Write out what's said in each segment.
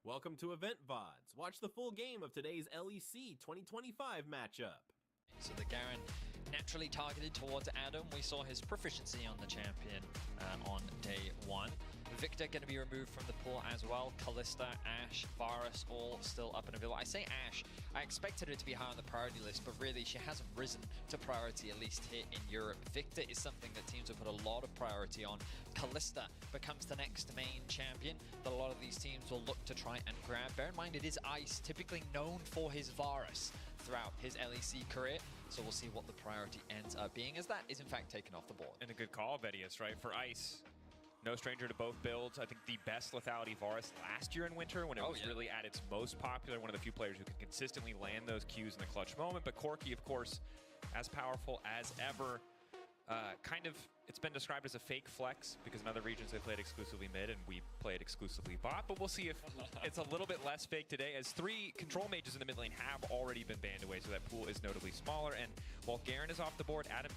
Welcome to Event VODs. Watch the full game of today's LEC 2025 matchup. So the Garen naturally targeted towards Adam. We saw his proficiency on the champion on day one. Victor going to be removed from the pool as well. Kalista, Ashe, Varus all still up and available. I say Ashe, I expected her to be high on the priority list, but really she hasn't risen to priority, at least here in Europe. Victor is something that teams have put a lot of priority on. Kalista becomes the next main champion that a lot of these teams will look to try and grab. Bear in mind, it is Ice, typically known for his Varus throughout his LEC career. So we'll see what the priority ends up being, as that is in fact taken off the board. And a good call, Vedius, right? For Ice, no stranger to both builds. I think the best lethality Varus last year in Winter when it was really at its most popular. One of the few players who could consistently land those Qs in the clutch moment. But Corki, of course, as powerful as ever. It's been described as a fake flex because in other regions they played exclusively mid and we played exclusively bot, but we'll see if it's a little bit less fake today, as 3 control mages in the mid lane have already been banned away, so that pool is notably smaller. And while Garen is off the board, Adam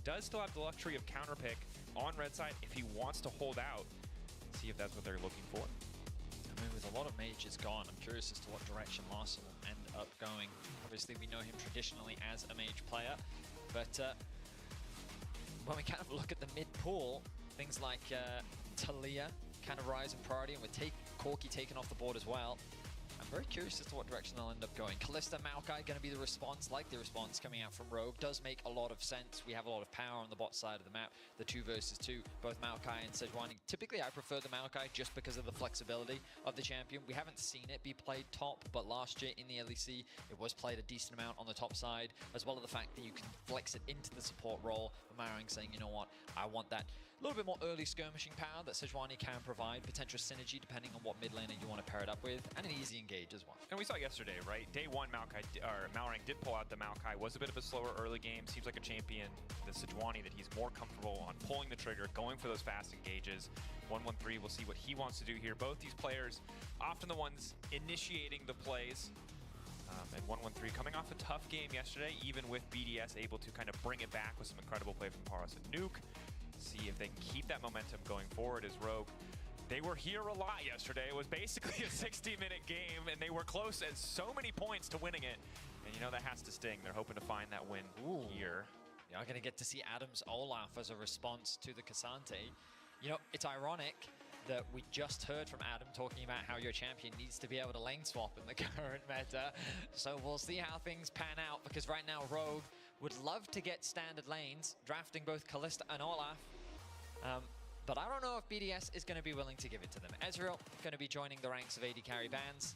does still have the luxury of counter pick on red side if he wants to hold out. See if that's what they're looking for. I mean, with a lot of mages gone, I'm curious as to what direction Larson will end up going. Obviously, we know him traditionally as a mage player, but when we kind of look at the mid pool, things like Talia kind of rise in priority, and with Corki taken off the board as well. I'm very curious as to what direction they'll end up going. Kalista, Maokai going to be the response, like the response coming out from Rogue. Does make a lot of sense. We have a lot of power on the bot side of the map. The 2 versus 2, both Maokai and Sejuani. Typically, I prefer the Maokai just because of the flexibility of the champion. We haven't seen it be played top, but last year in the LEC, it was played a decent amount on the top side, as well as the fact that you can flex it into the support role. Marang saying, you know what, I want that little bit more early skirmishing power that Sejuani can provide, potential synergy depending on what mid laner you want to pair it up with, and an easy engage as well. And we saw yesterday, right? Day 1, Malrang did pull out the Maokai. Was a bit of a slower early game. Seems like a champion, the Sejuani, that he's more comfortable on pulling the trigger, going for those fast engages. 1-1-3, we'll see what he wants to do here. Both these players, often the ones initiating the plays. And 1-1-3 coming off a tough game yesterday, even with BDS able to kind of bring it back with some incredible play from Paras and Nuke. See if they can keep that momentum going forward as Rogue. They were here a lot yesterday. It was basically a 60-minute game, and they were close as so many points to winning it. And you know that has to sting. They're hoping to find that win here. You're going to get to see Adam's Olaf as a response to the Cassante. You know, it's ironic that we just heard from Adam talking about how your champion needs to be able to lane swap in the current meta. So we'll see how things pan out, because right now Rogue would love to get standard lanes, drafting both Kalista and Olaf. But I don't know if BDS is going to be willing to give it to them. Ezreal going to be joining the ranks of AD carry bans.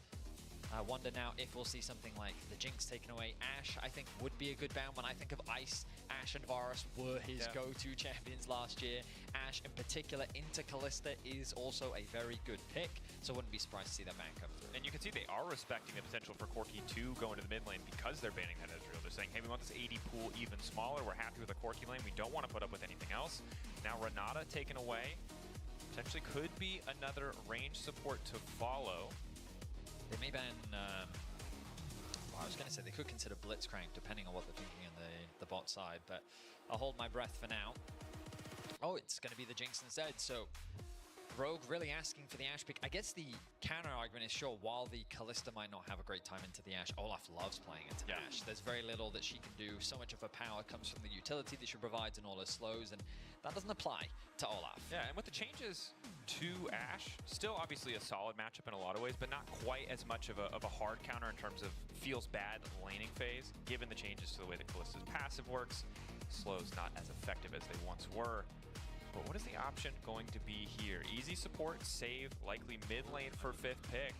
I wonder now if we'll see something like the Jinx taken away. Ashe, I think, would be a good ban. When I think of Ice, Ashe and Varus were his go-to champions last year. Ashe, in particular, into Kalista is also a very good pick, so I wouldn't be surprised to see that ban come through. And you can see they are respecting the potential for Corki to go into the mid lane because they're banning that Ezreal. They're saying, hey, we want this AD pool even smaller. We're happy with the Corki lane. We don't want to put up with anything else. Now Renata taken away. Potentially could be another range support to follow. They may ban, well, I was going to say they could consider Blitzcrank depending on what they're thinking on the bot side, but I'll hold my breath for now. Oh, it's going to be the Jinx instead, so Rogue really asking for the Ashe pick. I guess the counter argument is, sure, while the Kalista might not have a great time into the Ashe, Olaf loves playing into the Ashe. There's very little that she can do. So much of her power comes from the utility that she provides and all her slows, and that doesn't apply to Olaf. Yeah, and with the changes to Ashe, still obviously a solid matchup in a lot of ways, but not quite as much of a hard counter in terms of feels bad laning phase, given the changes to the way that Kalista's passive works. Slows not as effective as they once were. But what is the option going to be here? Easy support, save, likely mid lane for 5th pick.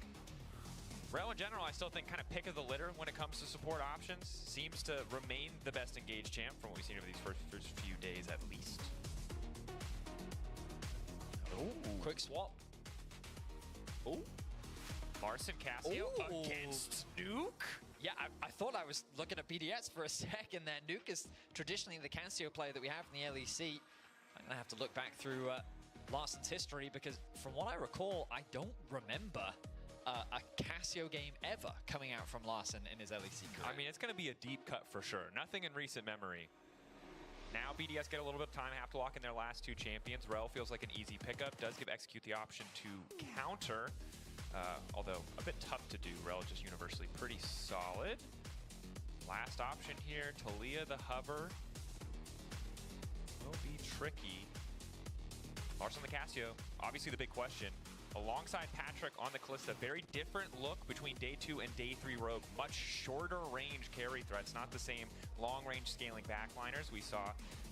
Rel in general, I still think kind of pick of the litter when it comes to support options. Seems to remain the best engaged champ from what we've seen over these first few days at least. Ooh. Quick swap. Oh. Larson Cassio against Nuke. Yeah, I thought I was looking at BDS for a second there. Nuke is traditionally the Cassio player that we have in the LEC. I'm going to have to look back through Larson's history, because from what I recall, I don't remember a Cassio game ever coming out from Larson in his LEC career. I mean, it's going to be a deep cut for sure. Nothing in recent memory. Now BDS get a little bit of time, have to lock in their last 2 champions. Rel feels like an easy pickup, does give Execute the option to counter. although a bit tough to do. Rel just universally pretty solid. Last option here, Talia the hover. Will be tricky. Larson the Casio, obviously the big question. Alongside Patrick on the Kalista, very different look between day 2 and day 3 Rogue. Much shorter range carry threats, not the same long range scaling backliners we saw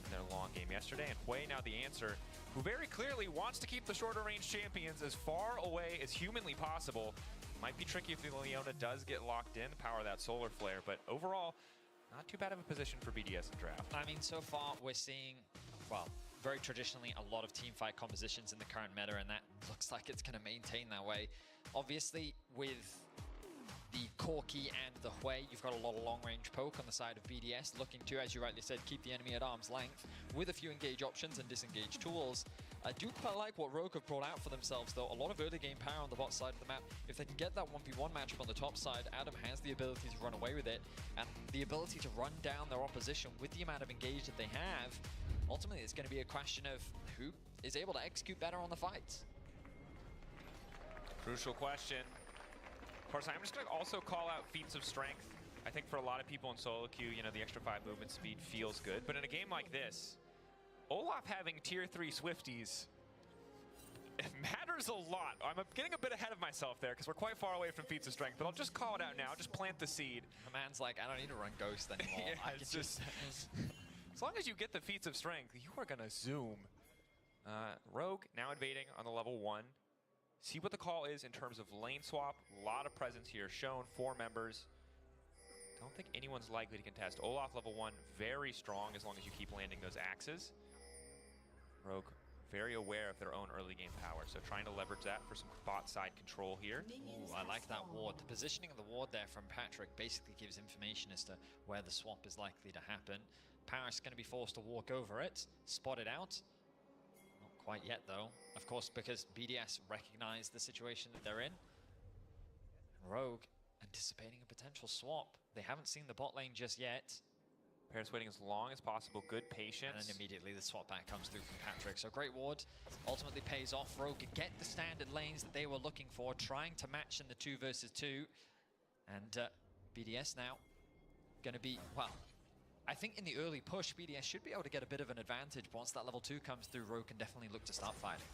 in their long game yesterday. And Hui now the answer, who very clearly wants to keep the shorter range champions as far away as humanly possible. Might be tricky if the Leona does get locked in, power that solar flare, but overall, not too bad of a position for BDS in draft. I mean, so far we're seeing, well, very traditionally a lot of teamfight compositions in the current meta, and that looks like it's going to maintain that way. Obviously, with the Corki and the Hui, you've got a lot of long-range poke on the side of BDS, looking to, as you rightly said, keep the enemy at arm's length with a few engage options and disengage tools. I do quite like what Rogue have brought out for themselves, though. A lot of early game power on the bot side of the map. If they can get that 1v1 matchup on the top side, Adam has the ability to run away with it, and the ability to run down their opposition with the amount of engage that they have. Ultimately, it's going to be a question of who is able to execute better on the fights. Crucial question. Of course, I'm just going to also call out feats of strength. I think for a lot of people in solo queue, you know, the extra 5 movement speed feels good. But in a game like this, Olaf having tier 3 Swifties, it matters a lot. I'm getting a bit ahead of myself there because we're quite far away from feats of strength, but I'll just call it out now. Just plant the seed. The man's like, I don't need to run Ghost anymore. Yeah, I can just... As long as you get the feats of strength, you are going to zoom. Rogue now invading on the level 1. See what the call is in terms of lane swap. A lot of presence here shown, 4 members. Don't think anyone's likely to contest. Olaf level 1, very strong as long as you keep landing those axes. Rogue very aware of their own early game power, so trying to leverage that for some bot side control here. Ooh, I like that ward. The positioning of the ward there from Patrick basically gives information as to where the swap is likely to happen. Paris going to be forced to walk over it, spot it out. Not quite yet though, of course, because BDS recognize the situation that they're in. Rogue anticipating a potential swap. They haven't seen the bot lane just yet. Paris waiting as long as possible, good patience. And then immediately the swap back comes through from Patrick. So great ward, ultimately pays off. Rogue get the standard lanes that they were looking for, trying to match in the 2 versus 2. And BDS now going to be, well, I think in the early push, BDS should be able to get a bit of an advantage. Once that level 2 comes through, Rogue can definitely look to start fighting.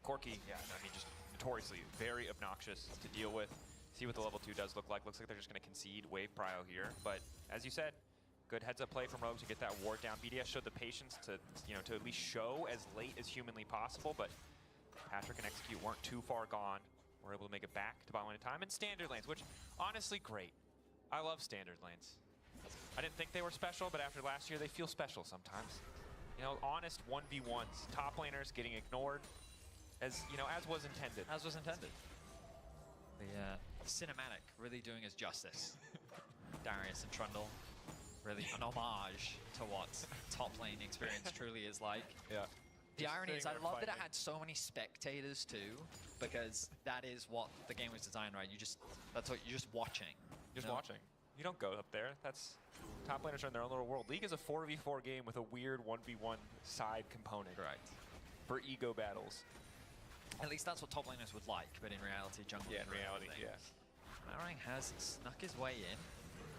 Corki, yeah, I mean, just notoriously very obnoxious to deal with. See what the level 2 does look like. Looks like they're just going to concede wave prio here. But as you said, good heads up play from Rogue to get that ward down. BDS showed the patience to, you know, to at least show as late as humanly possible, but Patrick and Execute weren't too far gone. We're able to make it back to bot lane in time. And standard lanes, which honestly great. I love standard lanes. I didn't think they were special, but after last year, they feel special sometimes. You know, honest 1v1s, top laners getting ignored, as you know, as was intended. As was intended. The cinematic really doing us justice. Darius and Trundle, really an homage to what top lane experience truly is like. Yeah. The irony is I love that it had so many spectators too, because that is what the game was designed, right? That's what you're just watching. Just watching. You don't go up there. That's top laners are in their own little world. League is a 4v4 game with a weird 1v1 side component. Right. For ego battles. At least that's what top laners would like, but in reality, jungle. Yeah, in reality, yeah. Malrang has snuck his way in.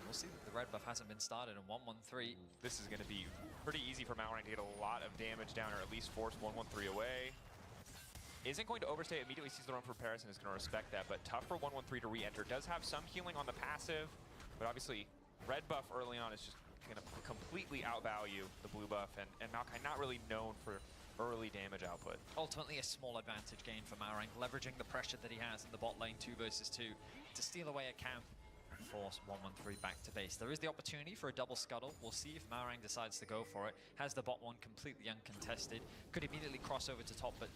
We'll see that the red buff hasn't been started in 1-1-3. This is going to be pretty easy for Malrang to get a lot of damage down, or at least force 1-1-3 away. Isn't going to overstay, immediately sees the run for Paris and is going to respect that, but tough for 1-1-3 to re-enter. Does have some healing on the passive, but obviously red buff early on is just going to completely outvalue the blue buff, and Maokai not really known for early damage output. Ultimately a small advantage gain for Malrang, leveraging the pressure that he has in the bot lane 2 versus 2 to steal away a camp and force 1-1-3 back to base. There is the opportunity for a double scuttle. We'll see if Malrang decides to go for it. Has the bot one completely uncontested. Could immediately cross over to top, but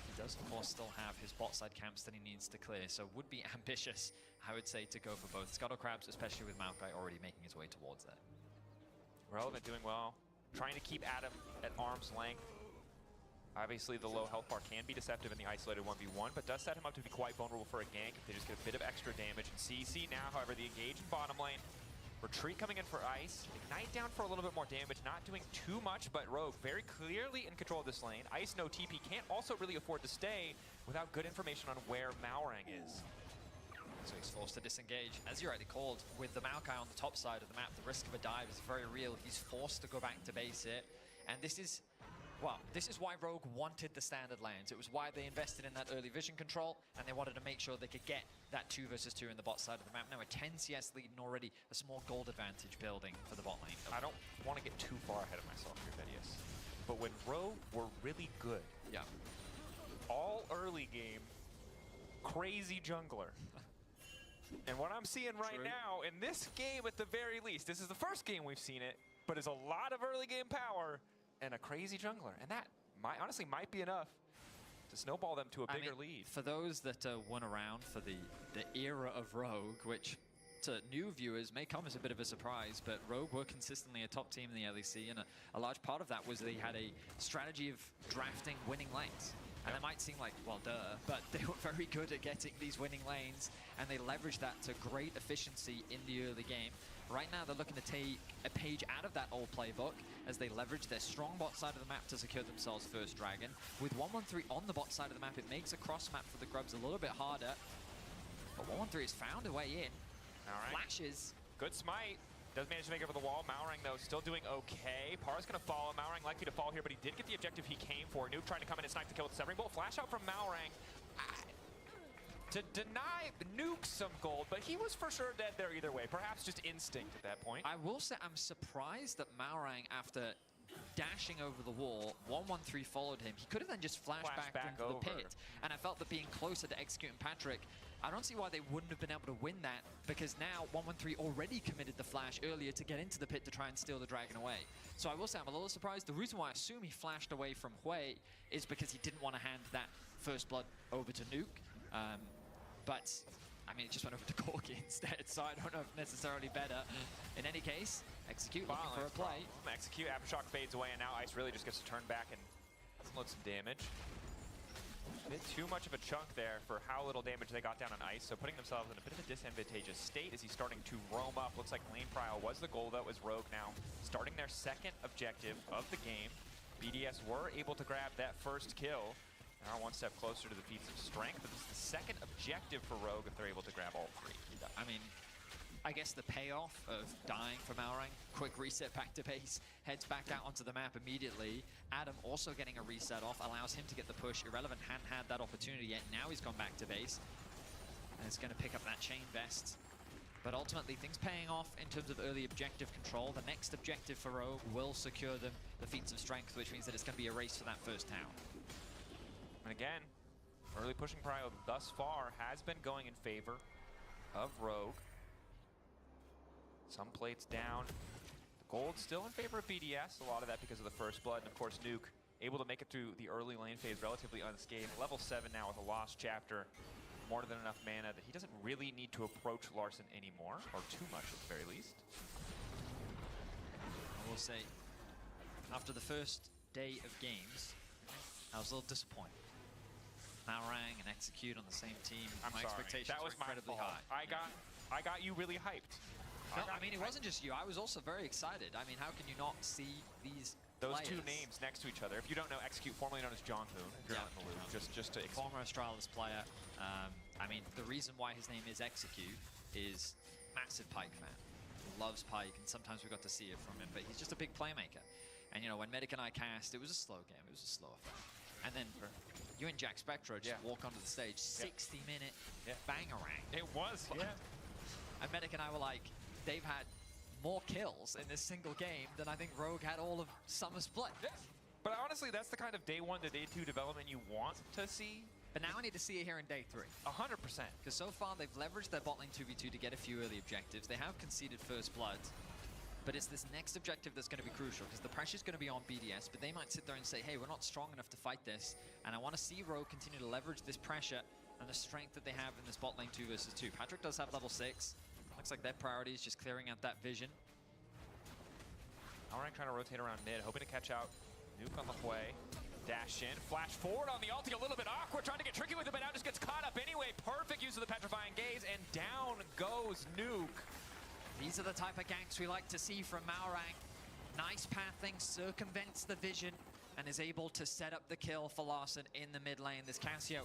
he does of course still have his bot side camps that he needs to clear. So would be ambitious, I would say, to go for both scuttle crabs, especially with Maokai already making his way towards that. Relevant doing well. Trying to keep Adam at arm's length. Obviously, the low health bar can be deceptive in the isolated 1v1, but does set him up to be quite vulnerable for a gank if they just get a bit of extra damage. And CC now, however, the engage in bottom lane. Retreat coming in for Ice. Ignite down for a little bit more damage, not doing too much, but Rogue very clearly in control of this lane. Ice, no TP, can't also really afford to stay without good information on where Maorang is. So he's forced to disengage. As you rightly called, with the Maokai on the top side of the map, the risk of a dive is very real. He's forced to go back to base it. And this is, well, this is why Rogue wanted the standard lanes. It was why they invested in that early vision control, and they wanted to make sure they could get that 2 versus 2 in the bot side of the map. Now a 10 CS lead and already a small gold advantage building for the bot lane. I don't want to get too far ahead of myself here, Vedius. But when Rogue were really good, Yeah. all early game, crazy jungler. And what I'm seeing right now, in this game at the very least, this is the first game we've seen it, but it's a lot of early game power and a crazy jungler. And that honestly might be enough to snowball them to a bigger lead. For those that weren't around for the era of Rogue, which to new viewers may come as a bit of a surprise, but Rogue were consistently a top team in the LEC, and a large part of that was they had a strategy of drafting winning lanes. And it might seem like, well, duh, but they were very good at getting these winning lanes, and they leveraged that to great efficiency in the early game. Right now, they're looking to take a page out of that old playbook as they leverage their strong bot side of the map to secure themselves first dragon. With 113 on the bot side of the map, it makes a cross map for the Grubs a little bit harder. But 113 has found a way in. All right. Flashes. Good smite. Does manage to make it over the wall. Maorang, though, still doing okay. Para's going to follow. Maorang likely to fall here, but he did get the objective he came for. Nuke trying to come in and snipe the kill with Severing Bolt. Flash out from Maorang. To deny Nuke some gold, but he was for sure dead there either way. Perhaps just instinct at that point. I will say I'm surprised that Maorang, after dashing over the wall, 113 followed him. He could have then just flashed back into the pit. And I felt that being closer to executing Patrick, I don't see why they wouldn't have been able to win that, because now 113 already committed the flash earlier to get into the pit to try and steal the dragon away. So I will say I'm a little surprised. The reason why I assume he flashed away from Hui is because he didn't want to hand that first blood over to Nuke. But, I mean, it just went over to Corki instead, so I don't know if necessarily better. In any case, Execute looking for a play. Execute, Aftershock fades away, and now Ice really just gets to turn back and load some damage. A bit too much of a chunk there for how little damage they got down on Ice, so putting themselves in a bit of a disadvantageous state as he's starting to roam up. Looks like lane prio was the goal, that was Rogue now starting their second objective of the game. BDS were able to grab that first kill. Now one step closer to the feats of strength, but this is the second objective for Rogue if they're able to grab all 3. I mean, I guess the payoff of dying from Maorang, quick reset back to base, heads back out onto the map immediately. Adam also getting a reset off, allows him to get the push. Irrelevant hadn't had that opportunity yet. Now he's gone back to base. And is going to pick up that chain vest. But ultimately, things paying off in terms of early objective control. The next objective for Rogue will secure them the feats of strength, which means that it's going to be a race for that first town. And again, early pushing prio thus far has been going in favor of Rogue. Some plates down. The gold still in favor of BDS, a lot of that because of the first blood. And of course, Nuke able to make it through the early lane phase relatively unscathed. Level 7 now with a lost chapter. More than enough mana that he doesn't really need to approach Larson anymore, or too much at the very least. I will say, after the first day of games, I was a little disappointed. Maorang and Execute on the same team. My expectations were incredibly high. I got you really hyped. No, I mean, it wasn't just you. I was also very excited. I mean, how can you not see these Those players? two names next to each other. If you don't know, Execute, formerly known as John Hoon, if you're not in the loop, just to explain. Former Stylized player. I mean, the reason why his name is Execute is massive Pyke fan. He loves Pyke, and sometimes we got to see it from him, but he's just a big playmaker. And, you know, when Medic and I cast, it was a slow game. It was a slow affair. And then you and Jack Spectra just walk onto the stage, 60-minute bangarang. It was, yeah. And Medic and I were like, they've had more kills in this single game than I think Rogue had all of Summer Split. Yeah. But honestly, that's the kind of day 1 to day 2 development you want to see. But now I need to see it here in day 3. 100%. Because so far they've leveraged their bot lane 2v2 to get a few early objectives. They have conceded first blood. But it's this next objective that's going to be crucial, because the pressure's going to be on BDS, but they might sit there and say, hey, we're not strong enough to fight this. And I want to see Rogue continue to leverage this pressure and the strength that they have in this bot lane 2 versus 2. Patrick does have level 6. Looks like their priority is just clearing out that vision. Maorang trying to rotate around mid, hoping to catch out Nuke on the way. Dash in, flash forward on the ulti, a little bit awkward, trying to get tricky with it, but now just gets caught up anyway. Perfect use of the Petrifying Gaze, and down goes Nuke. These These are the type of ganks we like to see from Maorang. Nice pathing, circumvents the vision, and is able to set up the kill for Larssen in the mid lane. This Casio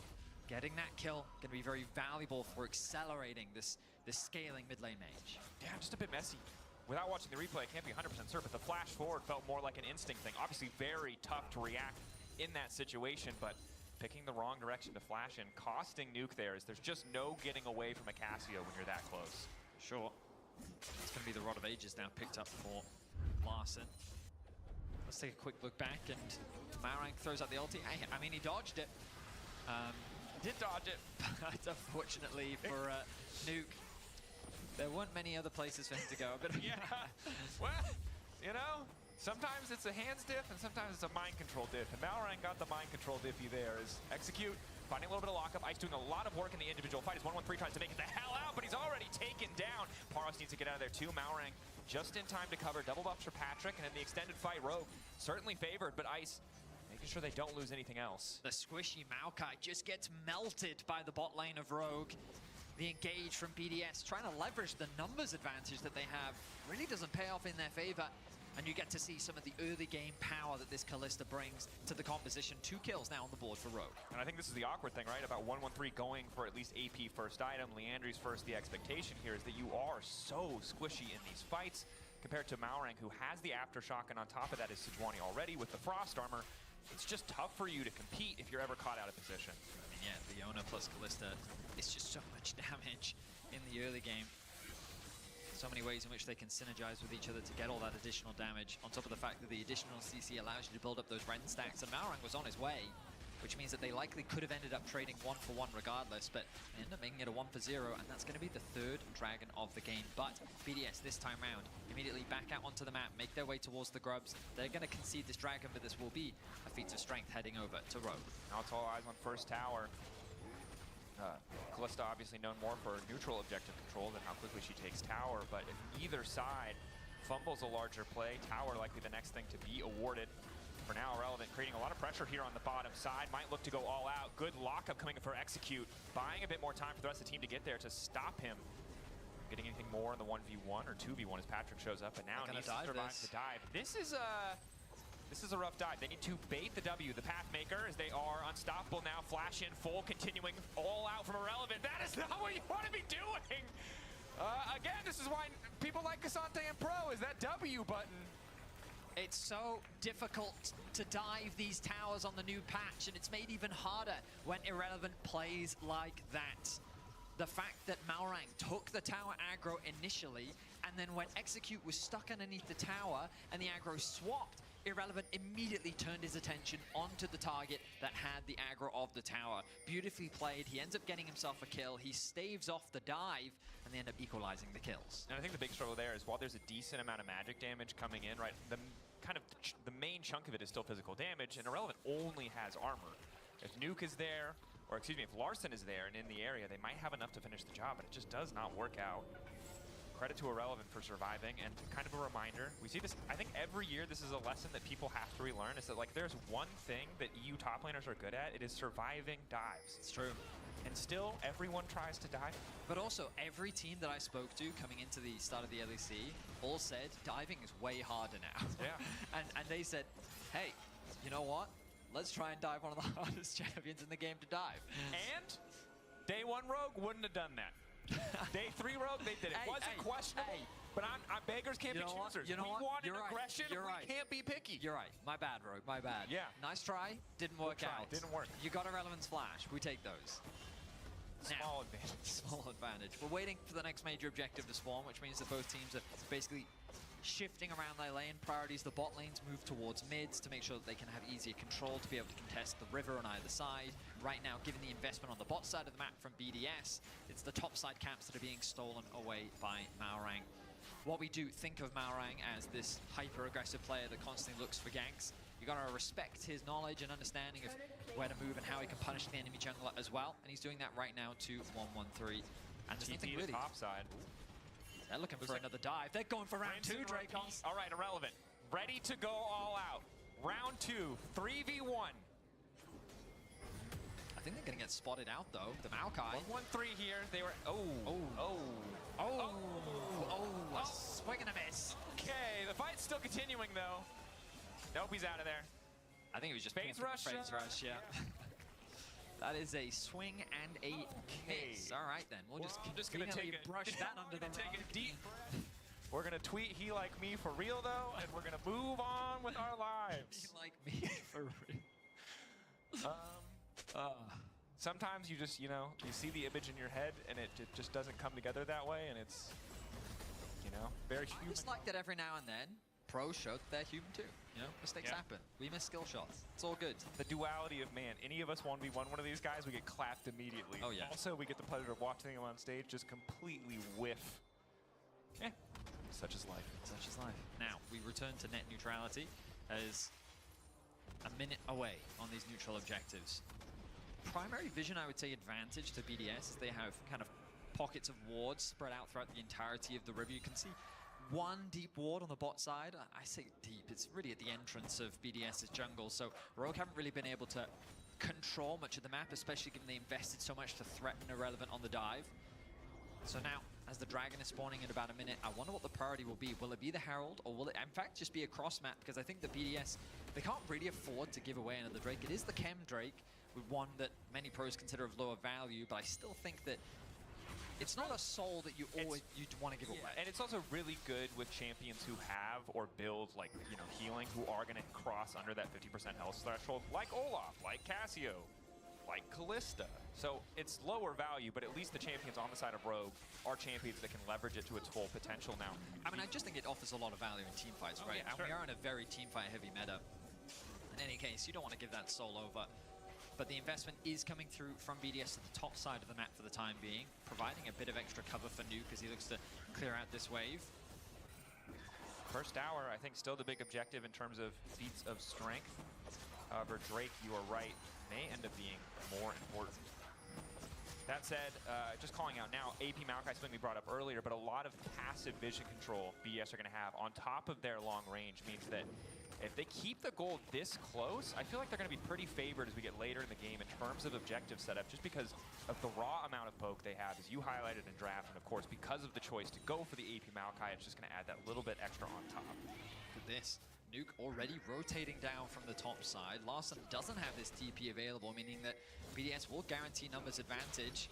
getting that kill, going to be very valuable for accelerating this scaling mid lane mage. Damn, just a bit messy. Without watching the replay, I can't be 100% certain, but the flash forward felt more like an instinct thing. Obviously very tough to react in that situation, but picking the wrong direction to flash in, costing Nuke there, is there's just no getting away from a Casio when you're that close. Sure. It's going to be the Rod of Ages now picked up for Larssen. Let's take a quick look back, and Maorang throws out the ulti. I mean, he dodged it. Did dodge it. But unfortunately for Nuke, there weren't many other places for him to go. But yeah, well, you know, sometimes it's a hands diff and sometimes it's a mind control diff. And Maorang got the mind control diffy there. Is execute, finding a little bit of lockup. Ice doing a lot of work in the individual fight. His 1-1-3 tries to make it the hell out, but he's already taken down. Paros needs to get out of there too. Maorang just in time to cover. Double buffs for Patrick, and in the extended fight, Rogue certainly favored, but Ice making sure they don't lose anything else. The squishy Maokai just gets melted by the bot lane of Rogue. The engage from BDS, trying to leverage the numbers advantage that they have, really doesn't pay off in their favor. And you get to see some of the early game power that this Kalista brings to the composition. 2 kills now on the board for Rogue. And I think this is the awkward thing, right? About 1-1-3 going for at least AP first item. Leandry's first. The expectation here is that you are so squishy in these fights compared to Maorang, who has the aftershock, and on top of that is Sejuani already with the frost armor. It's just tough for you to compete if you're ever caught out of position. I mean, yeah, Leona plus Kalista, it's just so much damage in the early game. So many ways in which they can synergize with each other to get all that additional damage, on top of the fact that the additional CC allows you to build up those Ren stacks. And Maorang was on his way, which means that they likely could have ended up trading 1-for-1 regardless, but they end up making it a 1-for-0, and that's going to be the 3rd dragon of the game. But BDS this time round immediately back out onto the map, make their way towards the grubs. They're going to concede this dragon, but this will be a feat of strength heading over to Rogue. Now it's all eyes on first tower. Kalista obviously known more for neutral objective control than how quickly she takes tower, but if either side fumbles a larger play, tower likely the next thing to be awarded. For now, Irrelevant creating a lot of pressure here on the bottom side. Might look to go all out. Good lockup coming for Execute. Buying a bit more time for the rest of the team to get there to stop him. Getting anything more in the 1v1 or 2v1 as Patrick shows up, and now needs to survive the dive. This is a rough dive. They need to bait the W, the Pathmaker, as they are unstoppable now. Flash in full, continuing all out from Irrelevant. That is not what you want to be doing. Again, this is why people like Cassante and Pro, is that W button. It's so difficult to dive these towers on the new patch, and it's made even harder when Irrelevant plays like that. The fact that Maorang took the tower aggro initially, and then when Execute was stuck underneath the tower and the aggro swapped, Irrelevant immediately turned his attention onto the target that had the aggro of the tower. Beautifully played. He ends up getting himself a kill. He staves off the dive, and they end up equalizing the kills. And I think the big struggle there is while there's a decent amount of magic damage coming in, right, the main chunk of it is still physical damage, and Irrelevant only has armor. If Nuke is there, or excuse me, if Larssen is there and in the area, they might have enough to finish the job, but it just does not work out. Credit to Irrelevant for surviving, and kind of a reminder, we see this, I think every year this is a lesson that people have to relearn, is that like there's one thing that EU top laners are good at, it is surviving dives. It's true. And still, everyone tries to dive. But also, every team that I spoke to coming into the start of the LEC all said diving is way harder now. Yeah. and they said, hey, you know what? Let's try and dive one of the hardest champions in the game to dive. And day 1 Rogue wouldn't have done that. Day 3 Rogue, they did it. Wasn't questionable, but beggars can't be choosers. You know we what? wanted aggression, we can't be picky. You're right. My bad, Rogue. My bad. Yeah. Nice try. Didn't work out. Didn't work. You got Irrelevant's flash. We take those. Small advantage. Small advantage. We're waiting for the next major objective to spawn, which means that both teams are basically shifting around their lane priorities. The bot lanes move towards mids to make sure that they can have easier control to be able to contest the river on either side. Right now, given the investment on the bot side of the map from BDS, it's the top side camps that are being stolen away by Maorang. What we do think of Maorang as this hyper-aggressive player that constantly looks for ganks. You gotta respect his knowledge and understanding of where to move and how he can punish the enemy jungler as well. And he's doing that right now to 1-1-3. And there's nothing really. Top side. They're looking for another dive. They're going for round 2, Dracon. All right, Irrelevant. Ready to go all out. Round 2, 3v1. I think they're gonna get spotted out though. The Maokai. 1-1-3 here. They were. continuing though. Nope, he's out of there. I think it was just Phase rush. Phase rush, yeah. That is a swing and a miss. All right then, we'll just gonna take brush that under the take rug. it deep. We're gonna tweet "He like me" for real though, and we're gonna move on with our lives. He like me for real. Sometimes you just, you see the image in your head, and it just doesn't come together that way, and it's, very I human. just like that every now and then pros show that they're human too. Mistakes Yeah. happen. We miss skill shots. It's all good. The duality of man. Any of us 1v1 one of these guys, we get clapped immediately. Oh, yeah. Also, we get the pleasure of watching them on stage just completely whiff. Such is life. Such is life. Now, we return to net neutrality as a minute away on these neutral objectives. Primary vision, I would say, advantage to BDS is they have kind of pockets of wards spread out throughout the entirety of the river. You can see one deep ward on the bot side. I say deep, it's really at the entrance of BDS's jungle, so Rogue haven't really been able to control much of the map, especially given they invested so much to threaten Irrelevant on the dive. So now, as the Dragon is spawning in about a minute, I wonder what the priority will be. Will it be the Herald, or will it, in fact, just be a cross-map? Because I think the BDS, they can't really afford to give away another Drake. It is the Chem Drake, with one that many pros consider of lower value, but I still think that it's not a soul that you'd want to give away. And it's also really good with champions who have or build, like, healing, who are going to cross under that 50% health threshold, like Olaf, like Cassio, like Callista. So it's lower value, but at least the champions on the side of Rogue are champions that can leverage it to its full potential now. I mean, I just think it offers a lot of value in teamfights, right? Yeah, and sure. we are in a very teamfight heavy meta. In any case, you don't want to give that soul over. But the investment is coming through from BDS to the top side of the map for the time being, providing a bit of extra cover for Nuke as he looks to clear out this wave. First hour, I think, still the big objective in terms of feats of strength. However, Drake, you are right, may end up being more important. That said, just calling out now, AP Maokai, something we brought up earlier, but a lot of passive vision control BDS are going to have on top of their long range means that if they keep the goal this close, I feel like they're going to be pretty favored as we get later in the game in terms of objective setup, just because of the raw amount of poke they have, as you highlighted in draft, and of course, because of the choice to go for the AP Maokai, it's just going to add that little bit extra on top. Look at this. Nuke already rotating down from the top side. Larson doesn't have this TP available, meaning that BDS will guarantee numbers advantage.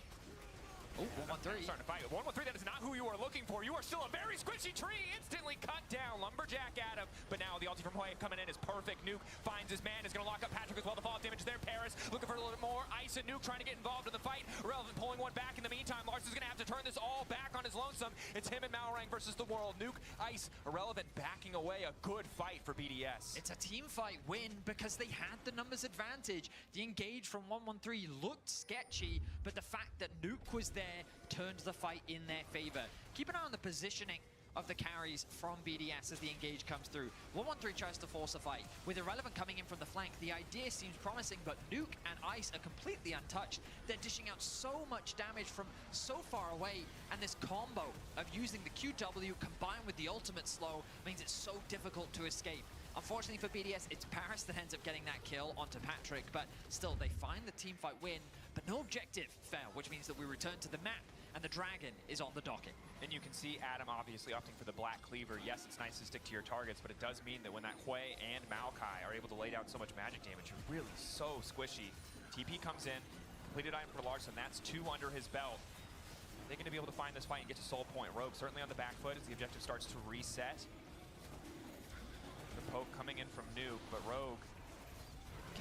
Oh, 113. Starting to fight. 113, that is not who you are looking for. You are still a very squishy tree. Instantly cut down. Lumberjack at him. But now the ulti from Hoi coming in is perfect. Nuke finds his man. Is going to lock up Patrick as well. The fall damage there. Paris looking for a little bit more. Ice and Nuke trying to get involved in the fight. Irrelevant pulling one back in the meantime. Larson's going to have to turn this all back on his lonesome. It's him and Malrang versus the world. Nuke, Ice, Irrelevant backing away. A good fight for BDS. It's a team fight win because they had the numbers advantage. The engage from 113 looked sketchy, but the fact that Nuke was there turned the fight in their favor. Keep an eye on the positioning of the carries from BDS as the engage comes through. 113 tries to force a fight. With Irrelevant coming in from the flank, the idea seems promising, but Nuke and Ice are completely untouched. They're dishing out so much damage from so far away, and this combo of using the QW combined with the ultimate slow means it's so difficult to escape. Unfortunately for BDS, it's Paris that ends up getting that kill onto Patrick, but still, they find the teamfight win, but no objective fail, which means that we return to the map, and the Dragon is on the docket. And you can see Adam obviously opting for the Black Cleaver. Yes, it's nice to stick to your targets, but it does mean that when that Hoi and Maokai are able to lay down so much magic damage, you're really so squishy. TP comes in, completed item for Larson, that's 2 under his belt. They're going to be able to find this fight and get to soul point. Rogue certainly on the back foot as the objective starts to reset. The poke coming in from Nuke, but Rogue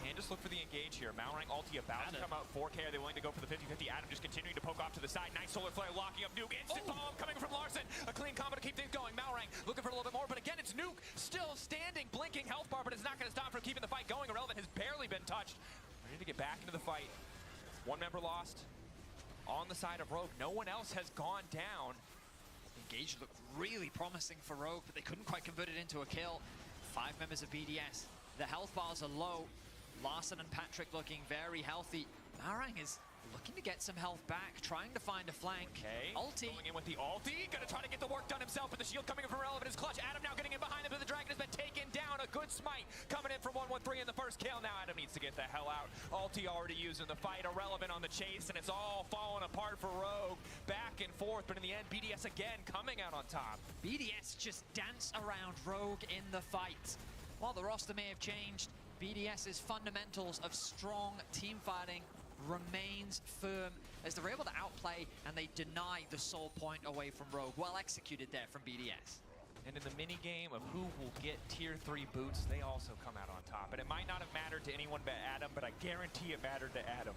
can just look for the engage here. Malrang ulti about to come out. 4K, are they willing to go for the 50-50? Adam just continuing to poke off to the side. Nice solar flare locking up Nuke. Instant bomb coming from Larson. A clean combo to keep things going. Malrang looking for a little bit more, but again, it's Nuke still standing, blinking health bar, but it's not going to stop from keeping the fight going. Irrelevant has barely been touched. Ready to get back into the fight. One member lost on the side of Rogue. No one else has gone down. Engage looked really promising for Rogue, but they couldn't quite convert it into a kill. 5 members of BDS. The health bars are low. Larson and Patrick looking very healthy. Malrang is looking to get some health back, trying to find a flank. Okay, Ulti. going in with the ulti, gonna try to get the work done himself, but the shield coming in from Relevant is clutch. Adam now getting in behind him, but the Dragon has been taken down. A good smite coming in from 113 in the first kill. Now Adam needs to get the hell out. Ulti already used in the fight, Irrelevant on the chase, and it's all falling apart for Rogue. Back and forth, but in the end, BDS again coming out on top. BDS just dance around Rogue in the fight. While the roster may have changed, BDS's fundamentals of strong team fighting remains firm as they're able to outplay and they deny the soul point away from Rogue. Well executed there from BDS. And in the mini game of who will get tier 3 boots, they also come out on top. And it might not have mattered to anyone but Adam, but I guarantee it mattered to Adam.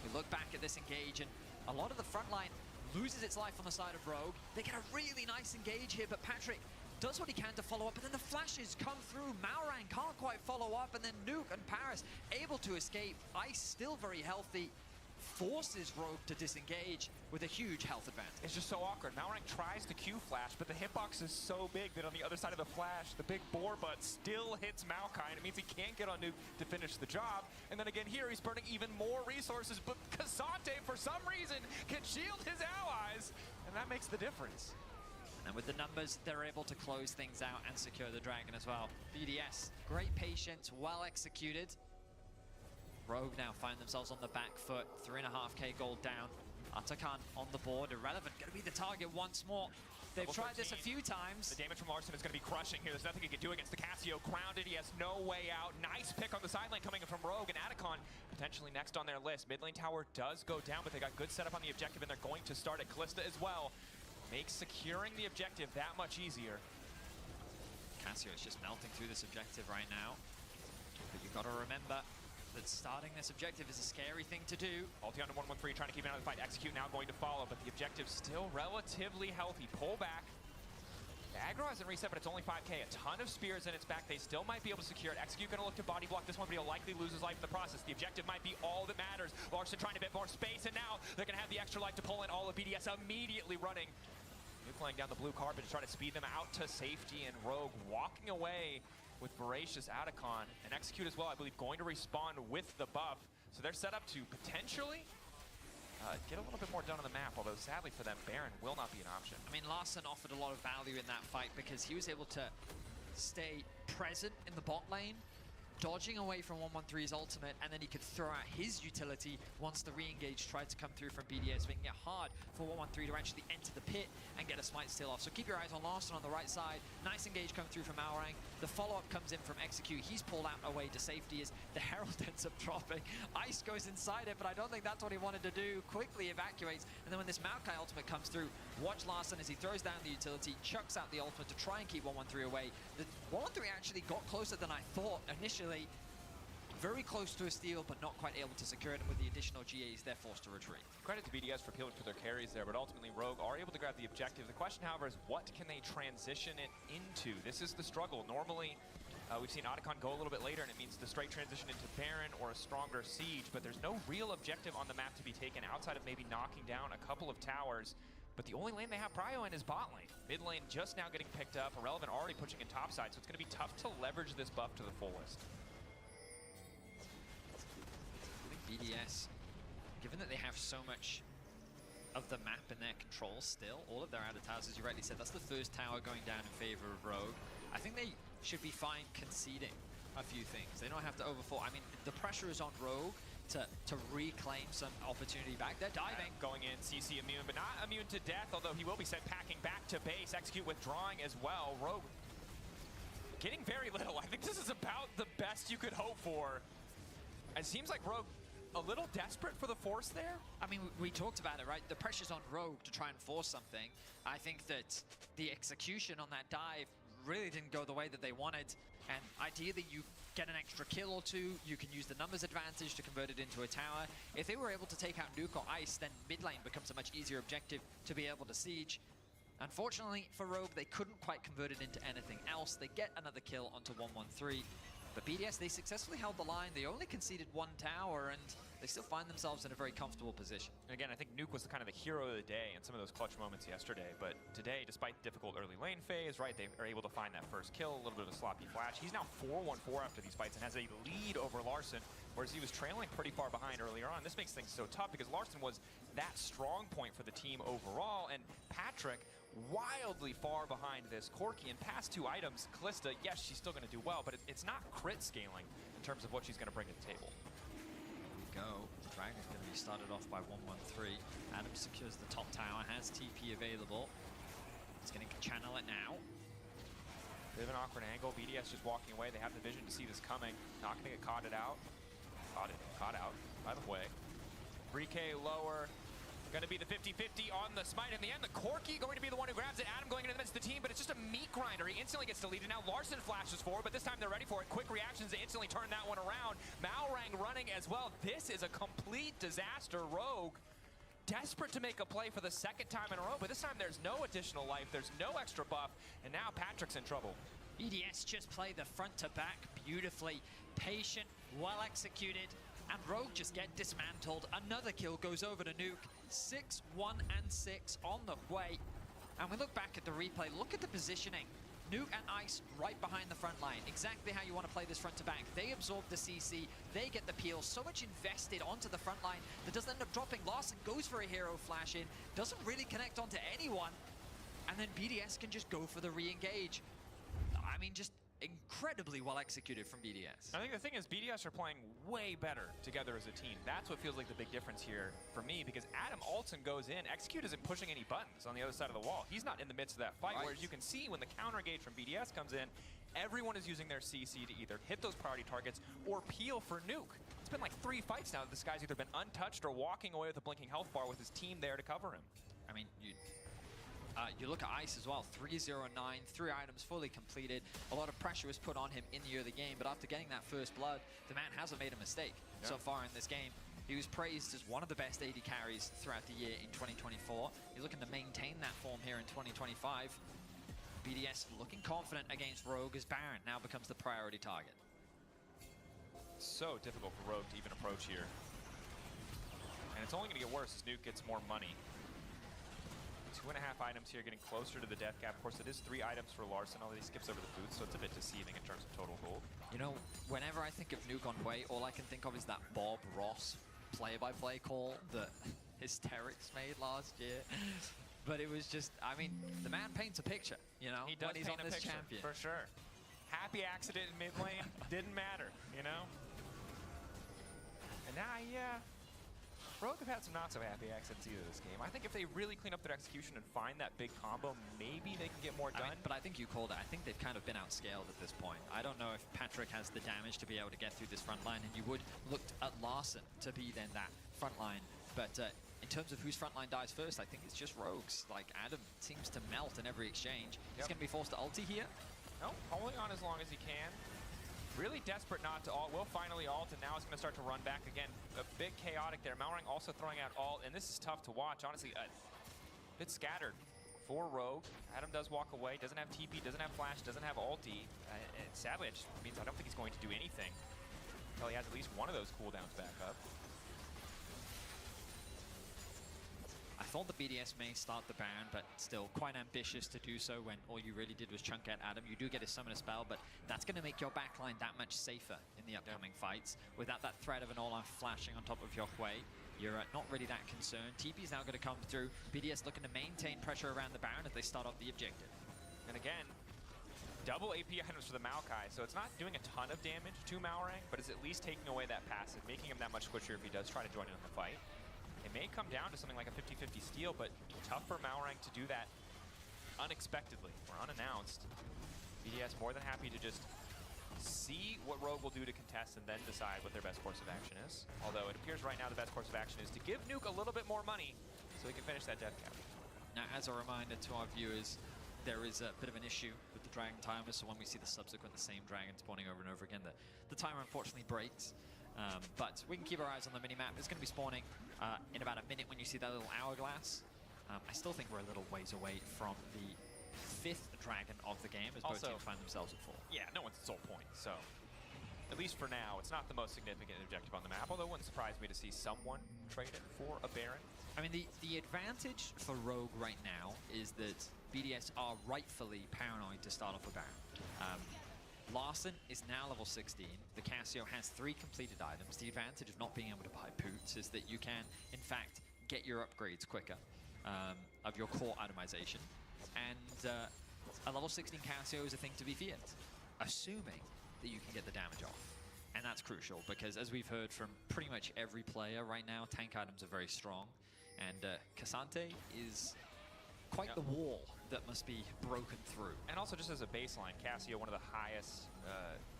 We look back at this engage and a lot of the front line loses its life on the side of Rogue. They get a really nice engage here, but Patrick does what he can to follow up, and then the flashes come through. Malrang can't quite follow up, and then Nuke and Paris able to escape. Ice still very healthy, forces Rogue to disengage with a huge health advantage. It's just so awkward. Malrang tries to Q flash, but the hitbox is so big that on the other side of the flash, the big boar butt still hits Maokai, and it means he can't get on Nuke to finish the job. And then again here, he's burning even more resources, but K'Sante, for some reason, can shield his allies, and that makes the difference. And with the numbers, they're able to close things out and secure the Dragon as well. BDS, great patience, well executed. Rogue now find themselves on the back foot, 3.5k gold down. Atakan on the board, Irrelevant, gonna be the target once more. They've tried this a few times. The damage from Larson is going to be crushing here. There's nothing he can do against the Casio. Grounded, he has no way out. Nice pick on the sideline coming in from Rogue, and Atakan potentially next on their list. Mid lane tower does go down, but they got good setup on the objective, and they're going to start at Callista as well. Makes securing the objective that much easier. Casio is just melting through this objective right now. But you've got to remember that starting this objective is a scary thing to do. Ulti on to 113, trying to keep it out of the fight. Execute now going to follow, but the objective's still relatively healthy. Pull back. The aggro hasn't reset, but it's only 5k. A ton of spears in its back. They still might be able to secure it. Execute gonna look to body block this one, but he'll likely lose his life in the process. The objective might be all that matters. Larson trying to bit more space, and now they're gonna have the extra life to pull in. All of BDS immediately running. Nuke laying down the blue carpet to try to speed them out to safety, and Rogue walking away with Voracious Atakan, and Execute as well, I believe, going to respawn with the buff. So they're set up to potentially get a little bit more done on the map, although sadly for them, Baron will not be an option. I mean, Larson offered a lot of value in that fight because he was able to stay present in the bot lane, dodging away from 113's ultimate, and then he could throw out his utility once the re-engage tried to come through from BDS, making it hard for 113 to actually enter the pit and get a smite steal off. So keep your eyes on Larson on the right side. Nice engage coming through from Malrang. The follow-up comes in from Execute. He's pulled out away to safety as the Herald ends up dropping. Ice goes inside it, but I don't think that's what he wanted to do. Quickly evacuates, and then when this Maokai ultimate comes through, watch Larson as he throws down the utility, chucks out the ultimate to try and keep 113 away. The 113 actually got closer than I thought initially. Very close to a steal, but not quite able to secure it, and with the additional GAs, they're forced to retreat. Credit to BDS for peeling through their carries there, but ultimately Rogue are able to grab the objective. The question, however, is what can they transition it into? This is the struggle. Normally, we've seen Atakan go a little bit later, and it means the straight transition into Baron or a stronger Siege, but there's no real objective on the map to be taken outside of maybe knocking down a couple of towers. But the only lane they have prio in is bot lane. Mid lane just now getting picked up. Irrelevant already pushing in top side, so it's going to be tough to leverage this buff to the fullest. BDS, given that they have so much of the map in their control still, all of their added towers, as you rightly said, that's the first tower going down in favor of Rogue. I think they should be fine conceding a few things. They don't have to overfall. I mean, the pressure is on Rogue to reclaim some opportunity back. They're diving. Going in, CC immune, but not immune to death, although he will be sent packing back to base. Execute withdrawing as well. Rogue getting very little. I think this is about the best you could hope for. It seems like Rogue a little desperate for the force there. I mean, we talked about it, right? The pressure's on Rogue to try and force something. I think that the execution on that dive really didn't go the way that they wanted. And ideally, you get an extra kill or two. You can use the numbers advantage to convert it into a tower. If they were able to take out Nuke or Ice, then mid lane becomes a much easier objective to be able to siege. Unfortunately for Rogue, they couldn't quite convert it into anything else. They get another kill onto 113. But BDS, they successfully held the line. They only conceded 1 tower, and they still find themselves in a very comfortable position. And again, I think Nuke was kind of the hero of the day in some of those clutch moments yesterday. But today, despite the difficult early lane phase, right, they are able to find that first kill, a little bit of a sloppy flash. He's now 4-1-4 after these fights and has a lead over Larson, whereas he was trailing pretty far behind earlier on. This makes things so tough because Larson was that strong point for the team overall, and Patrick wildly far behind this Corki. And past 2 items, Kalista, yes, she's still going to do well, but it's not crit scaling in terms of what she's going to bring to the table. Here we go. The Dragon's going to be started off by 1-1-3. Adam secures the top tower, has TP available. He's going to channel it now. Bit of an awkward angle. BDS just walking away. They have the vision to see this coming. Not going to get caught out. Caught out, by the way. 3K lower. Going to be the 50-50 on the smite. In the end, the Corki going to be the one who grabs it. Adam going into the midst of the team, but it's just a meat grinder. He instantly gets deleted. Now Larson flashes forward, but this time they're ready for it. Quick reactions to instantly turn that one around. Malrang running as well. This is a complete disaster. Rogue desperate to make a play for the 2nd time in a row, but this time there's no additional life. There's no extra buff, and now Patrick's in trouble. BDS just play the front to back beautifully. Patient, well executed. And Rogue just get dismantled. Another kill goes over to Nuke. 6, 1, and 6 on the way. And we look back at the replay. Look at the positioning. Nuke and Ice right behind the front line. Exactly how you want to play this front to back. They absorb the CC. They get the peel. So much invested onto the front line that doesn't end up dropping. Larson goes for a hero flash in. Doesn't really connect onto anyone. And then BDS can just go for the re-engage. I mean, just incredibly well executed from BDS. I think the thing is BDS are playing way better together as a team. That's what feels like the big difference here for me, because Adam Alton goes in. Execute isn't pushing any buttons on the other side of the wall. He's not in the midst of that fight, whereas you can see when the counter engage from BDS comes in, everyone is using their CC to either hit those priority targets or peel for Nuke. It's been like 3 fights now that this guy's either been untouched or walking away with a blinking health bar with his team there to cover him. I mean, you look at Ice as well, 3-0-9, 3 items fully completed. A lot of pressure was put on him in the early game, but after getting that first blood, the man hasn't made a mistake so far in this game. He was praised as one of the best AD carries throughout the year in 2024. He's looking to maintain that form here in 2025. BDS looking confident against Rogue as Baron now becomes the priority target. So difficult for Rogue to even approach here. And it's only going to get worse as Nuke gets more money. 2.5 items here, getting closer to the death cap. Of course, it is 3 items for Larson, although he skips over the boots, so it's a bit deceiving in terms of total gold. You know, whenever I think of Nuke on Way, all I can think of is that Bob Ross play-by-play call that Hysterics made last year. But it was just, I mean, the man paints a picture, you know, he does when he's paint on a this picture, champion. for sure. Happy accident in mid lane, didn't matter, you know? And now, Rogue have had some not so happy accidents either this game. I think if they really clean up their execution and find that big combo, maybe they can get more done. But I think you called it. I think they've kind of been outscaled at this point. I don't know if Patrick has the damage to be able to get through this front line, and you would look at Larson to be then that front line. But in terms of whose front line dies first, I think it's just Rogue's. Like, Adam seems to melt in every exchange. He's going to be forced to ulti here. No, holding on as long as he can. Really desperate not to ult. Will finally ult, and now it's going to start to run back again. A bit chaotic there. Malrang also throwing out ult, and this is tough to watch. Honestly, a bit scattered for Rogue. Adam does walk away. Doesn't have TP, doesn't have flash, doesn't have ulti. And sadly, it just means I don't think he's going to do anything until he has at least one of those cooldowns back up. I thought the BDS may start the Baron, but still quite ambitious to do so when all you really did was chunk at Adam. You do get his summon a spell, but that's going to make your backline that much safer in the upcoming fights. Without that threat of an all-out flashing on top of your Hui, you're not really that concerned. TP's now going to come through. BDS looking to maintain pressure around the Baron as they start off the objective. And again, double AP items for the Maokai, so it's not doing a ton of damage to Malrang, but it's at least taking away that passive, making him that much squishier if he does try to join in on the fight. It may come down to something like a 50-50 steal, but tough for Malrang to do that unexpectedly or unannounced. BDS more than happy to just see what Rogue will do to contest and then decide what their best course of action is. Although it appears right now the best course of action is to give Nuke a little bit more money so he can finish that death cap. Now, as a reminder to our viewers, there is a bit of an issue with the Dragon timer, so when we see the same Dragon spawning over and over again, the timer unfortunately breaks. But we can keep our eyes on the minimap. It's going to be spawning in about a minute when you see that little hourglass. I still think we're a little ways away from the 5th Dragon of the game as both teams find themselves at full. Yeah, no one's at soul point, so at least for now, it's not the most significant objective on the map, although it wouldn't surprise me to see someone trade it for a Baron. I mean, the advantage for Rogue right now is that BDS are rightfully paranoid to start off with Baron. Larson is now level 16. The Casio has 3 completed items. The advantage of not being able to buy Poots is that you can, in fact, get your upgrades quicker of your core itemization. And a level 16 Casio is a thing to be feared, assuming that you can get the damage off. And that's crucial because, as we've heard from pretty much every player right now, tank items are very strong. And Cassante is quite the wall that must be broken through. And also, just as a baseline, Casio, one of the highest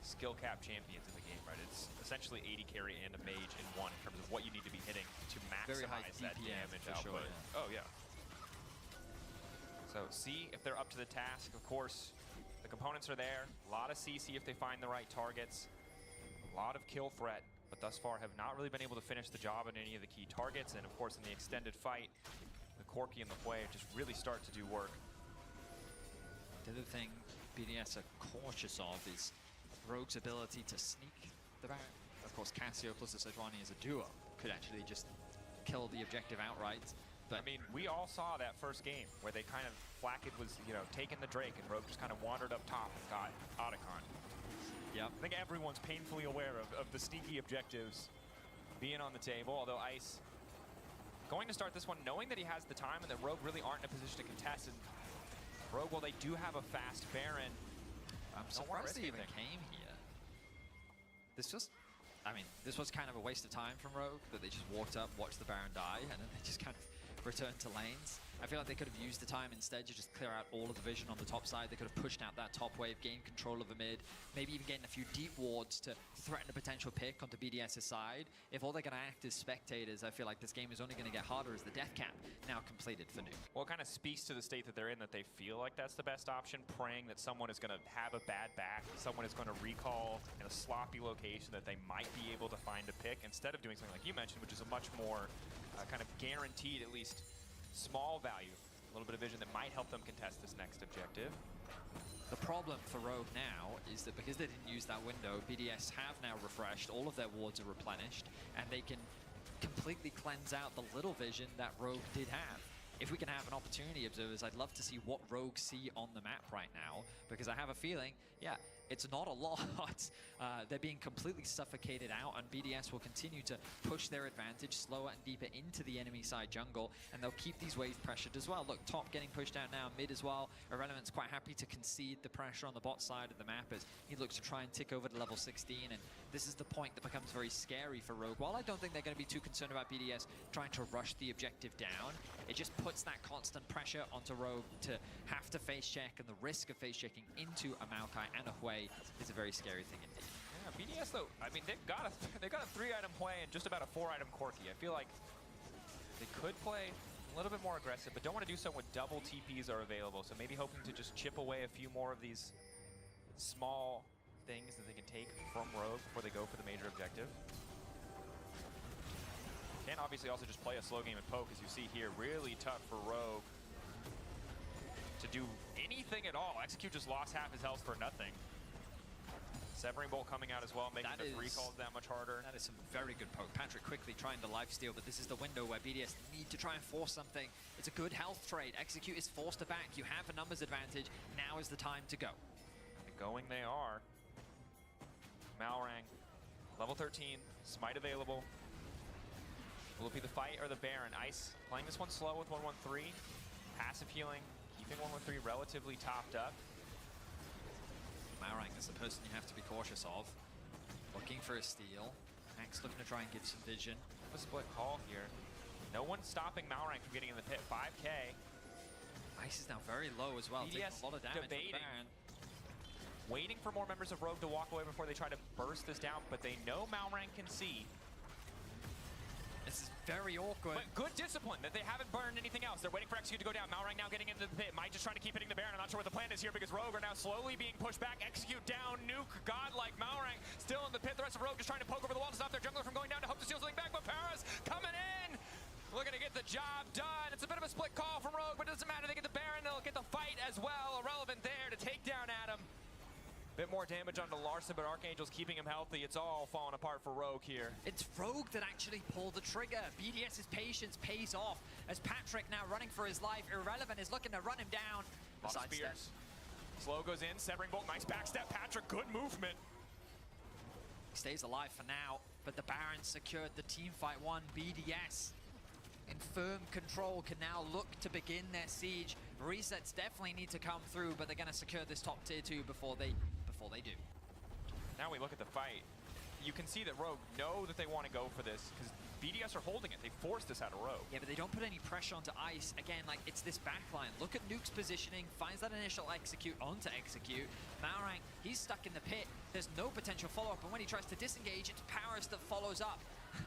skill cap champions in the game, right? It's essentially 80 carry and a mage in one in terms of what you need to be hitting to maximize that damage output. Sure, yeah. Oh, yeah. So see if they're up to the task. Of course, the components are there. A lot of CC if they find the right targets. A lot of kill threat, but thus far have not really been able to finish the job on any of the key targets. And of course, in the extended fight, the Corki and the Hwei just really start to do work. The other thing BDS are cautious of is Rogue's ability to sneak the Baron. Of course, Casio plus the Sejuani as a duo could actually just kill the objective outright. But I mean, we all saw that first game where they kind of, Flackett was, you know, taking the Drake and Rogue just kind of wandered up top and got Otacon. Yep. I think everyone's painfully aware of the sneaky objectives being on the table, although Ice going to start this one knowing that he has the time and that Rogue really aren't in a position to contest. And Rogue, while they do have a fast Baron, I'm surprised they even came here. This was kind of a waste of time from Rogue, that they just walked up, watched the Baron die, and then they just kind of returned to lanes. I feel like they could have used the time instead to just clear out all of the vision on the top side. They could have pushed out that top wave, gained control of the mid, maybe even getting a few deep wards to threaten a potential pick onto BDS's side. If all they're going to act as spectators, I feel like this game is only going to get harder as the death cap now completed for Nuke. Well, it kind of speaks to the state that they're in, that they feel like that's the best option, praying that someone is going to have a bad back, someone is going to recall in a sloppy location that they might be able to find a pick, instead of doing something like you mentioned, which is a much more kind of guaranteed, at least small value, a little bit of vision that might help them contest this next objective. The problem for Rogue now is that because they didn't use that window, BDS have now refreshed, all of their wards are replenished, and they can completely cleanse out the little vision that Rogue did have. If we can have an opportunity, observers, I'd love to see what Rogue see on the map right now, because I have a feeling, yeah, it's not a lot. They're being completely suffocated out, and BDS will continue to push their advantage slower and deeper into the enemy side jungle, and they'll keep these waves pressured as well. Look, top getting pushed out now, mid as well. Irrelevant's quite happy to concede the pressure on the bot side of the map as he looks to try and tick over to level 16, and this is the point that becomes very scary for Rogue. While I don't think they're going to be too concerned about BDS trying to rush the objective down, it just puts that constant pressure onto Rogue to have to face check, and the risk of face checking into a Maokai and a Hwei is a very scary thing indeed. Yeah, BDS though, I mean, they've got a 3-item Hwei and just about a 4-item Corki. I feel like they could play a little bit more aggressive, but don't want to do so when double TPs are available. So maybe hoping to just chip away a few more of these small things that they can take from Rogue before they go for the major objective. Can obviously also just play a slow game and poke, as you see here. Really tough for Rogue to do anything at all. Execute just lost half his health for nothing. Severing Bolt coming out as well, making the recalls that much harder. That is some very good poke. Patrick quickly trying to lifesteal, but this is the window where BDS need to try and force something. It's a good health trade. Execute is forced to back. You have a numbers advantage. Now is the time to go. And going they are. Malrang, level 13, smite available. Will it be the fight or the Baron? Ice playing this one slow with 113. Passive healing, keeping 113 relatively topped up. Malrang is the person you have to be cautious of. Looking for a steal. Max looking to try and get some vision. A split call here. No one stopping Malrang from getting in the pit. 5K. Ice is now very low as well. BDS taking a lot of damage from the Baron. Waiting for more members of Rogue to walk away before they try to burst this down, but they know Malrang can see. This is very awkward. But good discipline that they haven't burned anything else. They're waiting for Execute to go down. Malrang now getting into the pit. Might just trying to keep hitting the Baron. I'm not sure what the plan is here because Rogue are now slowly being pushed back. Execute down. Nuke, godlike Malrang still in the pit. The rest of Rogue just trying to poke over the wall to stop their jungler from going down to hope to steal something back. But Paras coming in. Looking to get the job done. It's a bit of a split call from Rogue, but it doesn't matter. They get the Baron. They'll get the fight as well. Irrelevant there to take down Adam. Bit more damage onto Larson, but Archangel's keeping him healthy. It's all falling apart for Rogue here. It's Rogue that actually pulled the trigger. BDS's patience pays off as Patrick now running for his life. Irrelevant is looking to run him down. Lot of spears. Slow goes in, severing bolt, nice backstep. Patrick, good movement. He stays alive for now, but the Baron secured the teamfight one. BDS in firm control can now look to begin their siege. Resets definitely need to come through, but they're going to secure this top tier 2 before they do. Now we look at the fight. You can see that Rogue know that they want to go for this because BDS are holding it. They forced this out of Rogue. Yeah, but they don't put any pressure onto Ice. Again, like, it's this backline. Look at Nuke's positioning, finds that initial execute onto execute. Malrang, he's stuck in the pit. There's no potential follow-up, and when he tries to disengage, it's Paris that follows up.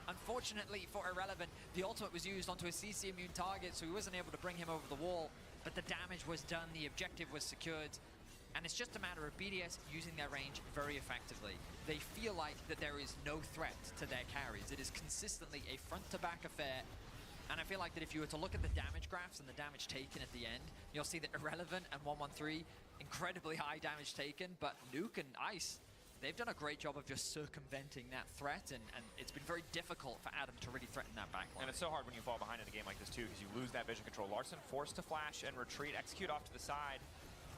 Unfortunately for Irrelevant, the ultimate was used onto a CC immune target, so he wasn't able to bring him over the wall. But the damage was done, the objective was secured. And it's just a matter of BDS using their range very effectively. They feel like that there is no threat to their carries. It is consistently a front-to-back affair. And I feel like that if you were to look at the damage graphs and the damage taken at the end, you'll see that Irrelevant and 113, incredibly high damage taken, but Nuke and Ice, they've done a great job of just circumventing that threat, and it's been very difficult for Adam to really threaten that backline. And it's so hard when you fall behind in a game like this too, because you lose that vision control. Larson forced to flash and retreat, execute off to the side.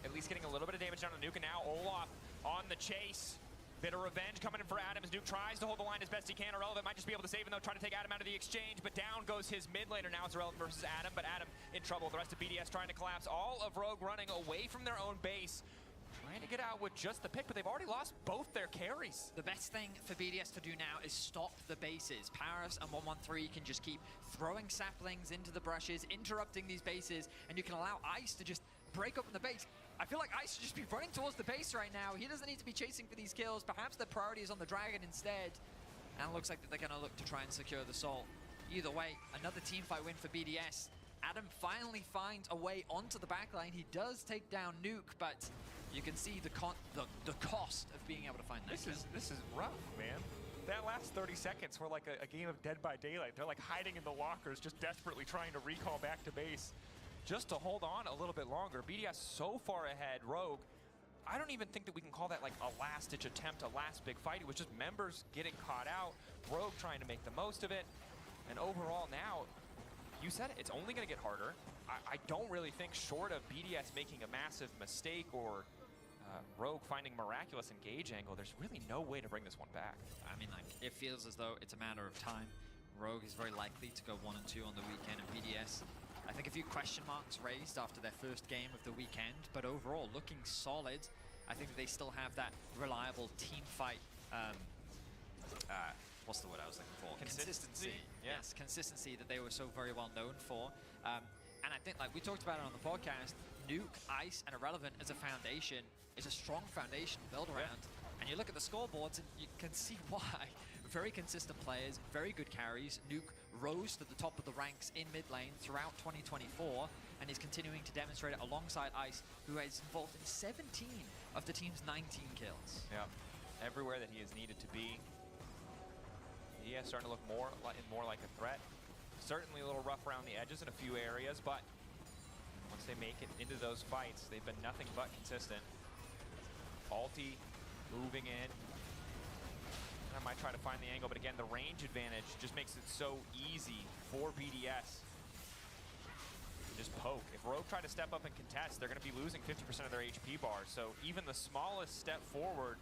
At least getting a little bit of damage down to Nuke, and now Olaf on the chase. Bit of revenge coming in for Adam as Nuke tries to hold the line as best he can. Irrelevant might just be able to save him though, trying to take Adam out of the exchange, but down goes his mid laner. Now it's Irrelevant versus Adam, but Adam in trouble. The rest of BDS trying to collapse. All of Rogue running away from their own base, trying to get out with just the pick, but they've already lost both their carries. The best thing for BDS to do now is stop the bases. Paris and 113 can just keep throwing saplings into the brushes, interrupting these bases, and you can allow Ice to just break open the base. I feel like Ice should just be running towards the base right now. He doesn't need to be chasing for these kills. Perhaps the priority is on the Dragon instead. And it looks like that they're going to look to try and secure the Soul. Either way, another teamfight win for BDS. Adam finally finds a way onto the backline. He does take down Nuke, but you can see the cost of being able to find that kill. This is rough, man. That last 30 seconds were like a game of Dead by Daylight. They're like hiding in the lockers, just desperately trying to recall back to base, just to hold on a little bit longer. BDS so far ahead. Rogue, I don't even think that we can call that like a last-ditch attempt, a last big fight. It was just members getting caught out, Rogue trying to make the most of it, and overall now, you said it, it's only going to get harder. I don't really think, short of BDS making a massive mistake or Rogue finding miraculous engage angle, there's really no way to bring this one back. I mean, like, it feels as though it's a matter of time. Rogue is very likely to go 1 and 2 on the weekend, and BDS, I think a few question marks raised after their first game of the weekend, but overall looking solid. I think that they still have that reliable team fight, what's the word I was looking for? Consistency. Yeah. Yes, consistency that they were so very well known for. And I think, like we talked about it on the podcast, Nuke, Ice, and Irrelevant as a foundation is a strong foundation to build around. Yeah. And you look at the scoreboards and you can see why. Very consistent players, very good carries. Nuke rose to the top of the ranks in mid lane throughout 2024 and is continuing to demonstrate it alongside Ice, who is involved in 17 of the team's 19 kills. Yeah, everywhere that he is needed to be. He is starting to look more like a threat. Certainly a little rough around the edges in a few areas, but once they make it into those fights, they've been nothing but consistent. Alti moving in. I might try to find the angle, but again, the range advantage just makes it so easy for BDS. Just poke. If Rogue try to step up and contest, they're going to be losing 50% of their HP bars. So even the smallest step forward,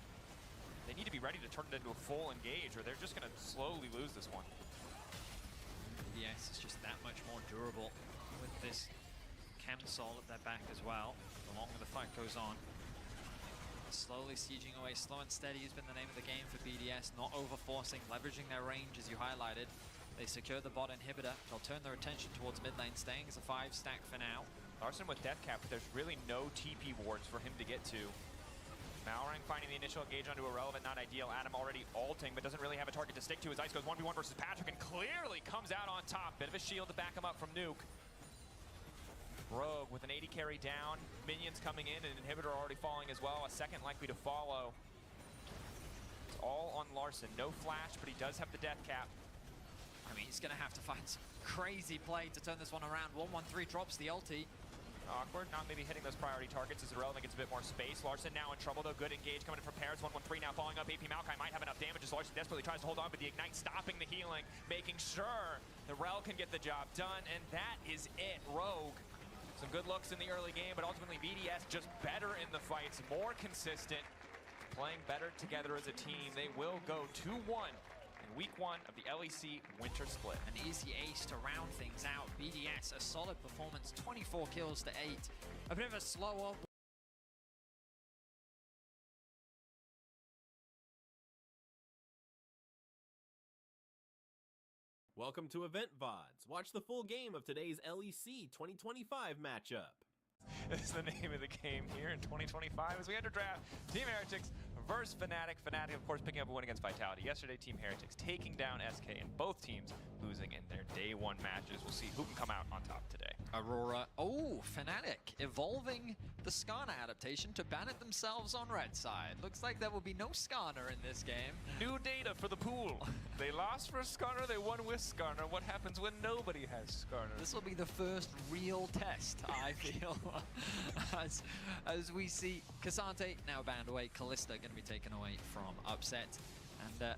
they need to be ready to turn it into a full engage, or they're just going to slowly lose this one. BDS is just that much more durable with this Chem Sol at their back as well. The longer the fight goes on. Slowly sieging away. Slow and steady has been the name of the game for BDS. Not over-forcing, leveraging their range as you highlighted. They secure the bot inhibitor. They'll turn their attention towards mid lane, staying as a 5-stack for now. Larson with death cap, but there's really no TP wards for him to get to. Malrang finding the initial engage onto Irrelevant, not ideal. Adam already ulting, but doesn't really have a target to stick to as Ice goes 1v1 versus Patrick and clearly comes out on top. Bit of a shield to back him up from Nuke. Rogue with an 80 carry down, minions coming in, and inhibitor already falling as well, a second likely to follow. It's all on Larson, no flash, but he does have the death cap. I mean, he's gonna have to find some crazy play to turn this one around. 113 drops the ulti. Awkward, not maybe hitting those priority targets as Irrelevant gets a bit more space. Larson now in trouble though, good engage coming in from Paris. 1-1-3 now following up. AP Maokai might have enough damage as Larson desperately tries to hold on, but the Ignite stopping the healing, making sure the Rel can get the job done, and that is it. Rogue, some good looks in the early game, but ultimately BDS just better in the fights, more consistent, playing better together as a team. They will go 2-1. Week 1 of the LEC Winter Split. An easy ace to round things out. BDS, a solid performance, 24 kills to 8. A bit of a slower. Welcome to Event VODs. Watch the full game of today's LEC 2025 matchup. Is the name of the game here in 2025 as we enter draft. Team Heretics versus Fnatic. Fnatic, of course, picking up a win against Vitality. Yesterday, Team Heretics taking down SK, and both teams losing in their day 1 matches. We'll see who can come out on top today. Aurora. Oh, Fnatic evolving the Skarner adaptation to ban it themselves on red side. Looks like there will be no Skarner in this game. New data for the pool. They lost for Skarner, they won with Skarner. What happens when nobody has Skarner? This will be the first real test, I feel, as we see Cassante now banned away, Kalista going to be taken away from Upset, and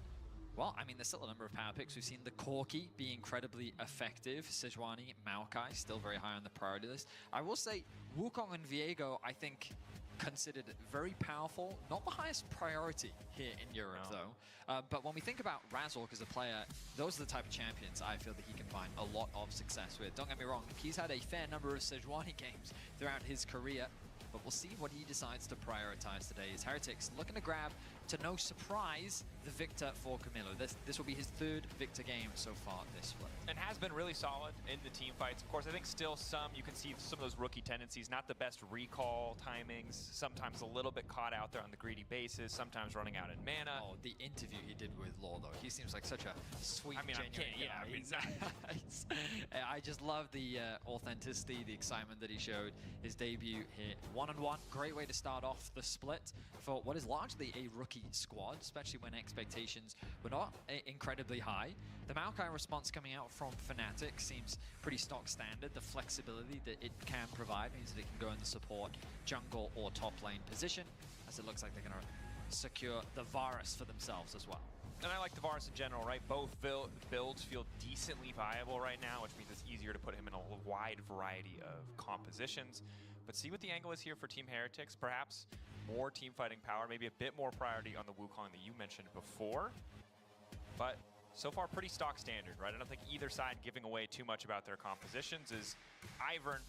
well, I mean, there's still a number of power picks. We've seen the Corki be incredibly effective. Sejuani, Maokai, still very high on the priority list. I will say, Wukong and Viego, I think, considered very powerful. Not the highest priority here in Europe, though. But when we think about Razork as a player, those are the type of champions I feel that he can find a lot of success with. Don't get me wrong, he's had a fair number of Sejuani games throughout his career, but we'll see what he decides to prioritize today. As Heretics looking to grab, to no surprise, the victor for Camilo. This will be his 3rd victor game so far this split. And has been really solid in the team fights. Of course, I think still you can see some of those rookie tendencies, not the best recall timings, sometimes a little bit caught out there on the greedy bases, sometimes running out in mana. Oh, the interview he did with Law, though. He seems like such a sweet, genuine guy. I just love the authenticity, the excitement that he showed. His debut here, 1-on-1. Great way to start off the split for what is largely a rookie squad, especially when expectations were not incredibly high. The Maokai response coming out from Fnatic seems pretty stock standard. The flexibility that it can provide means that it can go in the support, jungle, or top lane position, as it looks like they're going to secure the Varus for themselves as well. And I like the Varus in general, right? Both builds feel decently viable right now, which means it's easier to put him in a wide variety of compositions. But see what the angle is here for Team Heretics. Perhaps more team fighting power, maybe a bit more priority on the Wukong that you mentioned before. But so far, pretty stock standard, right? I don't think either side giving away too much about their compositions. Is Ivern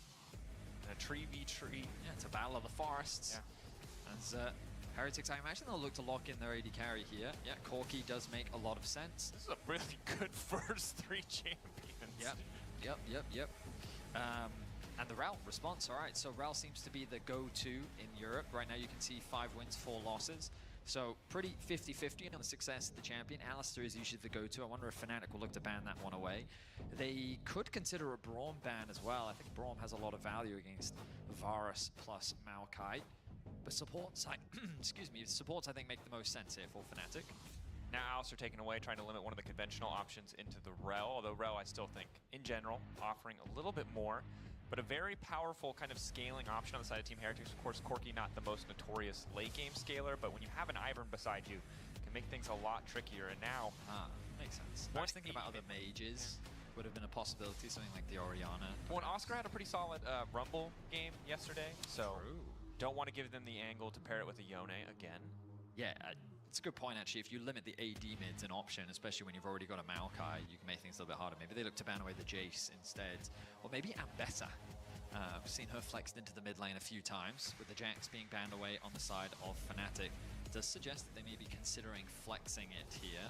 and a tree v tree. Yeah, it's a battle of the forests. Yeah. As Heretics, I imagine they'll look to lock in their AD carry here. Yeah, Corki does make a lot of sense. This is a really good first 3 champions. Yep. And the Rel response, all right, so Rel seems to be the go-to in Europe. Right now you can see 5 wins, 4 losses. So pretty 50-50 on the success of the champion. Alistair is usually the go-to. I wonder if Fnatic will look to ban that one away. They could consider a Braum ban as well. I think Braum has a lot of value against Varus plus Maokai. But supports, supports I think make the most sense here for Fnatic. Now Alistair taken away, trying to limit one of the conventional options into the Rel. Although Rel, I still think, in general, offering a little bit more. But a very powerful kind of scaling option on the side of Team Heretics. Of course, Corki not the most notorious late game scaler, but when you have an Ivern beside you, it can make things a lot trickier. And now, makes sense. I was thinking about other mages. Would have been a possibility, something like the Orianna. Well, and Oscar had a pretty solid Rumble game yesterday, so don't want to give them the angle to pair it with a Yone again. Yeah, it's a good point, actually. If you limit the AD mids an option, especially when you've already got a Maokai, you can make things a little bit harder. Maybe they look to ban away the Jace instead. Or maybe Ambessa. We've seen her flexed into the mid lane a few times, with the Jax being banned away on the side of Fnatic. It does suggest that they may be considering flexing it here.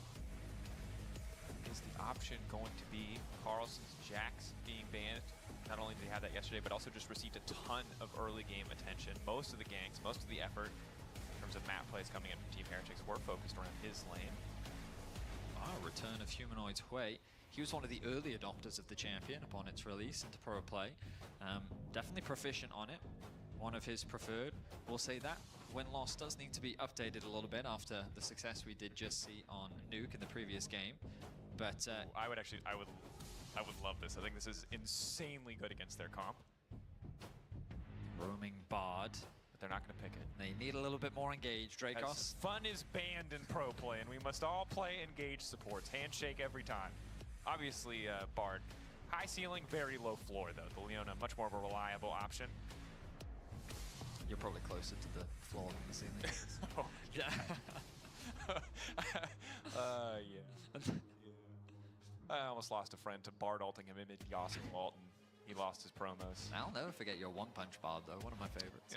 Is the option going to be Carlson's Jax being banned? Not only did he have that yesterday, but also just received a ton of early game attention. Most of the ganks, most of the effort in terms of map plays coming in from Team Heretics were focused around his lane. Return of Humanoid's Way. He was one of the early adopters of the champion upon its release into pro play. Definitely proficient on it. One of his preferred. We'll say that. Win-loss does need to be updated a little bit after the success we did just see on Nuke in the previous game. But I would love this. I think this is insanely good against their comp. Roaming Bard. But they're not going to pick it. They need a little bit more engaged, Dracos. As fun is banned in pro play, and we must all play engaged supports. Handshake every time. Obviously, Bard. High ceiling, very low floor, though. The Leona, much more of a reliable option. You're probably closer to the floor than the ceiling. Oh, yeah. Yeah. I almost lost a friend to Bard ulting him in mid-Yasuo ult, and he lost his promos. I'll never forget your one-punch Bard, though. One of my favorites.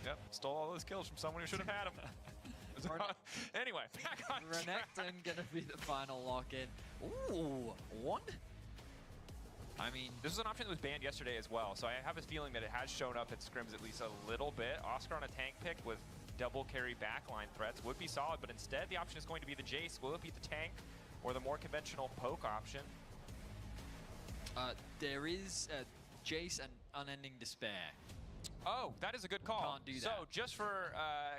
Yep. Stole all those kills from someone who should have had them. Anyway, back on track. Renekton gonna be the final lock-in. Ooh, one? I mean, this is an option that was banned yesterday as well, so I have a feeling that it has shown up at scrims at least a little bit. Oscar on a tank pick with double carry backline threats would be solid, but instead the option is going to be the Jace. Will it be the tank or the more conventional poke option? there is Jace and Unending Despair. Oh, that is a good call. Can't do that. So just for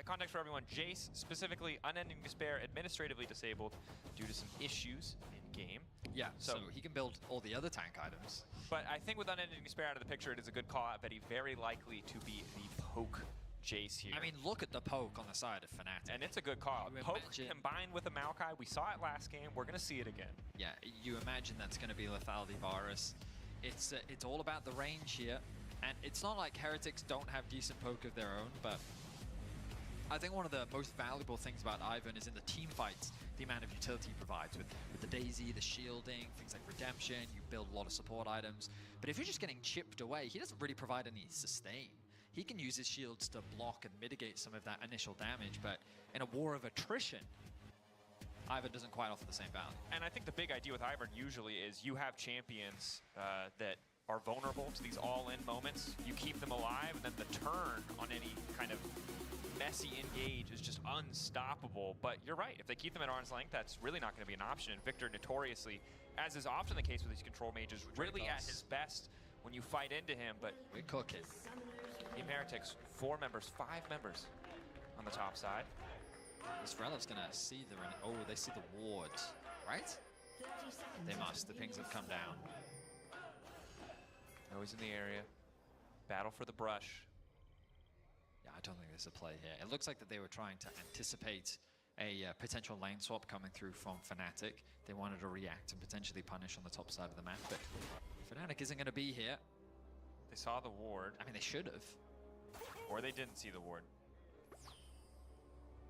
context for everyone, Jace, specifically Unending Despair, administratively disabled due to some issues in game. Yeah, so he can build all the other tank items. But I think with Unending Despair out of the picture, it is a good call out, Betty. Very likely to be the poke Jace here. I mean, look at the poke on the side of Fnatic. And it's a good call. Poke imagine, combined with a Maokai. We saw it last game. We're going to see it again. Yeah, you imagine that's going to be lethality virus. It's all about the range here. And it's not like Heretics don't have decent poke of their own, but I think one of the most valuable things about Ivern is in the team fights, the amount of utility he provides with the Daisy, the shielding, things like Redemption. You build a lot of support items. But if you're just getting chipped away, he doesn't really provide any sustain. He can use his shields to block and mitigate some of that initial damage, but in a war of attrition, Ivern doesn't quite offer the same value. And I think the big idea with Ivern usually is you have champions that are vulnerable to these all-in moments. You keep them alive, and then the turn on any kind of messy engage is just unstoppable. But you're right, if they keep them at arm's length, that's really not going to be an option. And Victor notoriously, as is often the case with these control mages, really at his best when you fight into him. But we cook it. Team Heretics, 4 members, 5 members on the top side. This Relev's gonna see the oh, they see the ward, right? They must. The pings have come down. Always in the area. Battle for the brush. Yeah, I don't think there's a play here. It looks like that they were trying to anticipate a potential lane swap coming through from Fnatic. They wanted to react and potentially punish on the top side of the map, but Fnatic isn't going to be here. They saw the ward. I mean, they should have. Or they didn't see the ward.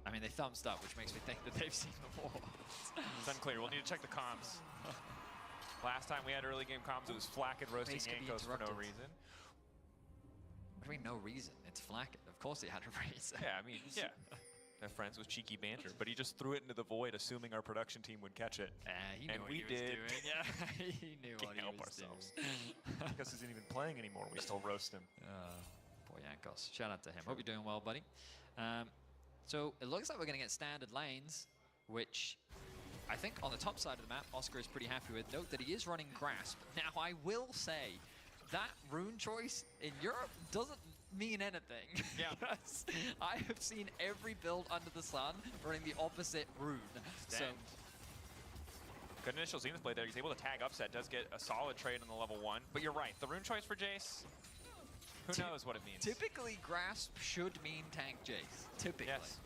I mean, they thumbs up, which makes me think that they've seen the ward. It's unclear. We'll need to check the comms. Last time we had early game comms, it was Flack roasting Yankos for no reason. What do you mean, no reason? It's Flack. Of course he had a reason. Yeah, I mean, yeah. They're friends with cheeky banter, but he just threw it into the void, assuming our production team would catch it. He knew and what we he was did. doing. Yeah, he knew what he help was ourselves. doing. Because he's not even playing anymore. We still roast him. Poor Yankos. Shout out to him. Hope you're doing well, buddy. So it looks like we're going to get standard lanes, which I think on the top side of the map, Oscar is pretty happy with. Note that he is running Grasp. Now, I will say that rune choice in Europe doesn't mean anything. Yeah. I have seen every build under the sun running the opposite rune. So good initial Zenith play there. He's able to tag upset, does get a solid trade on the level 1. But you're right, the rune choice for Jace, who knows what it means. Typically, Grasp should mean tank Jace. Typically. Yes.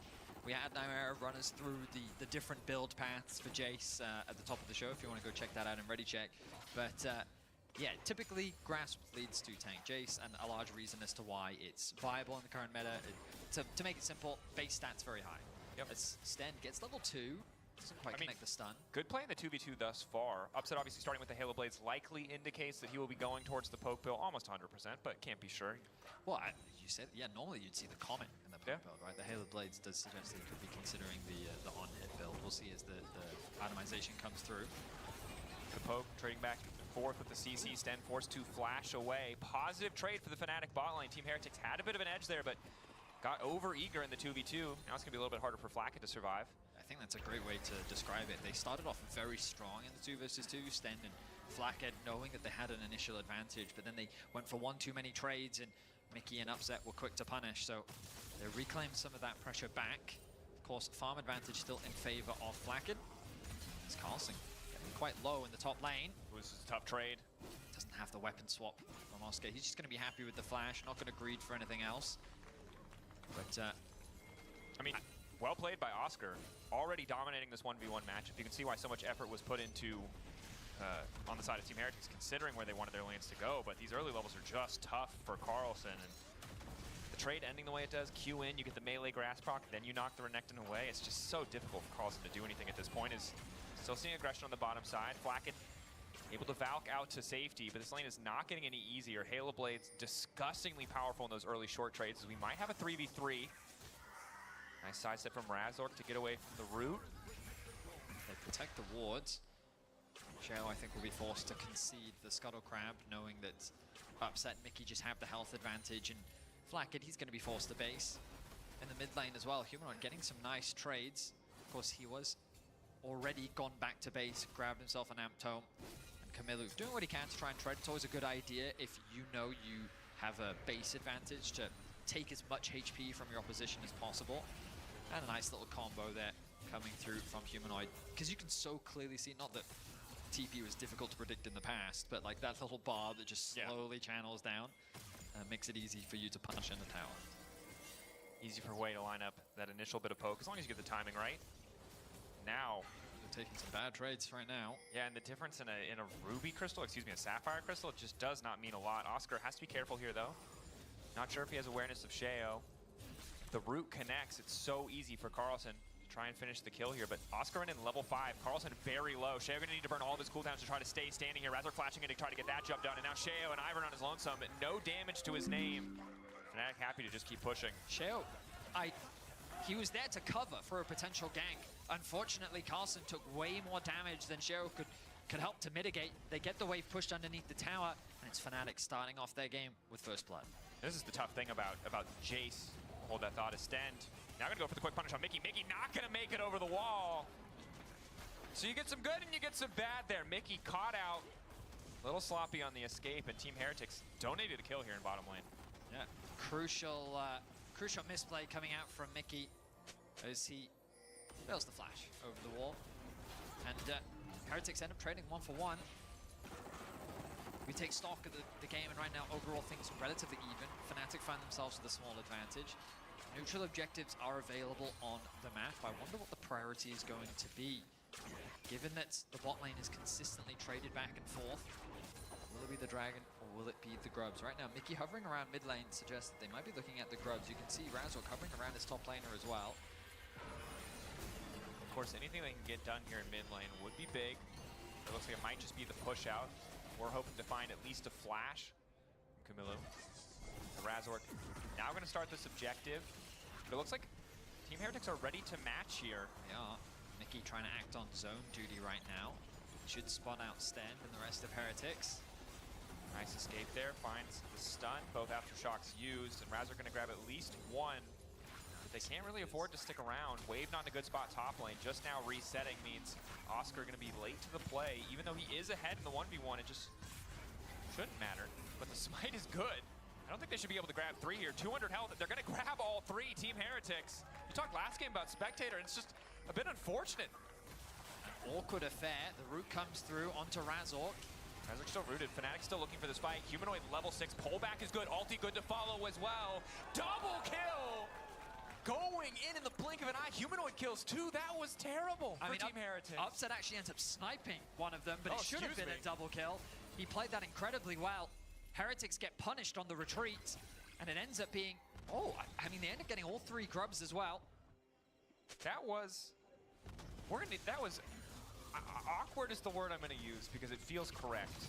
We had Nightmare run us through the different build paths for Jace at the top of the show, if you want to go check that out in Ready Check. But yeah, typically Grasp leads to tank Jace, and a large reason as to why it's viable in the current meta. To make it simple, base stats very high. Yep. As Sten gets level 2, doesn't quite connect the stun. Good play in the 2v2 thus far. Upset obviously starting with the Halo Blades likely indicates that he will be going towards the poke build almost 100%, but can't be sure. Well, you said, yeah, normally you'd see the comment in the poke build, right? The Halo Blades does suggest that he could be considering the on-hit build. We'll see as the itemization comes through. The poke trading back and forth with the CC. Sten forced to flash away. Positive trade for the Fnatic bot lane. Team Heretics had a bit of an edge there, but got over-eager in the 2v2. Now it's going to be a little bit harder for Flacket to survive. I think that's a great way to describe it. They started off very strong in the 2 versus 2, Sten and Flacket, knowing that they had an initial advantage, but then they went for one too many trades, and Mickey and Upset were quick to punish, so they reclaimed some of that pressure back. Of course, farm advantage still in favor of Flacket. It's Carlson getting quite low in the top lane. This is a tough trade. Doesn't have the weapon swap from Oscar. He's just going to be happy with the flash, not going to greed for anything else. But, I mean, well played by Oscar. Already dominating this 1v1 matchup. You can see why so much effort was put into on the side of Team Heretics, considering where they wanted their lanes to go. But these early levels are just tough for Carlson. And the trade ending the way it does, Q in, you get the melee grass proc, then you knock the Renekton away. It's just so difficult for Carlson to do anything at this point. Is still seeing aggression on the bottom side. Flacken able to Valk out to safety, but this lane is not getting any easier. Halo Blade's disgustingly powerful in those early short trades, as we might have a 3v3. Nice sidestep from Razork to get away from the root. They protect the wards. Shao, I think, will be forced to concede the Scuttle Crab, knowing that Upset and Mickey just have the health advantage, and Flackett, he's going to be forced to base. In the mid lane as well, Humanoid getting some nice trades. Of course, he was already gone back to base, grabbed himself an Amp Tome. Camilo doing what he can to try and trade. It's always a good idea if you know you have a base advantage to take as much HP from your opposition as possible. And a nice little combo there coming through from Humanoid. Because you can so clearly see, not that TP was difficult to predict in the past, but like that little bar that just slowly channels down makes it easy for you to punish in the tower. Easy for Wei to line up that initial bit of poke, as long as you get the timing right. Now, taking some bad trades right now. Yeah, and the difference in a ruby crystal, excuse me, a sapphire crystal, it just does not mean a lot. Oscar has to be careful here, though. Not sure if he has awareness of Sheo. The root connects. It's so easy for Carlson to try and finish the kill here, but Oscar in level 5. Carlson very low. Sheo gonna need to burn all of his cooldowns to try to stay standing here. Razor flashing in to try to get that jump done, and now Sheo and Ivern on his lonesome, but no damage to his name. Fnatic happy to just keep pushing. Sheo, he was there to cover for a potential gank. Unfortunately, Carlson took way more damage than Sheo could help to mitigate. They get the wave pushed underneath the tower, and it's Fnatic starting off their game with first blood. This is the tough thing about Jace. Hold that thought, extend. Now gonna go for the quick punish on Mickey. Mickey not gonna make it over the wall. So you get some good and you get some bad there. Mickey caught out. A little sloppy on the escape, and Team Heretics donated a kill here in bottom lane. Yeah, crucial misplay coming out from Mickey as he fails the flash over the wall. And Heretics end up trading 1-for-1. We take stock of the game, and right now overall things are relatively even. Fnatic find themselves with a small advantage. Neutral objectives are available on the map. I wonder what the priority is going to be. Given that the bot lane is consistently traded back and forth, will it be the dragon or will it be the grubs? Right now, Mickey hovering around mid lane suggests that they might be looking at the grubs. You can see Razork hovering around his top laner as well. Of course, anything they can get done here in mid lane would be big. It looks like it might just be the push out. We're hoping to find at least a flash from Camilo. The Razork now going to start this objective. But it looks like Team Heretics are ready to match here. They are. Mickey trying to act on zone duty right now. Should spot out Sten and the rest of Heretics. Nice escape there. Finds the stun. Both aftershocks used. And Razork going to grab at least one. But they can't really afford to stick around. Wave not in a good spot top lane. Just now resetting means Oscar going to be late to the play. Even though he is ahead in the 1v1, it just shouldn't matter. But the smite is good. I don't think they should be able to grab 3 here. 200 health. They're going to grab all 3. Team Heretics. You talked last game about Spectator, and it's just a bit unfortunate. An awkward affair. The root comes through onto Razork. Razork still rooted. Fnatic still looking for this fight. Humanoid level 6. Pullback is good. Ulti good to follow as well. Double kill! Going in the blink of an eye. Humanoid kills 2. That was terrible for Team Heretics. Upset actually ends up sniping one of them, but it should have been a double kill. He played that incredibly well. Heretics get punished on the retreat, and it ends up being, I mean, they end up getting all 3 grubs as well. That was, awkward is the word I'm going to use because it feels correct.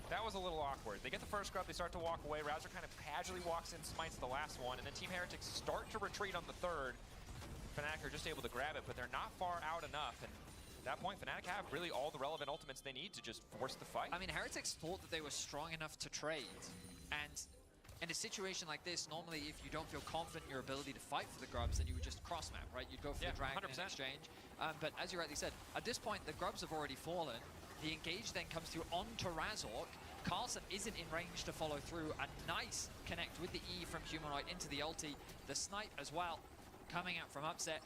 That was a little awkward. They get the first grub, they start to walk away. Razor kind of casually walks in, smites the last one, and then Team Heretics start to retreat on the third. Fnatic are just able to grab it, but they're not far out enough. And at that point, Fnatic have really all the relevant ultimates they need to just force the fight. I mean, Heretics thought that they were strong enough to trade. And in a situation like this, normally if you don't feel confident in your ability to fight for the grubs, then you would just cross-map, right? You'd go for the dragon 100%. in exchange. But as you rightly said, at this point, the grubs have already fallen. The engage then comes through onto Razork. Carlson isn't in range to follow through. A nice connect with the E from Humanoid into the ulti. The snipe as well coming out from Upset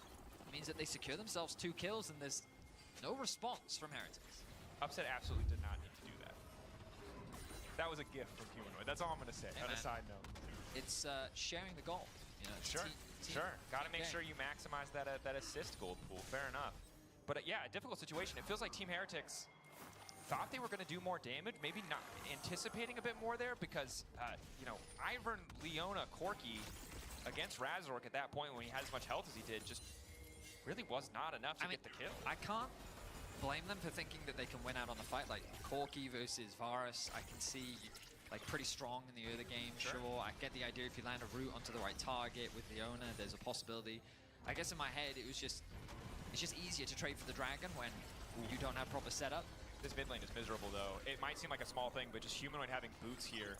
means that they secure themselves 2 kills, and there's no response from Heretics. Upset absolutely did not need to do that. That was a gift from Humanoid. That's all I'm going to say on a side note. It's sharing the gold. You know, Sure, sure. Got to make sure you maximize that assist gold pool. Fair enough. But yeah, a difficult situation. It feels like Team Heretics thought they were going to do more damage, maybe not anticipating a bit more there because, you know, Ivern, Leona, Corki against Razork at that point when he had as much health as he did just really was not enough to get the kill. I can't blame them for thinking that they can win out on the fight. Like Corki versus Varus, I can see like pretty strong in the early game, sure. I get the idea if you land a root onto the right target with Leona, there's a possibility. I guess in my head, it's just easier to trade for the dragon when you don't have proper setup. This mid lane is miserable though. It might seem like a small thing, but just Humanoid having boots here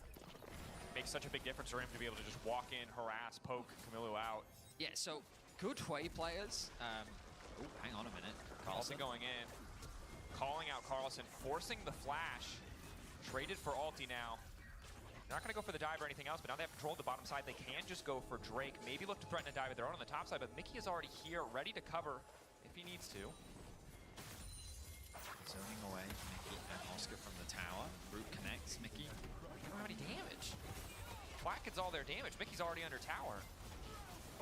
makes such a big difference for him to be able to just walk in, harass, poke Camilo out. Yeah, so good Hwei players. Oh, hang on a minute. Carlson going in, calling out Carlson, forcing the flash. Traded for ulti now. They're not going to go for the dive or anything else, but now they have control of the bottom side. They can just go for Drake. Maybe look to threaten a dive of their own on the top side, but Mickey is already here, ready to cover if he needs to. Zoning away Mickey and Oscar from the tower. Root connects. Mickey. They don't have any damage. Quackad's all their damage. Mickey's already under tower.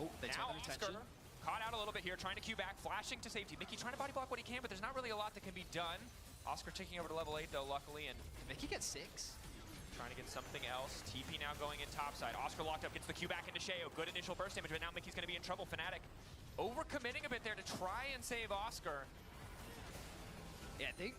Oh, they turn now their attention. Oscar caught out a little bit here, trying to queue back, flashing to safety. Mickey trying to body block what he can, but there's not really a lot that can be done. Oscar taking over to level 8 though, luckily, and Mickey gets 6. Trying to get something else. TP now going in topside. Oscar locked up, gets the Q back into Sheo. Good initial burst damage, but now Mickey's going to be in trouble. Fnatic overcommitting a bit there to try and save Oscar. Yeah, they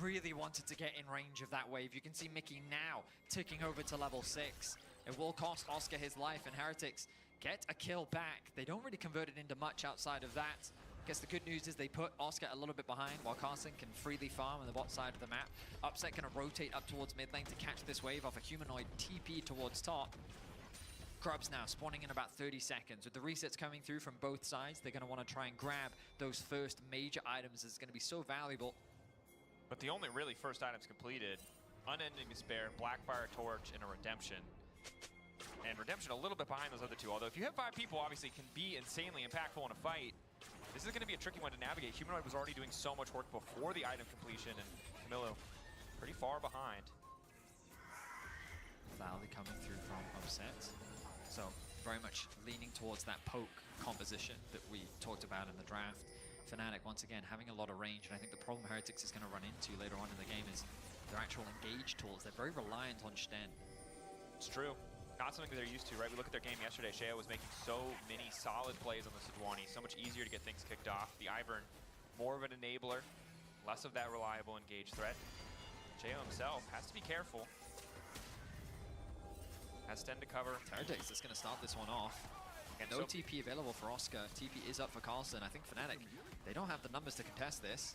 really wanted to get in range of that wave. You can see Mickey now ticking over to level 6. It will cost Oscar his life, and Heretics get a kill back. They don't really convert it into much outside of that. I guess the good news is they put Oscar a little bit behind while Carson can freely farm on the bot side of the map. Upset going to rotate up towards mid lane to catch this wave off a Humanoid TP towards top. Grubs now spawning in about 30 seconds. With the resets coming through from both sides, they're going to want to try and grab those first major items. It's going to be so valuable. But the only really first items completed, Unending Despair, Blackfire Torch, and a Redemption. And Redemption a little bit behind those other two, although if you have 5 people, obviously it can be insanely impactful in a fight. This is going to be a tricky one to navigate. Humanoid was already doing so much work before the item completion, and Camilo pretty far behind. Valley coming through from Upset. So very much leaning towards that poke composition that we talked about in the draft. Fnatic, once again, having a lot of range, and I think the problem Heretics is going to run into later on in the game is their actual engage tools. They're very reliant on Sten. It's true. Not something that they're used to, right? We look at their game yesterday. Sheo was making so many solid plays on the Sejuani. So much easier to get things kicked off. The Ivern, more of an enabler. Less of that reliable engage threat. Sheo himself has to be careful. Has Sten to cover. Heretics is going to start this one off. And no TP available for Oscar. TP is up for Carlson. I think Fnatic, they don't have the numbers to contest this.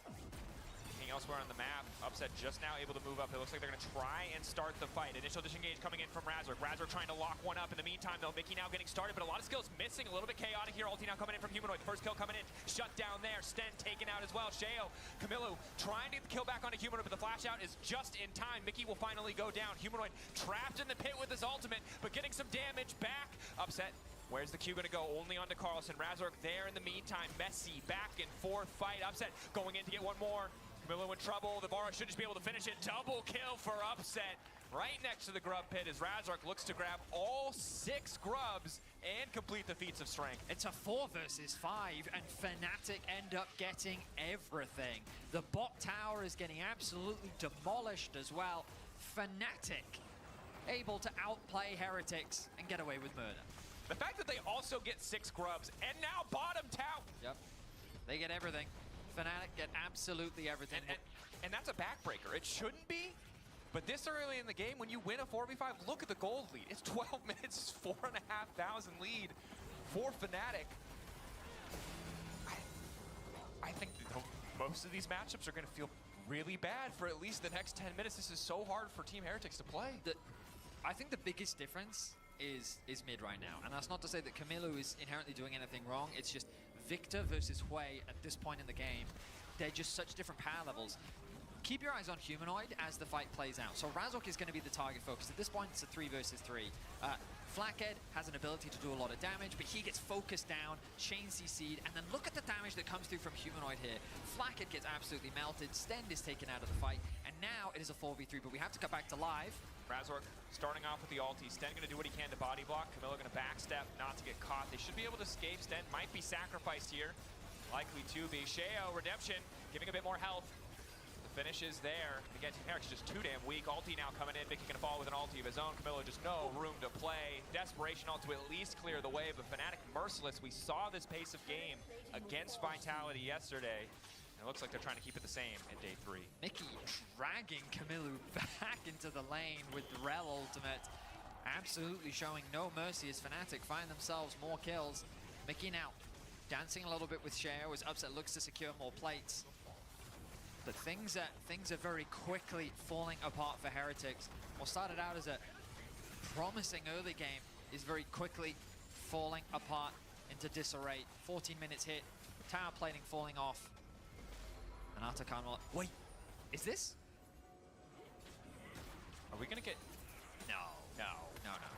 Elsewhere on the map, Upset just now able to move up. It looks like they're going to try and start the fight. Initial disengage coming in from Razork. Razork trying to lock one up. In the meantime, though, Mickey now getting started, but a lot of skills missing. A little bit chaotic here. Ulti now coming in from Humanoid. First kill coming in. Shut down there. Sten taken out as well. Sheo, Camilo trying to get the kill back onto Humanoid, but the flash out is just in time. Mickey will finally go down. Humanoid trapped in the pit with his ultimate, but getting some damage back. Upset. Where's the Q going to go? Only onto Carlson. Razork there in the meantime. Messy back and forth fight. Upset going in to get one more. Camilo in trouble. The Varus should just be able to finish it. Double kill for Upset. Right next to the grub pit as Razork looks to grab all 6 grubs and complete the feats of strength. It's a 4 versus 5, and Fnatic end up getting everything. The bot tower is getting absolutely demolished as well. Fnatic able to outplay Heretics and get away with murder. The fact that they also get 6 grubs and now bottom tower. Yep, they get everything. Fnatic get absolutely everything. And that's a backbreaker. It shouldn't be, but this early in the game, when you win a 4v5, look at the gold lead. It's 12 minutes, it's 4,500 lead for Fnatic. I think most of these matchups are going to feel really bad for at least the next 10 minutes. This is so hard for Team Heretics to play. I think the biggest difference is mid right now. And that's not to say that Camilo is inherently doing anything wrong. It's just Victor versus Hwei at this point in the game. They're just such different power levels. Keep your eyes on Humanoid as the fight plays out. So Razork is going to be the target focus. At this point, it's a 3 versus 3. Flackhead has an ability to do a lot of damage, but he gets focused down, chain CC'd, and then look at the damage that comes through from Humanoid here. Flackhead gets absolutely melted, Stend is taken out of the fight, and now it is a 4v3, but we have to cut back to live. Razork starting off with the ulti. Sten going to do what he can to body block. Camilla going to backstep, not to get caught. They should be able to escape. Sten might be sacrificed here. Likely to be. Sheo, Redemption, giving a bit more health. The finish is there. Again, Team Herrick's just too damn weak. Ulti now coming in. Mickey going to fall with an ulti of his own. Camilla just no room to play. Desperation all to at least clear the way, but Fnatic merciless. We saw this pace of game against Vitality yesterday. It looks like they're trying to keep it the same in day 3. Mickey dragging Kamilu back into the lane with the Rel ultimate. Absolutely showing no mercy as Fnatic find themselves more kills. Mickey now dancing a little bit with Sheo as Upset looks to secure more plates. But things are very quickly falling apart for Heretics. What started out as a promising early game is very quickly falling apart into disarray. 14 minutes hit, tower plating falling off. And Atakan will... Wait, is this? Are we going to get... No.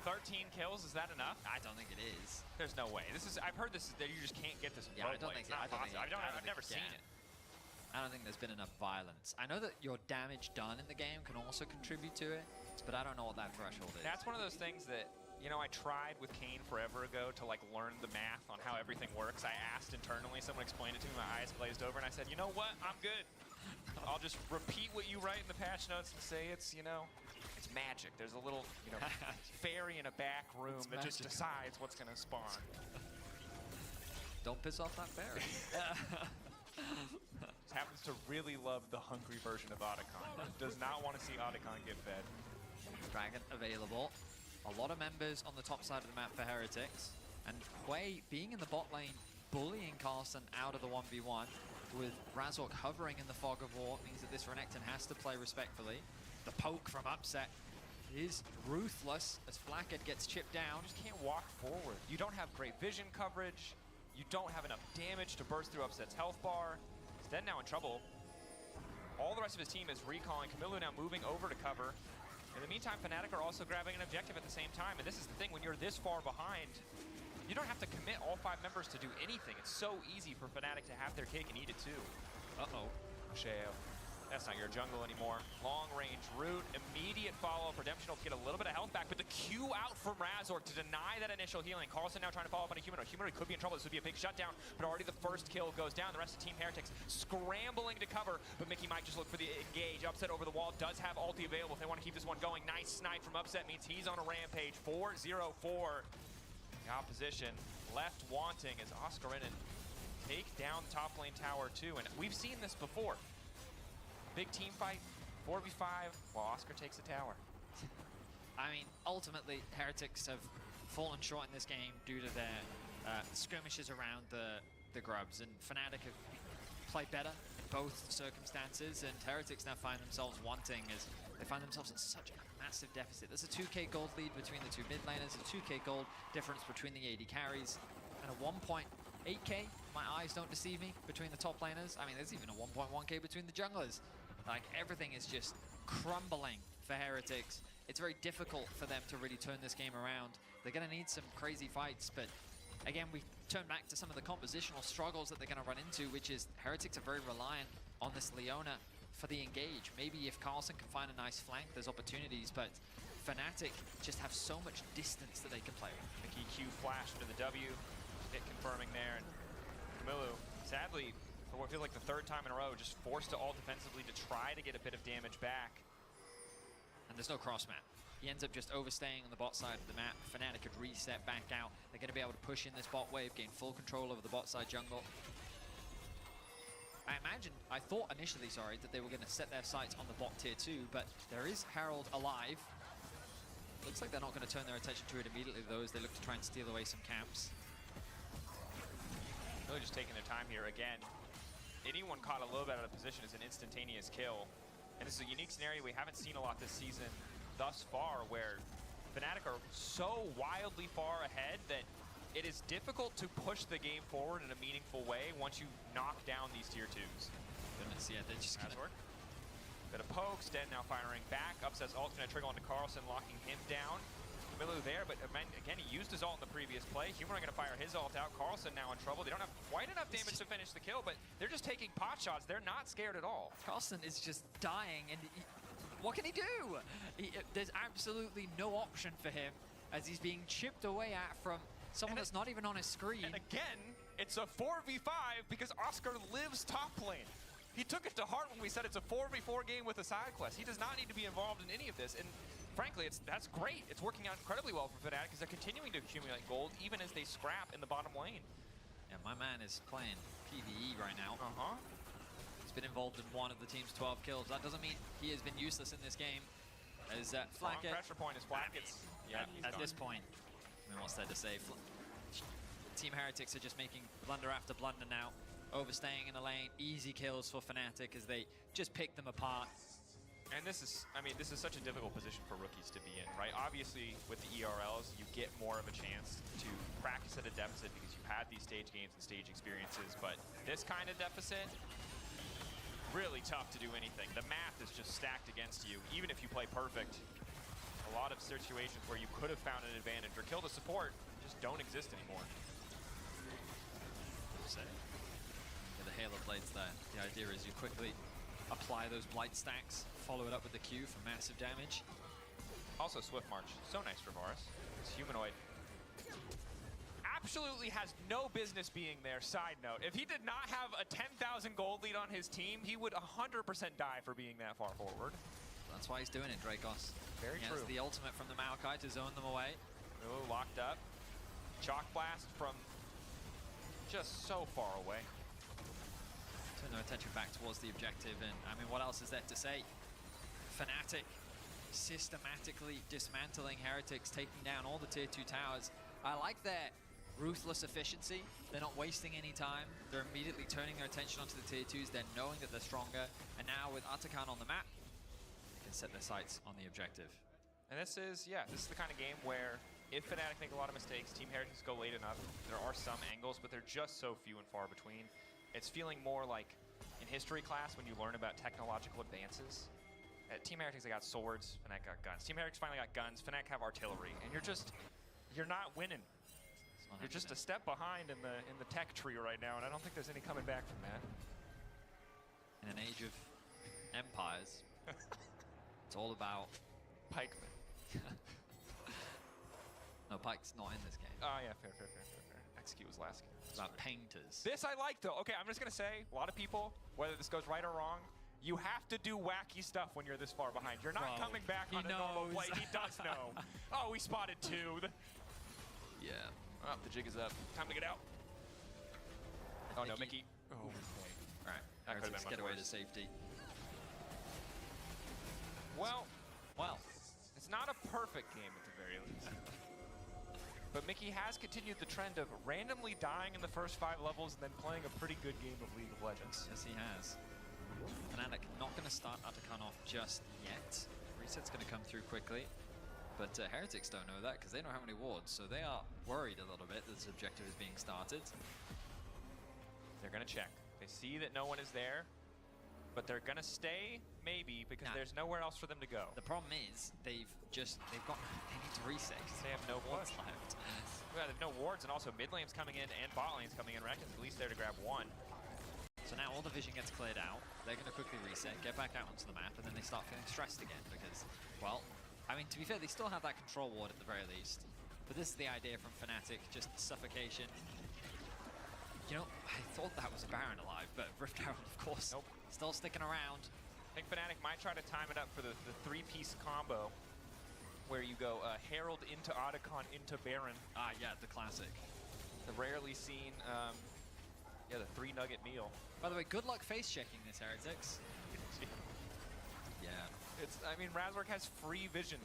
13 kills, is that enough? I don't think it is. There's no way. This is... I've heard this is that you just can't get this. Yeah, I don't think I've never seen it. I don't think there's been enough violence. I know that your damage done in the game can also contribute to it, but I don't know what that threshold is. That's one of those things that, you know, I tried with Kane forever ago to like learn the math on how everything works. I asked internally, someone explained it to me, my eyes glazed over, and I said, you know what, I'm good. I'll just repeat what you write in the patch notes and say it's, you know, it's magic. There's a little, you know, fairy in a back room that just decides what's gonna spawn. Don't piss off that fairy. Just happens to really love the hungry version of Otacon. Does not want to see Otacon get fed. Dragon available. A lot of members on the top side of the map for Heretics. And Hui being in the bot lane, bullying Carlson out of the 1v1, with Razork hovering in the fog of war, means that this Renekton has to play respectfully. The poke from Upset is ruthless as Flackhead gets chipped down. You just can't walk forward. You don't have great vision coverage. You don't have enough damage to burst through Upset's health bar. Sten now in trouble. All the rest of his team is recalling. Kamilu now moving over to cover. In the meantime, Fnatic are also grabbing an objective at the same time. And this is the thing, when you're this far behind, you don't have to commit all 5 members to do anything. It's so easy for Fnatic to have their cake and eat it too. Uh-oh. Sheo. That's not your jungle anymore. Long range root, immediate follow-up. Redemption will get a little bit of health back, but the Q out from Razork to deny that initial healing. Carlson now trying to follow up on a Humanoid. Humanoid could be in trouble. This would be a big shutdown, but already the first kill goes down. The rest of Team Heretics scrambling to cover, but Mickey might just look for the engage. Upset over the wall, does have ulti available if they want to keep this one going. Nice snipe from Upset means he's on a rampage. 4-0-4. The opposition left wanting as Oscarinen take down the top lane tower too, and we've seen this before. Big team fight, 4v5, while Oscar takes the tower. I mean, ultimately, Heretics have fallen short in this game due to their skirmishes around the grubs, and Fnatic have played better in both circumstances, and Heretics now find themselves wanting as they find themselves in such a massive deficit. There's a 2k gold lead between the two mid laners, a 2k gold difference between the AD carries, and a 1.8k, my eyes don't deceive me, between the top laners. I mean, there's even a 1.1k between the junglers. Like, everything is just crumbling for Heretics. It's very difficult for them to really turn this game around. They're going to need some crazy fights, but again, we turn back to some of the compositional struggles that they're going to run into, which is Heretics are very reliant on this Leona for the engage. Maybe if Carlson can find a nice flank, there's opportunities, but Fnatic just have so much distance that they can play with. Mickey Q flash into the W, hit confirming there, and Kamilu, sadly, for what feels like the 3rd time in a row, just forced to ult defensively to try to get a bit of damage back. And there's no cross map. He ends up just overstaying on the bot side of the map. Fnatic could reset back out. They're going to be able to push in this bot wave, gain full control over the bot side jungle. I thought initially, that they were going to set their sights on the bot tier 2, but there is Herald alive. Looks like they're not going to turn their attention to it immediately, though, as they look to try and steal away some camps. Really just taking their time here again. Anyone caught a little bit out of position is an instantaneous kill. And this is a unique scenario we haven't seen a lot this season thus far, where Fnatic are so wildly far ahead that it is difficult to push the game forward in a meaningful way once you knock down these tier 2s. Goodness, yeah, they're just gonna... Bit of poke, Sten now firing back. Upset's ult gonna trigger onto Carlson, locking him down. Milu there, but again, he used his ult in the previous play. Human are going to fire his ult out. Carlson now in trouble. They don't have quite enough damage to finish the kill, but they're just taking pot shots. They're not scared at all. Carlson is just dying, and what can he do? There's absolutely no option for him as he's being chipped away at from someone that's not even on his screen. And again, it's a 4v5 because Oscar lives top lane. He took it to heart when we said it's a 4v4 game with a side quest. He does not need to be involved in any of this, and frankly, that's great. It's working out incredibly well for Fnatic because they're continuing to accumulate gold even as they scrap in the bottom lane. Yeah, my man is playing PvE right now. He's been involved in one of the team's 12 kills. That doesn't mean he has been useless in this game. As Strong pressure point is Flackets. Yeah, at this point, I mean, what's there to say? Team Heretics are just making blunder after blunder now, overstaying in the lane, easy kills for Fnatic as they just pick them apart. And this is, I mean, this is such a difficult position for rookies to be in, right? Obviously, with the ERLs, you get more of a chance to practice at a deficit because you've had these stage games and stage experiences, but this kind of deficit, really tough to do anything. The math is just stacked against you, even if you play perfect. A lot of situations where you could have found an advantage or killed a support just don't exist anymore. So, yeah, the Halo Blades there. The idea is you quickly apply those Blight stacks, follow it up with the Q for massive damage. Also, Swift March, so nice for Varus. This humanoid absolutely has no business being there. Side note, if he did not have a 10,000 gold lead on his team, he would 100% die for being that far forward. That's why he's doing it, Dracos. Very true. He has the ultimate from the Maokai to zone them away. Ooh, locked up. Chalk Blast from just so far away. Turn their attention back towards the objective, and I mean, what else is there to say? Fnatic systematically dismantling Heretics, taking down all the tier 2 towers. I like their ruthless efficiency. They're not wasting any time. They're immediately turning their attention onto the tier 2s. They're knowing that they're stronger, and now with Atakan on the map, they can set their sights on the objective. And this is, yeah, this is the kind of game where if Fnatic make a lot of mistakes, Team Heretics go late enough. There are some angles, but they're just so few and far between. It's feeling more like in history class when you learn about technological advances. At Team Heretics, they got swords, Fnatic got guns. Team Heretics finally got guns, Fnatic have artillery, and you're not winning. You're just a step behind in the tech tree right now, and I don't think there's any coming back from that. In an age of empires, it's all about pikemen. No, Pike's not in this game. Oh yeah, fair. XQ was last game. It's about painters. This I like though. Okay, I'm just gonna say, a lot of people, whether this goes right or wrong, you have to do wacky stuff when you're this far behind. You're not coming back on a normal play. He does know. Oh, we spotted 2. Yeah. Oh, the jig is up. Time to get out. Oh no, Mickey. Oh, All right, Heretics get away to safety. Well, it's not a perfect game at the very least. But Mickey has continued the trend of randomly dying in the first 5 levels and then playing a pretty good game of League of Legends. Yes, he has. Fnatic not going to start Atakan off just yet. Reset's going to come through quickly. But Heretics don't know that because they don't have any wards, so they are worried a little bit that this objective is being started. They're going to check. They see that no one is there, but they're going to stay, maybe, because there's nowhere else for them to go. The problem is, they need to reset. They have no wards push. left. Well, they have no wards, and also mid lane's coming in and bot lane's coming in. Reckon's at least there to grab 1. So now all the vision gets cleared out. They're going to quickly reset, get back out onto the map, and then they start feeling stressed again because, well, I mean, to be fair, they still have that control ward at the very least. But this is the idea from Fnatic, just suffocation. You know, I thought that was a Baron alive, but Rift Herald, of course, still sticking around. I think Fnatic might try to time it up for the 3-piece combo where you go Herald into Otacon into Baron. Ah, yeah, the classic. The rarely seen, the 3-nugget meal. By the way, good luck face-checking this, Heretics. Yeah. I mean, Razork has free vision.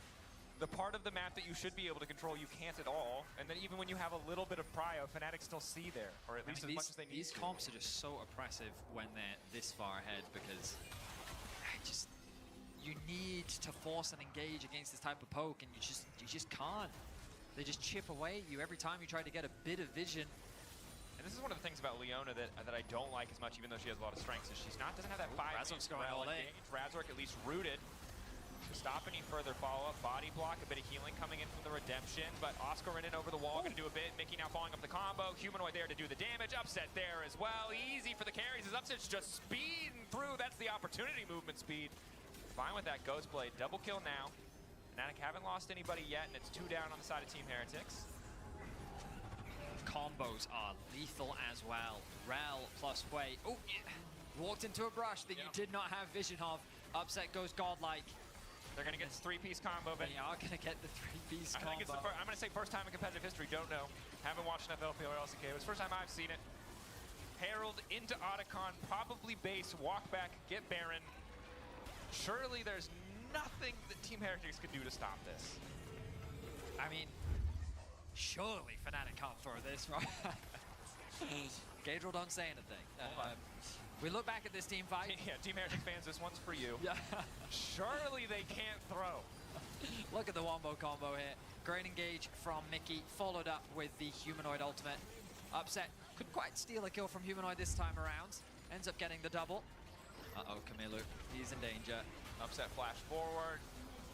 The part of the map that you should be able to control, you can't at all. And then even when you have a little bit of prio, Fnatic still see there, or at least as much as they need These comps are just so oppressive when they're this far ahead because you need to force and engage against this type of poke, and you just can't. They just chip away at you every time you try to get a bit of vision. And this is one of the things about Leona that I don't like as much, even though she has a lot of strengths, is doesn't have that 5 Razork's going all in. Razork at least rooted. to stop any further follow-up. Body block, a bit of healing coming in from the Redemption, but Oscar in over the wall, going to do a bit. Mickey now following up the combo. Humanoid there to do the damage. Upset there as well. Easy for the carries. His Upset's just speeding through. That's the opportunity movement speed. Fine with that Ghost Blade. Double kill now. Fnatic haven't lost anybody yet, and it's 2 down on the side of Team Heretics. Combos are lethal as well. Rel plus Hwei. Oh, yeah. Walked into a brush that you did not have vision of. Upset goes godlike. They're going to get this 3-piece combo. But they are going to get the 3-piece combo. I think it's I'm going to say first time in competitive history. Don't know. Haven't watched enough LPL or LCK. It was the first time I've seen it. Herald into Otacon. Probably base. Walk back. Get Baron. Surely there's nothing that Team Heretics could do to stop this. I mean, surely Fnatic can't throw this, right? Gaedril, don't say anything. We look back at this team fight. Yeah, Team Heretics fans, this one's for you. Yeah. Surely they can't throw. Look at the wombo combo here. Great engage from Mickey, followed up with the Humanoid ultimate. Upset, couldn't quite steal a kill from Humanoid this time around. Ends up getting the double. Uh-oh, Kamilu, he's in danger. Upset flash forward.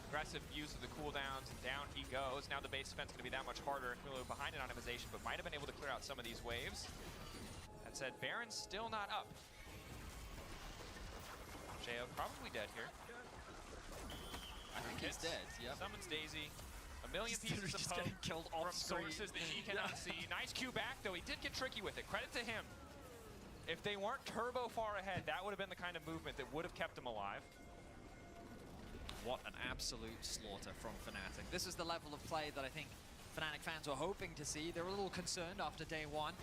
Aggressive use of the cooldowns. Down he goes. Now the base defense is going to be that much harder. Kamilu behind an optimization, but might have been able to clear out some of these waves. That said, Baron's still not up. Jo probably dead here. I think he's dead, yep. Summons Daisy. A million pieces of hope killed from off screen. sources that he cannot see. Nice Q back, though. He did get tricky with it. Credit to him. If they weren't turbo far ahead, that would have been the kind of movement that would have kept him alive. What an absolute slaughter from Fnatic. This is the level of play that I think Fnatic fans were hoping to see. They were a little concerned after day one,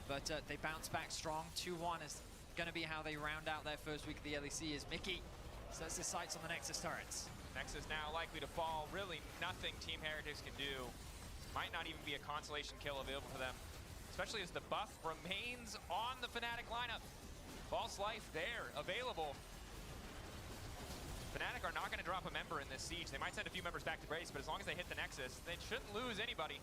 but they bounced back strong. 2-1 is going to be how they round out their first week of the LEC as Mickey sets his sights on the Nexus turrets. Nexus now likely to fall. Really nothing Team Heretics can do. Might not even be a consolation kill available for them, especially as the buff remains on the Fnatic lineup. False life there, available. Fnatic are not going to drop a member in this siege. They might send a few members back to base, but as long as they hit the Nexus, they shouldn't lose anybody.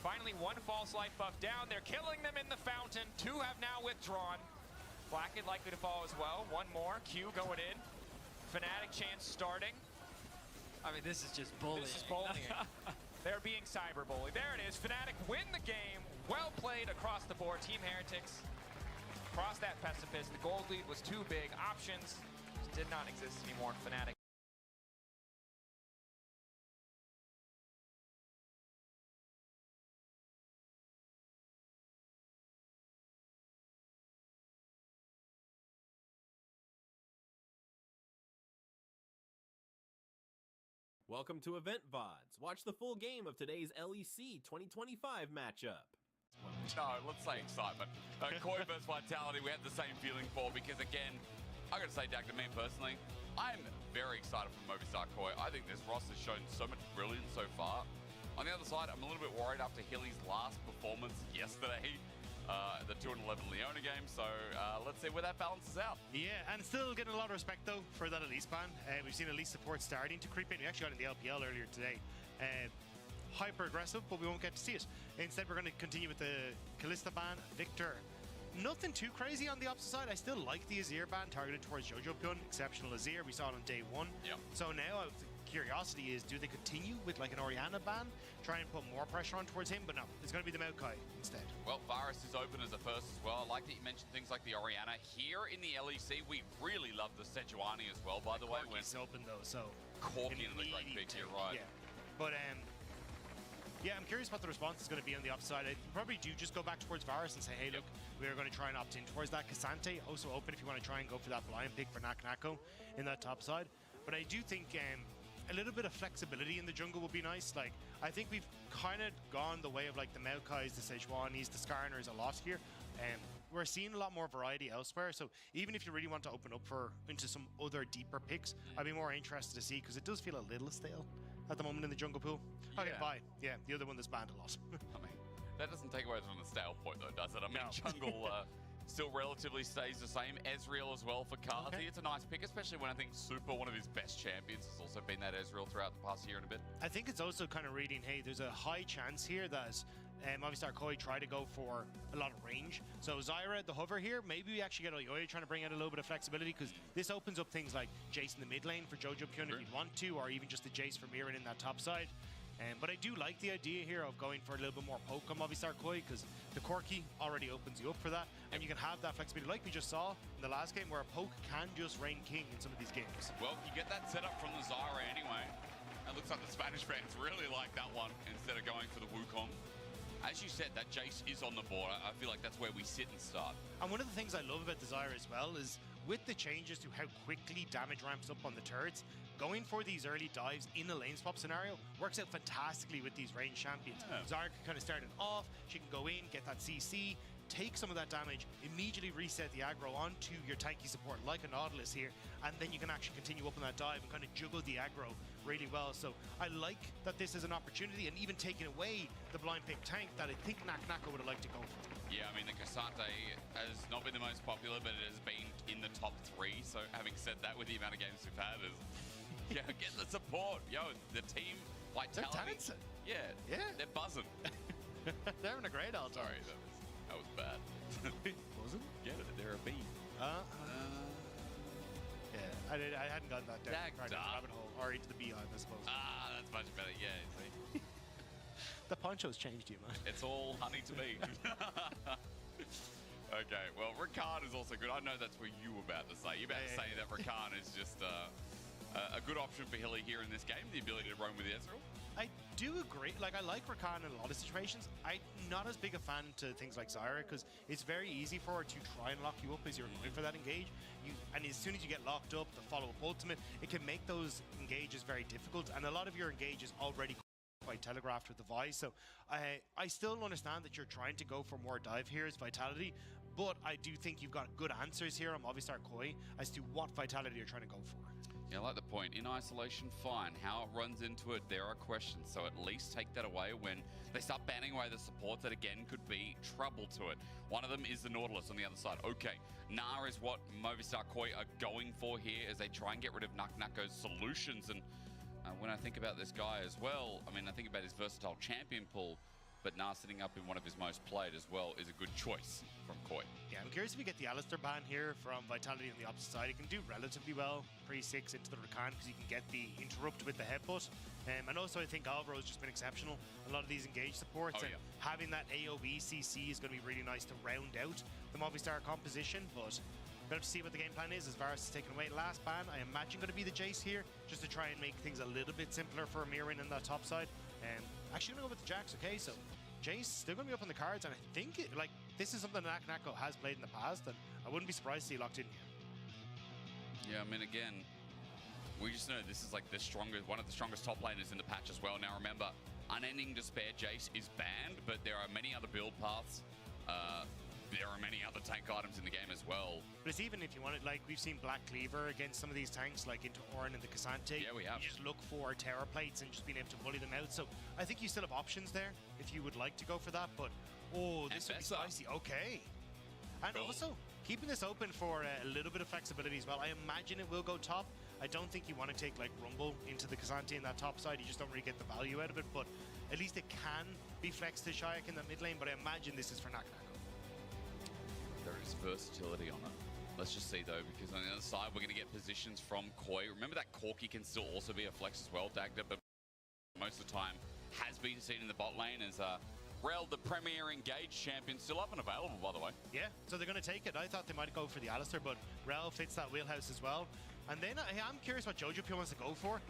Finally, 1 false life buff down. They're killing them in the fountain. 2 have now withdrawn. Blackhead likely to fall as well. 1 more. Q going in. Fnatic chance starting. I mean, this is just bullying. This is bullying. They're being cyberbullied. There it is. Fnatic win the game. Well played across the board. Team Heretics crossed that precipice. The gold lead was too big. Options just did not exist anymore in Fnatic. Welcome to Event VODs. Watch the full game of today's LEC 2025 matchup. No, let's say excitement. Koi versus Vitality, we had the same feeling for, because again, I gotta say, Dak, to me personally, I'm very excited for Movistar Koi. I think this roster's shown so much brilliance so far. On the other side, I'm a little bit worried after Hilly's last performance yesterday, the 2-11 Leona game, so let's see where that balances out. Yeah, and still getting a lot of respect though for that Elise ban. We've seen Elise support starting to creep in. We actually got in the LPL earlier today. Hyper aggressive, but we won't get to see it. Instead, we're going to continue with the Kalista ban. Victor, nothing too crazy on the opposite side. I still like the Azir ban targeted towards Jojo Pyun. Exceptional Azir, we saw it on day 1. Yep. So now the curiosity is, do they continue with like an Orianna ban, try and put more pressure on towards him? But no, it's going to be the Maokai instead. Well, Varus is open as a first as well. I like that you mentioned things like the Orianna. Here in the LEC, we really love the Sejuani as well, by the way. It's open though, so Corki in the great big here, right? Yeah, but yeah, I'm curious what the response is going to be on the upside. I probably do just go back towards Varus and say, hey, look, we're going to try and opt in towards that. Cassante also open if you want to try and go for that blind pick for Nako in that top side. But I do think a little bit of flexibility in the jungle would be nice. Like, I think we've kind of gone the way of like the Maokais, the Sejuanis, the Skarners a lot here. We're seeing a lot more variety elsewhere. So even if you really want to open up into some other deeper picks, I'd be more interested to see, because it does feel a little stale at the moment in the jungle pool. Okay, bye. Yeah, the other one that's banned a lot. I mean, that doesn't take away from the stale point though, does it? I mean, No. jungle still relatively stays the same. Ezreal as well for Kazi. Okay. It's a nice pick, especially when I think Super, one of his best champions, has also been that Ezreal throughout the past year and a bit. I think it's also kind of reading, hey, there's a high chance here that Movistar Koi try to go for a lot of range. So Zyra, the hover here, maybe we actually get Oyoyo trying to bring out a little bit of flexibility, because this opens up things like Jace in the mid lane for Jojo Pyun if you'd want to, or even just a Jace for Mirren in that top side. But I do like the idea here of going for a little bit more poke on Movistar Koi, because the Corki already opens you up for that, and you can have that flexibility like we just saw in the last game, where a poke can just reign king in some of these games. Well, you get that setup from the Zyra anyway. It looks like the Spanish fans really like that one instead of going for the Wukong. As you said, that Jace is on the board. I feel like that's where we sit and start. And one of the things I love about the Zyra as well is with the changes to how quickly damage ramps up on the turrets, going for these early dives in a lane swap scenario works out fantastically with these range champions. Zyra can kind of start it off, she can go in, get that CC, take some of that damage, immediately reset the aggro onto your tanky support like a Nautilus here, and then you can actually continue up on that dive and kind of juggle the aggro really well. So I like that this is an opportunity, and even taking away the blind pick tank that I think Nako would have liked to go for. Yeah, I mean, the Cassante has not been the most popular, but it has been in the top 3. So having said that, with the amount of games we've had, is yeah, get the support. Yo, the team vitality. Yeah, they're buzzing. They're having a great all time. Sorry, that was bad. Was it? Yeah, they're a B. Yeah, I hadn't gotten that down the rabbit hole, or into the beehive, I suppose. Ah, that's much better. Yeah, see. The poncho's changed you, man. It's all honey to me. Okay, well, Rakan is also good. I know that's what you were about to say. You're about to say that Rakan is just a good option for Hilly here in this game, the ability to roam with Ezreal. I do agree. Like, I like Rakan in a lot of situations. I'm not as big a fan to things like Zyra, because it's very easy for her to try and lock you up as you're going for that engage. And as soon as you get locked up, the follow-up ultimate, it can make those engages very difficult. And a lot of your engages already quite telegraphed with the Vice. So I still understand that you're trying to go for more dive here as Vitality, but I do think you've got good answers here on Movistar Koi as to what Vitality you're trying to go for. Yeah, I like the point. In isolation, fine. How it runs into it, there are questions. So at least take that away when they start banning away the supports that, again, could be trouble to it. One of them is the Nautilus on the other side. Okay, Gnar is what Movistar Koi are going for here as they try and get rid of Nako's solutions. And when I think about this guy as well, I mean, I think about his versatile champion pool, but Gnar sitting up in one of his most played as well is a good choice from Koi. Yeah, I'm curious if we get the Alistar ban here from Vitality on the opposite side. It can do relatively well pre-6 into the Rakan, because you can get the interrupt with the headbutt. And also I think Alvaro has just been exceptional. A lot of these engage supports, and having that AoE CC is going to be really nice to round out the Movistar composition. But we'll have to see what the game plan is as Varus is taken away. Last ban, I imagine going to be the Jace here, just to try and make things a little bit simpler for Mirren in that top side. Actually going to go with the Jax. Okay, so Jace still going to be up on the cards, and I think this is something that Nako has played in the past, and I wouldn't be surprised to see locked in here. Yeah, I mean, again, we just know this is like the strongest, one of the strongest top laners in the patch as well. Now remember, Unending Despair Jace is banned, but there are many other build paths. There are many other tank items in the game as well. But it's even if you want it, like we've seen Black Cleaver against some of these tanks, like into Ornn and the Cassante. Yeah, we have. You just look for terror plates and just being able to bully them out. So I think you still have options there if you would like to go for that. But this would be spicy. Okay. And also keeping this open for a little bit of flexibility as well. I imagine it will go top. I don't think you want to take like Rumble into the Cassante in that top side. You just don't really get the value out of it. But at least it can be flexed to Shayak in the mid lane. But I imagine this is for Nako. There is versatility on it. Let's just see though, because on the other side we're going to get positions from Koi. Remember that Corki can still also be a flex as well, Dagda, but most of the time has been seen in the bot lane as Rel, the premier engaged champion, still up and available, by the way. Yeah, so they're going to take it. I thought they might go for the Alistar, but Rel fits that wheelhouse as well. And then I'm curious what Jojo Pyun wants to go for.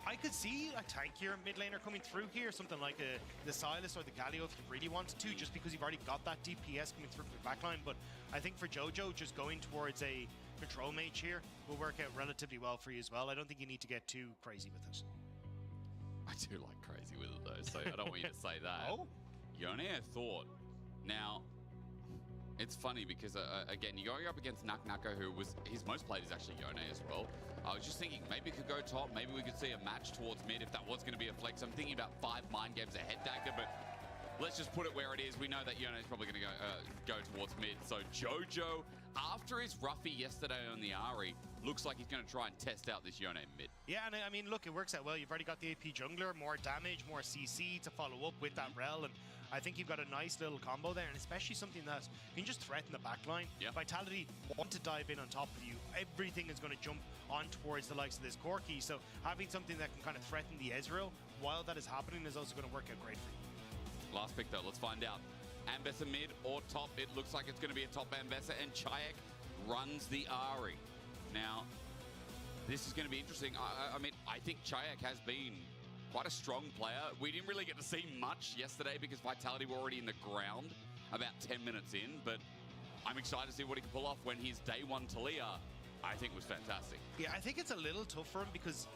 I could see a tankier mid laner coming through here, something like the Stylized or the Galio if you really wanted to, just because you've already got that DPS coming through from the backline. But I think for Jojo, just going towards a control mage here will work out relatively well for you as well. I don't think you need to get too crazy with it. I do like crazy with it though, so I don't want you to say that. Oh? Yone, I thought. Now, it's funny because, again, you're going up against Nako, who was his most played is actually Yone as well. I was just thinking maybe it could go top. Maybe we could see a match towards mid if that was going to be a flex. I'm thinking about 5 mind games ahead, Dagda, but let's just put it where it is. We know that Yone is probably going to go towards mid. So Jojo, after his roughie yesterday on the Ahri, looks like he's going to try and test out this Yone mid. Yeah, and I mean, look, it works out well. You've already got the AP jungler, more damage, more CC to follow up with that Rel, and I think you've got a nice little combo there, and especially something that can just threaten the backline. Yeah. Vitality want to dive in on top of you. Everything is going to jump on towards the likes of this Corki, so having something that can kind of threaten the Ezreal while that is happening is also going to work out great for you. Last pick though, let's find out. Ambessa mid or top? It looks like it's going to be a top Ambessa, and Chayek runs the Ahri. Now, this is going to be interesting. I mean, I think Chayek has been quite a strong player. We didn't really get to see much yesterday because Vitality were already in the ground about 10 minutes in, but I'm excited to see what he can pull off when his day one Talia, I think, was fantastic. Yeah, I think it's a little tough for him because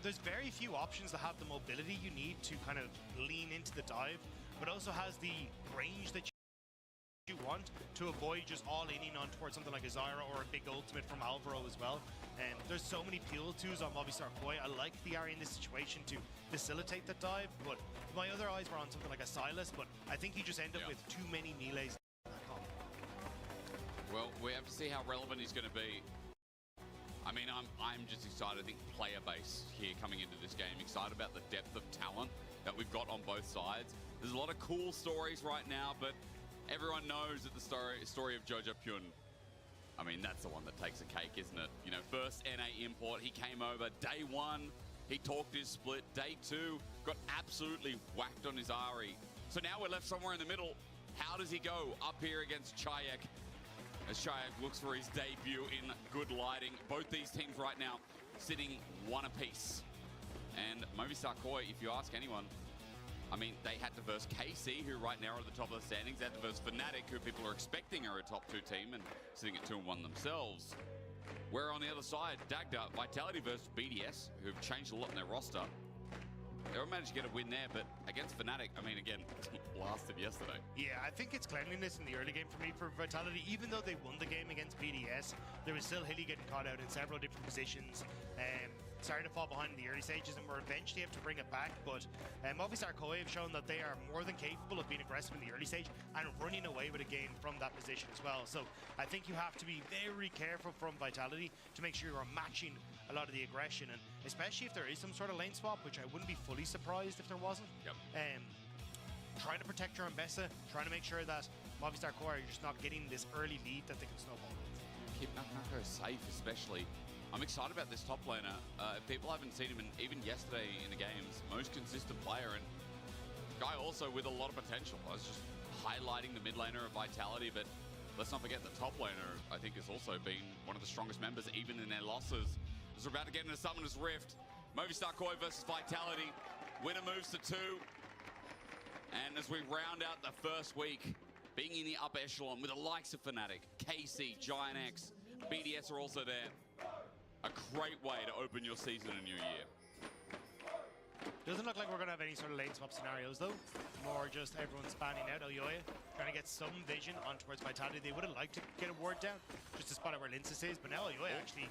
there's very few options that have the mobility you need to kind of lean into the dive, but also has the range that you want to avoid just all leaning on towards something like a Zyra or a big ultimate from Alvaro as well. And there's so many peel twos on Movistar Koi. I like the Ahri in this situation to facilitate the dive, but my other eyes were on something like a Silas, but I think you just end up with too many melees. Well, we have to see how relevant he's going to be. I mean, I'm just excited. I think player base here coming into this game. Excited about the depth of talent that we've got on both sides. There's a lot of cool stories right now, but everyone knows that the story of Jojo Pyun, I mean, that's the one that takes a cake, isn't it? You know, first NA import, he came over. Day one, he talked his split. Day two, got absolutely whacked on his Ahri. So now we're left somewhere in the middle. How does he go up here against Chayek? As Chayek looks for his debut in good lighting. Both these teams right now sitting one apiece. And Movistar Koi, if you ask anyone, I mean, they had to verse KC, who right now are at the top of the standings. They had to verse Fnatic, who people are expecting are a top 2 team and sitting at 2-1 themselves. Where on the other side, Dagda, Vitality versus BDS, who've changed a lot in their roster. They all managed to get a win there, but against Fnatic, I mean, again, blasted yesterday. Yeah, I think it's cleanliness in the early game for me for Vitality. Even though they won the game against BDS, there was still Hilly getting caught out in several different positions. Starting to fall behind in the early stages, and we're eventually able to bring it back. But Movistar Koi have shown that they are more than capable of being aggressive in the early stage and running away with a game from that position as well. So I think you have to be very careful from Vitality to make sure you're matching a lot of the aggression, and especially if there is some sort of lane swap, which I wouldn't be fully surprised if there wasn't. Yep. Trying to protect your Ambessa, trying to make sure that Movistar Koi are just not getting this early lead that they can snowball with. Keep Naknako safe, especially. I'm excited about this top laner. If people haven't seen him, and even yesterday in the games, most consistent player, and guy also with a lot of potential. I was just highlighting the mid laner of Vitality, but let's not forget the top laner, I think, has also been one of the strongest members, even in their losses. As we're about to get into Summoner's Rift, Movistar Koi versus Vitality. Winner moves to 2. And as we round out the first week, being in the upper echelon with the likes of Fnatic, KC, Giant X, BDS are also there. A great way to open your season and new year. Doesn't look like we're going to have any sort of lane swap scenarios, though. More just everyone spanning out. Oyoya trying to get some vision on towards Vitality. They would have liked to get a ward down just to spot out where Linces is, but now Oyoya actually...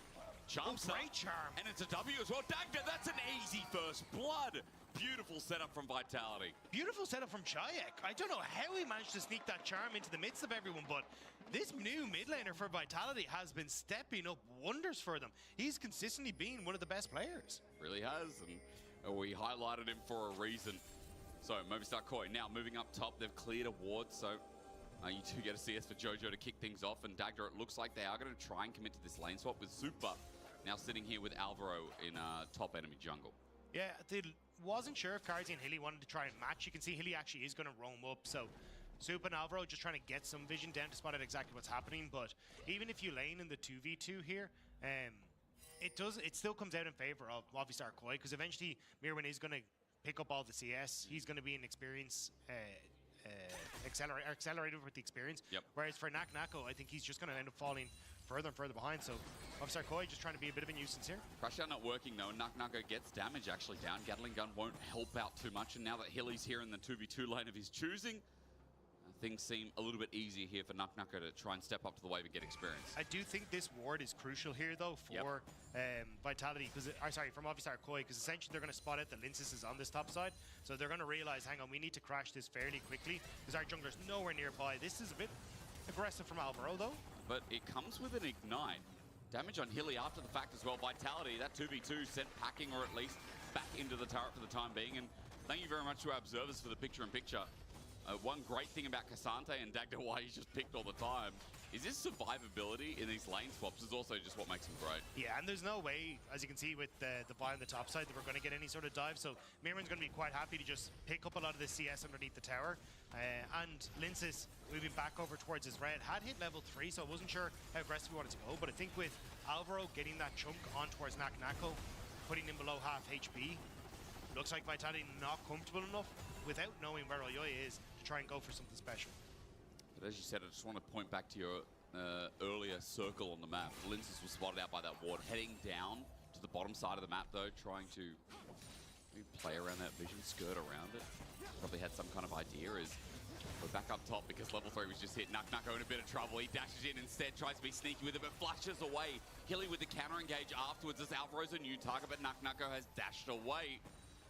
Charms great charm. And it's a W as well. Dagda, that's an easy first blood. Beautiful setup from Vitality. Beautiful setup from Chayek. I don't know how he managed to sneak that charm into the midst of everyone, but this new mid laner for Vitality has been stepping up wonders for them. He's consistently been one of the best players. Really has, and we highlighted him for a reason. So Movistar Koi now moving up top. They've cleared a ward, so you do get a CS for Jojo to kick things off, and Dagda, it looks like they are going to try and commit to this lane swap with Super now sitting here with Alvaro in top enemy jungle. Yeah, they wasn't sure if Karzi and Hilly wanted to try and match. You can see Hilly actually is going to roam up, so Super and Alvaro just trying to get some vision down to spot out exactly what's happening. But even if you lane in the 2v2 here, it still comes out in favor of Movistar Koi, because eventually Mirwin is going to pick up all the CS. He's going to be an experience accelerated with the experience. Yep. Whereas for Naknako, I think he's just going to end up falling further and further behind. So Movistar Koi just trying to be a bit of a nuisance here. Crash out not working though. Naknako gets damage actually down. Gatling gun won't help out too much. And now that Hilly's here in the 2v2 lane of his choosing, things seem a little bit easier here for Naknako to try and step up to the wave and get experience. I do think this ward is crucial here, though, for Vitality, from Movistar Koi, because essentially they're going to spot out that Linces is on this top side, so they're going to realize, hang on, we need to crash this fairly quickly, because our jungler's nowhere nearby. This is a bit aggressive from Alvaro, though. But it comes with an ignite. Damage on Hilly after the fact as well. Vitality, that 2v2 sent packing, or at least back into the turret for the time being, and Thank you very much to our observers for the picture-in-picture. One great thing about Cassante and Dagda, why he's just picked all the time, is his survivability in these lane swaps is also just what makes him great. Yeah, and there's no way, as you can see with the buy on the top side, that we're going to get any sort of dive. So Mirren's going to be quite happy to just pick up a lot of the CS underneath the tower. And Linces moving back over towards his red had hit level 3, so I wasn't sure how aggressive he wanted to go. But I think with Alvaro getting that chunk on towards Naknako, putting him below half HP, looks like Vitality not comfortable enough without knowing where Oyoye is to try and go for something special. But as you said, I just want to point back to your earlier circle on the map. Linces was spotted out by that ward, heading down to the bottom side of the map though, trying to maybe play around that vision, skirt around it. Probably had some kind of idea as we're back up top because level 3 was just hit. Naknako in a bit of trouble. He dashes in instead, tries to be sneaky with it, but flashes away. Hilly with the counter engage afterwards as Alvaro's a new target, but Naknako has dashed away.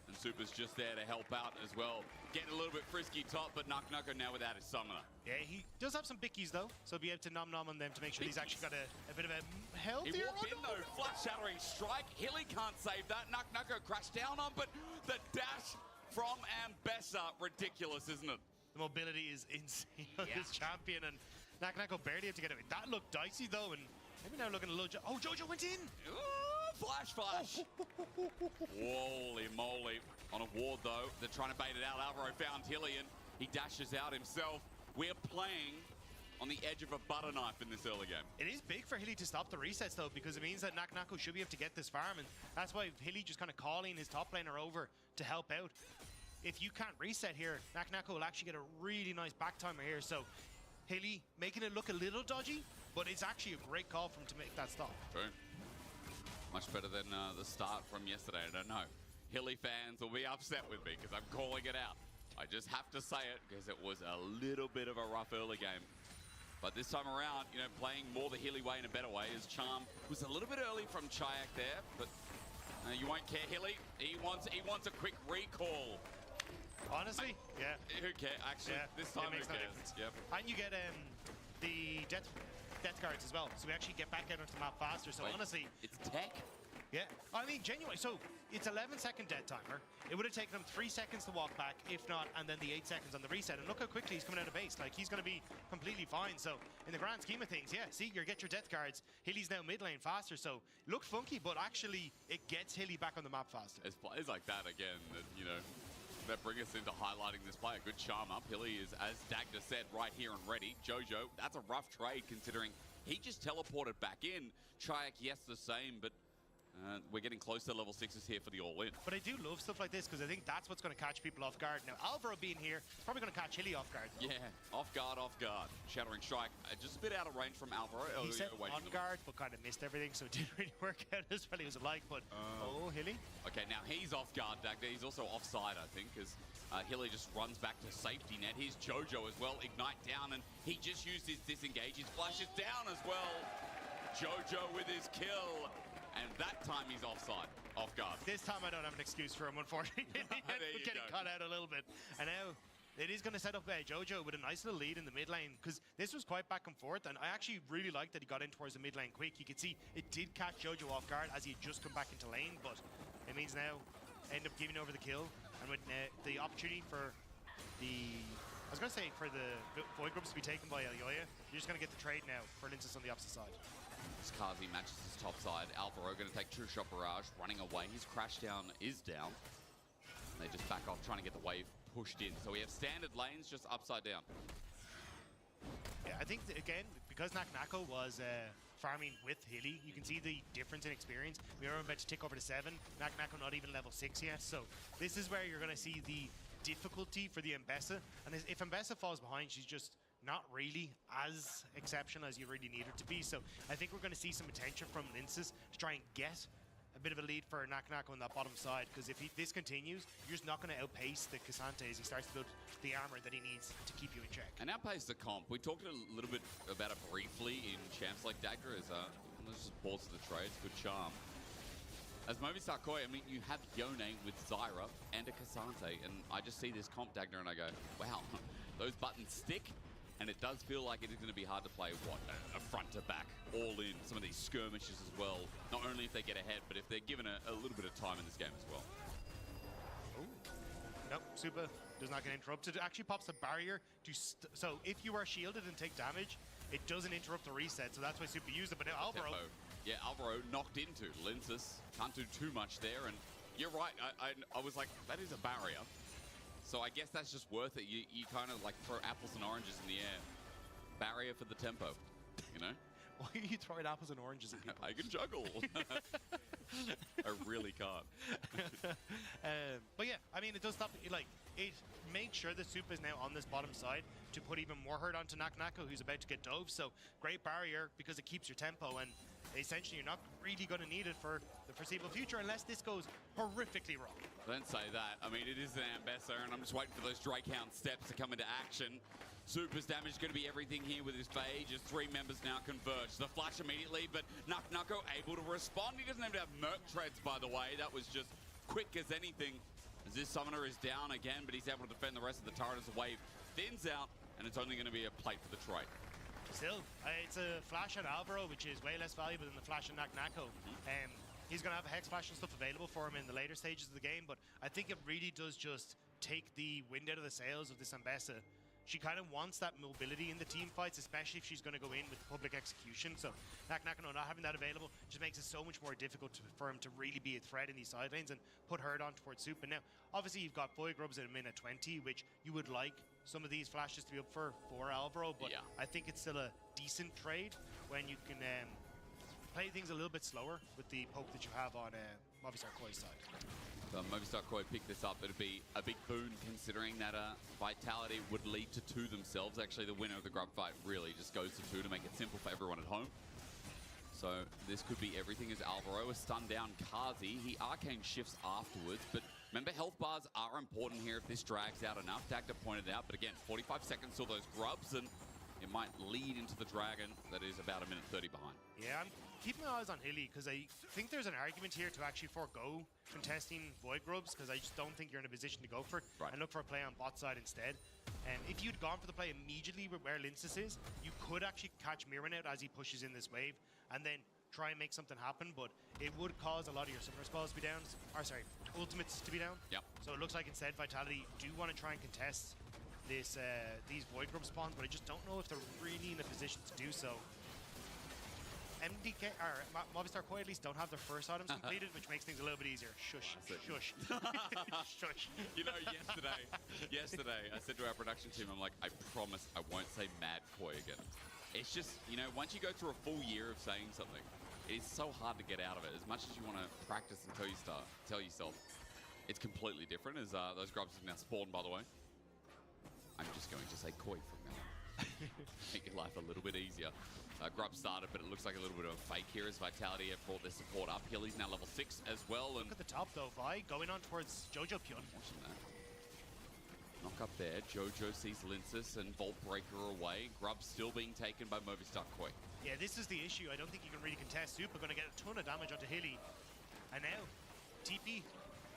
And Super's just there to help out as well. Getting a little bit frisky top, but Naknako now without his summoner. Yeah, he does have some bickies though, so be able to nom-nom on them to make sure he's actually got a bit of a healthier... He walked in though, flash shattering strike. Hilly can't save that. Naknako crashed down on, but the dash from Ambessa, ridiculous, isn't it? The mobility is insane on this champion, and Naknako barely had to get it. That looked dicey though, and maybe now looking a little... Oh, Jojo went in! Ooh, flash. Holy moly. On a ward though, they're trying to bait it out. Alvaro found Hilly and he dashes out himself. We're playing on the edge of a butter knife in this early game. It is big for Hilly to stop the resets though, because it means that Naknako should be able to get this farm, and that's why Hilly just kind of calling his top laner over to help out. If you can't reset here, Naknako will actually get a really nice back timer here, so Hilly making it look a little dodgy, but it's actually a great call for him to make that stop. True. Much better than the start from yesterday, I don't know. Hilly fans will be upset with me because I'm calling it out. I just have to say it because it was a little bit of a rough early game. But this time around, you know, playing more the Hilly way in a better way, as Charm was a little bit early from Chayak there, but you won't care, Hilly. He wants a quick recall. Honestly, yeah. Who cares? Actually, Yeah, this time it makes who no cares? difference. Yep. And you get the death guards as well, so we actually get back out onto the map faster. So Wait, honestly, it's tech. yeah, I mean, genuinely, so it's 11-second dead timer. It would have taken him 3 seconds to walk back, if not, and then the 8 seconds on the reset. And look how quickly he's coming out of base. Like, he's going to be completely fine. So, in the grand scheme of things, yeah, see, you get your death guards. Hilly's now mid lane faster, so it looked funky, but actually, it gets Hilly back on the map faster. It's plays like that again that, you know, that bring us into highlighting this play. A good charm up. Hilly is, as Dagda said, right here and ready. Jojo, that's a rough trade considering he just teleported back in. Chayak, yes, the same, but we're getting close to level 6s here for the all-in. But I do love stuff like this because I think that's what's going to catch people off guard. Now, Alvaro being here, it's probably going to catch Hilly off guard. Yeah, off guard. Shattering strike, just a bit out of range from Alvaro. He said on guard, but kind of missed everything, so it didn't really work out as well as it like. But oh, Hilly. Okay, now he's off guard, Dagda. He's also offside, I think, because Hilly just runs back to safety net. Here's Jojo as well, ignite down, and he just used his disengage. His flashes down as well. Jojo with his kill. And that time he's offside, off guard. This time I don't have an excuse for him, unfortunately. We're getting cut out a little bit. And now it is going to set up Jojo with a nice little lead in the mid lane, because this was quite back and forth, and I actually really liked that he got in towards the mid lane quick. You could see it did catch Jojo off guard as he had just come back into lane, but it means now end up giving over the kill, and with the opportunity for the... I was going to say for the Void Groups to be taken by Elyoya, you're just going to get the trade now for Linces on the opposite side. Kazi matches his top side. Alvaro going to take True Shot Barrage, running away. His crash down is down. And they just back off, trying to get the wave pushed in. So we have standard lanes just upside down. Yeah, I think, again, because Naknako was farming with Hilly, you can see the difference in experience. We are about to tick over to 7. Naknako not even level 6 yet. So this is where you're going to see the difficulty for the Ambessa. And if Ambessa falls behind, she's just not really as exceptional as you really need her to be. So I think we're going to see some attention from Linces to try and get a bit of a lead for Naknako on that bottom side, because if this continues, you're just not going to outpace the Cassante as he starts to build the armor that he needs to keep you in check. And outpace the comp. We talked a little bit about it briefly in champs like Dagda as let's just pause the trades. Good charm. As Movistar Koi, I mean, you have Yone with Zyra and a Cassante, and I just see this comp Dagda and I go, wow, those buttons stick. And it does feel like it is going to be hard to play, a front to back, all in, some of these skirmishes as well. Not only if they get ahead, but if they're given a little bit of time in this game as well. Ooh. Nope, Super does not get interrupted. It actually pops a barrier to so if you are shielded and take damage, it doesn't interrupt the reset, so that's why Super used it. But now Alvaro, yeah, Alvaro knocked into Linces. Can't do too much there, and you're right. I was like, that is a barrier. So I guess that's just worth it. You kind of like throw apples and oranges in the air. Barrier for the tempo, you know? Why are you throwing apples and oranges at people? I can juggle. I really can't. But yeah, I mean, it does stop. Like, it makes sure that Soup is now on this bottom side to put even more hurt onto Nakanako, who's about to get dove. So great barrier because it keeps your tempo, and essentially you're not really going to need it for the foreseeable future unless this goes horrifically wrong. Don't say that. I mean, it is an Ambassador, and I'm just waiting for those Drakehound steps to come into action. Super's damage is going to be everything here with his phage as 3 members now converge. The flash immediately, but Nakanako able to respond. He doesn't even have Merc Treads, by the way. That was just quick as anything. As this Summoner is down again, but he's able to defend the rest of the turret as the wave thins out, and it's only going to be a plate for the trade. Still, it's a flash on Alvaro, which is way less valuable than the flash on Nakanako. He's going to have a Hex Flash and stuff available for him in the later stages of the game, but I think it really does just take the wind out of the sails of this Ambessa. She kind of wants that mobility in the team fights, especially if she's going to go in with public execution. So Nakanako not having that available just makes it so much more difficult for him to really be a threat in these side lanes and put Herd on towards Soup. And now, obviously, you've got Void Grubs at a minute 20, which you would like some of these flashes to be up for Alvaro, but yeah. I think it's still a decent trade when you can play things a little bit slower with the poke that you have on Movistar Koi's side. Movistar Koi picked this up. It'd be a big boon considering that Vitality would lead to 2 themselves. Actually, the winner of the grub fight really just goes to 2 to make it simple for everyone at home. So this could be everything as Alvaro is stunned down Kazi. He arcane shifts afterwards, but remember, health bars are important here if this drags out enough. Dagda pointed out, but again, 45 seconds till those grubs, and it might lead into the dragon that is about a minute 30 behind. Yeah, I'm keeping my eyes on Hilly because I think there's an argument here to actually forego contesting Void Grubs because I just don't think you're in a position to go for it and look for a play on bot side instead. And if you'd gone for the play immediately where Linces is, you could actually catch Mirren out as he pushes in this wave and then try and make something happen, but it would cause a lot of your summoner spells to be down, or sorry, ultimates to be down. Yep. So it looks like instead Vitality do want to try and contest this these Void Grub spawns, but I just don't know if they're really in a position to do so. MDK, or Movistar Koi at least don't have their first items completed, which makes things a little bit easier. Shush, shush, shush. You know, yesterday I said to our production team, I'm like, I promise I won't say Mad Koi again. It's just, you know, once you go through a full year of saying something, it is so hard to get out of it. As much as you want to practice and tell yourself, it's completely different. As those grubs have now spawned, by the way. I'm just going to say Koi from now on. Make your life a little bit easier. Grub started, but it looks like a little bit of a fake here as Vitality have brought their support up. Hilly's now level 6 as well. And look at the top though, Vi, going on towards Jojo Pyun. Watching that. Knock up there. Jojo sees Linces and Vault Breaker away. Grub still being taken by Movistar Koi. Yeah, this is the issue. I don't think you can really contest. Super going to get a ton of damage onto Hilly. And now, TP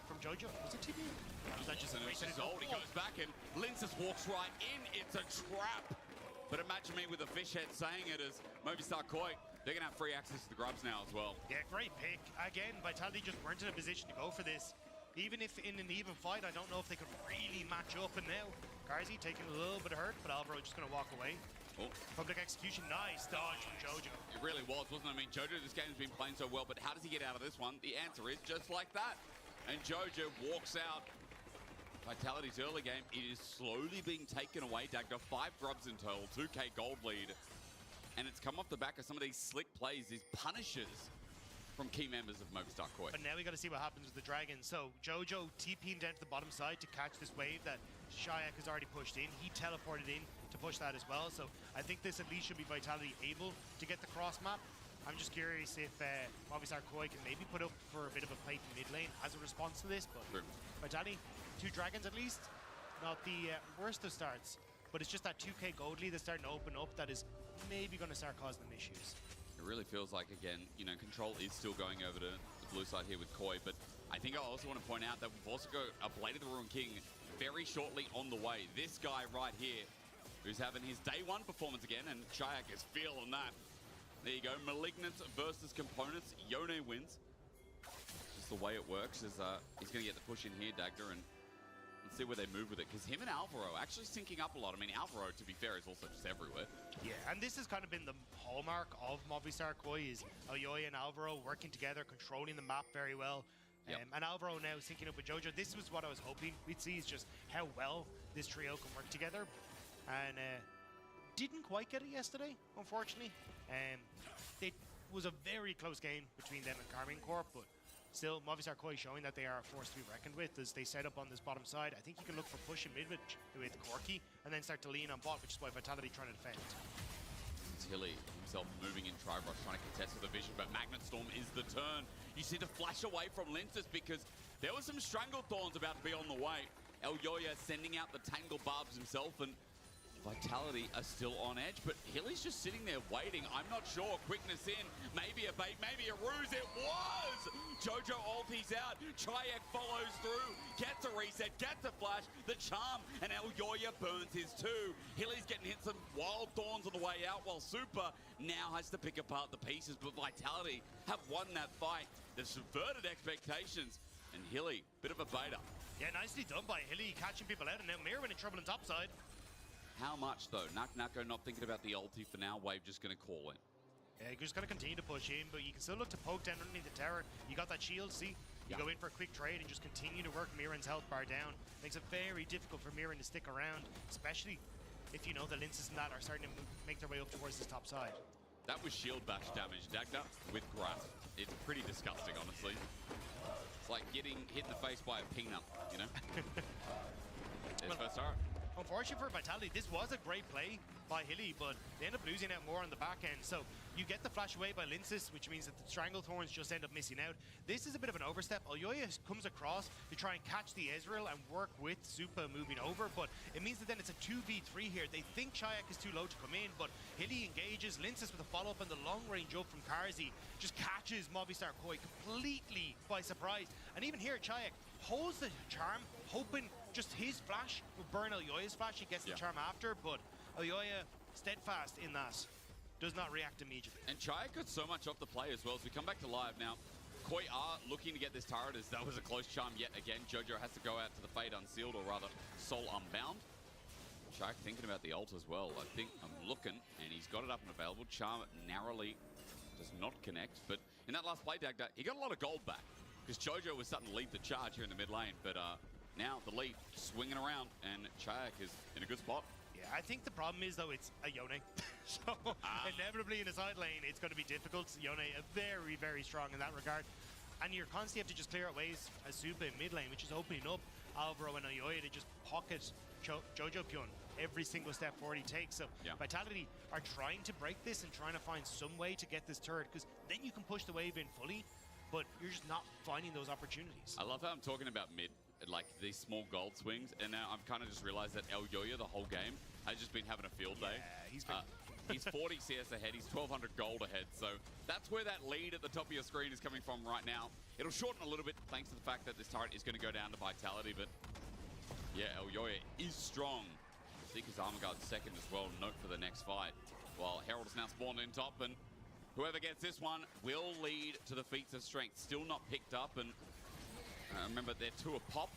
from Jojo. Was it TP? Was that just a He goes back and Linces walks right in. It's a trap. But imagine me with a fish head saying it as Movistar Koi. They're going to have free access to the grubs now as well. Yeah, great pick. Again, Vitality just weren't in a position to go for this. Even if in an even fight, I don't know if they could really match up. And now, Garzi taking a little bit of hurt, but Alvaro just going to walk away. Oh. Public execution, nice dodge from Jojo. It really was, wasn't it? I mean, Jojo, this game has been playing so well, but how does he get out of this one? The answer is just like that. And Jojo walks out. Vitality's early game, it is slowly being taken away. Dagda, 5 grubs in total, 2k gold lead. And it's come off the back of some of these slick plays, these punishes from key members of Movistar Koi. But now we got to see what happens with the dragon. So Jojo TP'ing down to the bottom side to catch this wave that Shayak has already pushed in. He teleported in to push that as well. So I think this at least should be Vitality able to get the cross map. I'm just curious if Movistar Koi can maybe put up for a bit of a plate in mid lane as a response to this. But Vitality, 2 dragons at least, not the worst of starts. But it's just that 2k gold lead that's starting to open up that is maybe going to start causing them issues. It really feels like, again, you know, control is still going over to the blue side here with Koi. But I think I also want to point out that we've also got a Blade of the Ruined King very shortly on the way. This guy right here, who's having his day 1 performance again, and Shayak is feeling that. There you go, Malignant versus Components. Yone wins. Just the way it works is he's going to get the push in here, Dagda, and Let's see where they move with it, because him and Alvaro actually syncing up a lot. I mean, Alvaro, to be fair, is also just everywhere. Yeah, and this has kind of been the hallmark of Movistar Koi is Aoyoya and Alvaro working together, controlling the map very well. Yep. And Alvaro now syncing up with Jojo. This was what I was hoping we'd see, is just how well this trio can work together. And didn't quite get it yesterday, unfortunately. It was a very close game between them and Carmine Corp, but still, Movistar Koi showing that they are a force to be reckoned with as they set up on this bottom side. I think you can look for pushing mid with Corky and then start to lean on bot, which is why Vitality trying to defend. It's Hilly himself moving in Tri-Brush, trying to contest with the vision, but Magnet Storm is the turn. You see the flash away from Linces because there were some Strangle Thorns about to be on the way. Aoyoya sending out the Tangle Barbs himself, and Vitality are still on edge, but Hilly's just sitting there waiting. I'm not sure. Quickness in, maybe a bait, maybe a ruse. It was! Jojo ulties out. Chayak follows through, gets a reset, gets a flash. The charm, and Aoyoya burns his too. Hilly's getting hit some wild thorns on the way out, while Super now has to pick apart the pieces, but Vitality have won that fight. They've subverted expectations, and Hilly, bit of a beta. Yeah, nicely done by Hilly, catching people out, and now Mirren in trouble on top side. How much, though? Nako not thinking about the ulti for now. Wave just going to call in. Yeah, you're just going to continue to push in, but you can still look to poke down underneath the tower. You got that shield, see? You go in for a quick trade and just continue to work Mirren's health bar down. Makes it very difficult for Mirren to stick around, especially if you know the Linces and that are starting to make their way up towards this top side. That was shield bash damage, Dagda, with grasp. It's pretty disgusting, honestly. It's like getting hit in the face by a peanut, you know? There's first tower. Unfortunately for Vitality, this was a great play by Hilly, but they end up losing out more on the back end. So you get the flash away by Linces, which means that the Stranglethorns just end up missing out. This is a bit of an overstep. Aoyoya comes across to try and catch the Ezreal and work with Supa moving over, but it means that then it's a 2v3 here. They think Chayak is too low to come in, but Hilly engages. Linces with a follow-up and the long-range up from Karzi just catches Movistar Koi completely by surprise. And even here, Chayak holds the charm, hoping just his flash will burn Aoyoya's flash. He gets the charm after, but Aoyoya, steadfast in that, does not react immediately. And Chayak got so much off the play as well. As we come back to live now, Koi are looking to get this turret, as that was a close charm yet again. Jojo has to go out to the Fade Unsealed, or rather, Soul Unbound. Chayak thinking about the ult as well. I think I'm looking, and he's got it up and available. Charm narrowly does not connect, but in that last play, Dagda, he got a lot of gold back, because Jojo was starting to lead the charge here in the mid lane, but now the lead swinging around, and Chayak is in a good spot. Yeah, I think the problem is, though, it's a Yone. So inevitably in the side lane, it's going to be difficult. Yone very, very strong in that regard. And you're constantly have to just clear out ways as Supa in mid lane, which is opening up Alvaro and Aoyoya to just pocket Jojo Pyun every single step forward he takes. So Vitality are trying to break this and trying to find some way to get this turret, because then you can push the wave in fully, but you're just not finding those opportunities. I love how I'm talking about mid, like these small gold swings, and now I've kind of just realized that Aoyoya the whole game has just been having a field day. Yeah, he's 40 CS ahead, he's 1200 gold ahead, so that's where that lead at the top of your screen is coming from right now. It'll shorten a little bit thanks to the fact that this turret is going to go down to Vitality, but yeah, Aoyoya is strong. Seeker's Armor Guard second as well, note for the next fight. While Herald is now spawned in top, and whoever gets this one will lead to the feats of strength. Still not picked up, and remember, they're two a pop,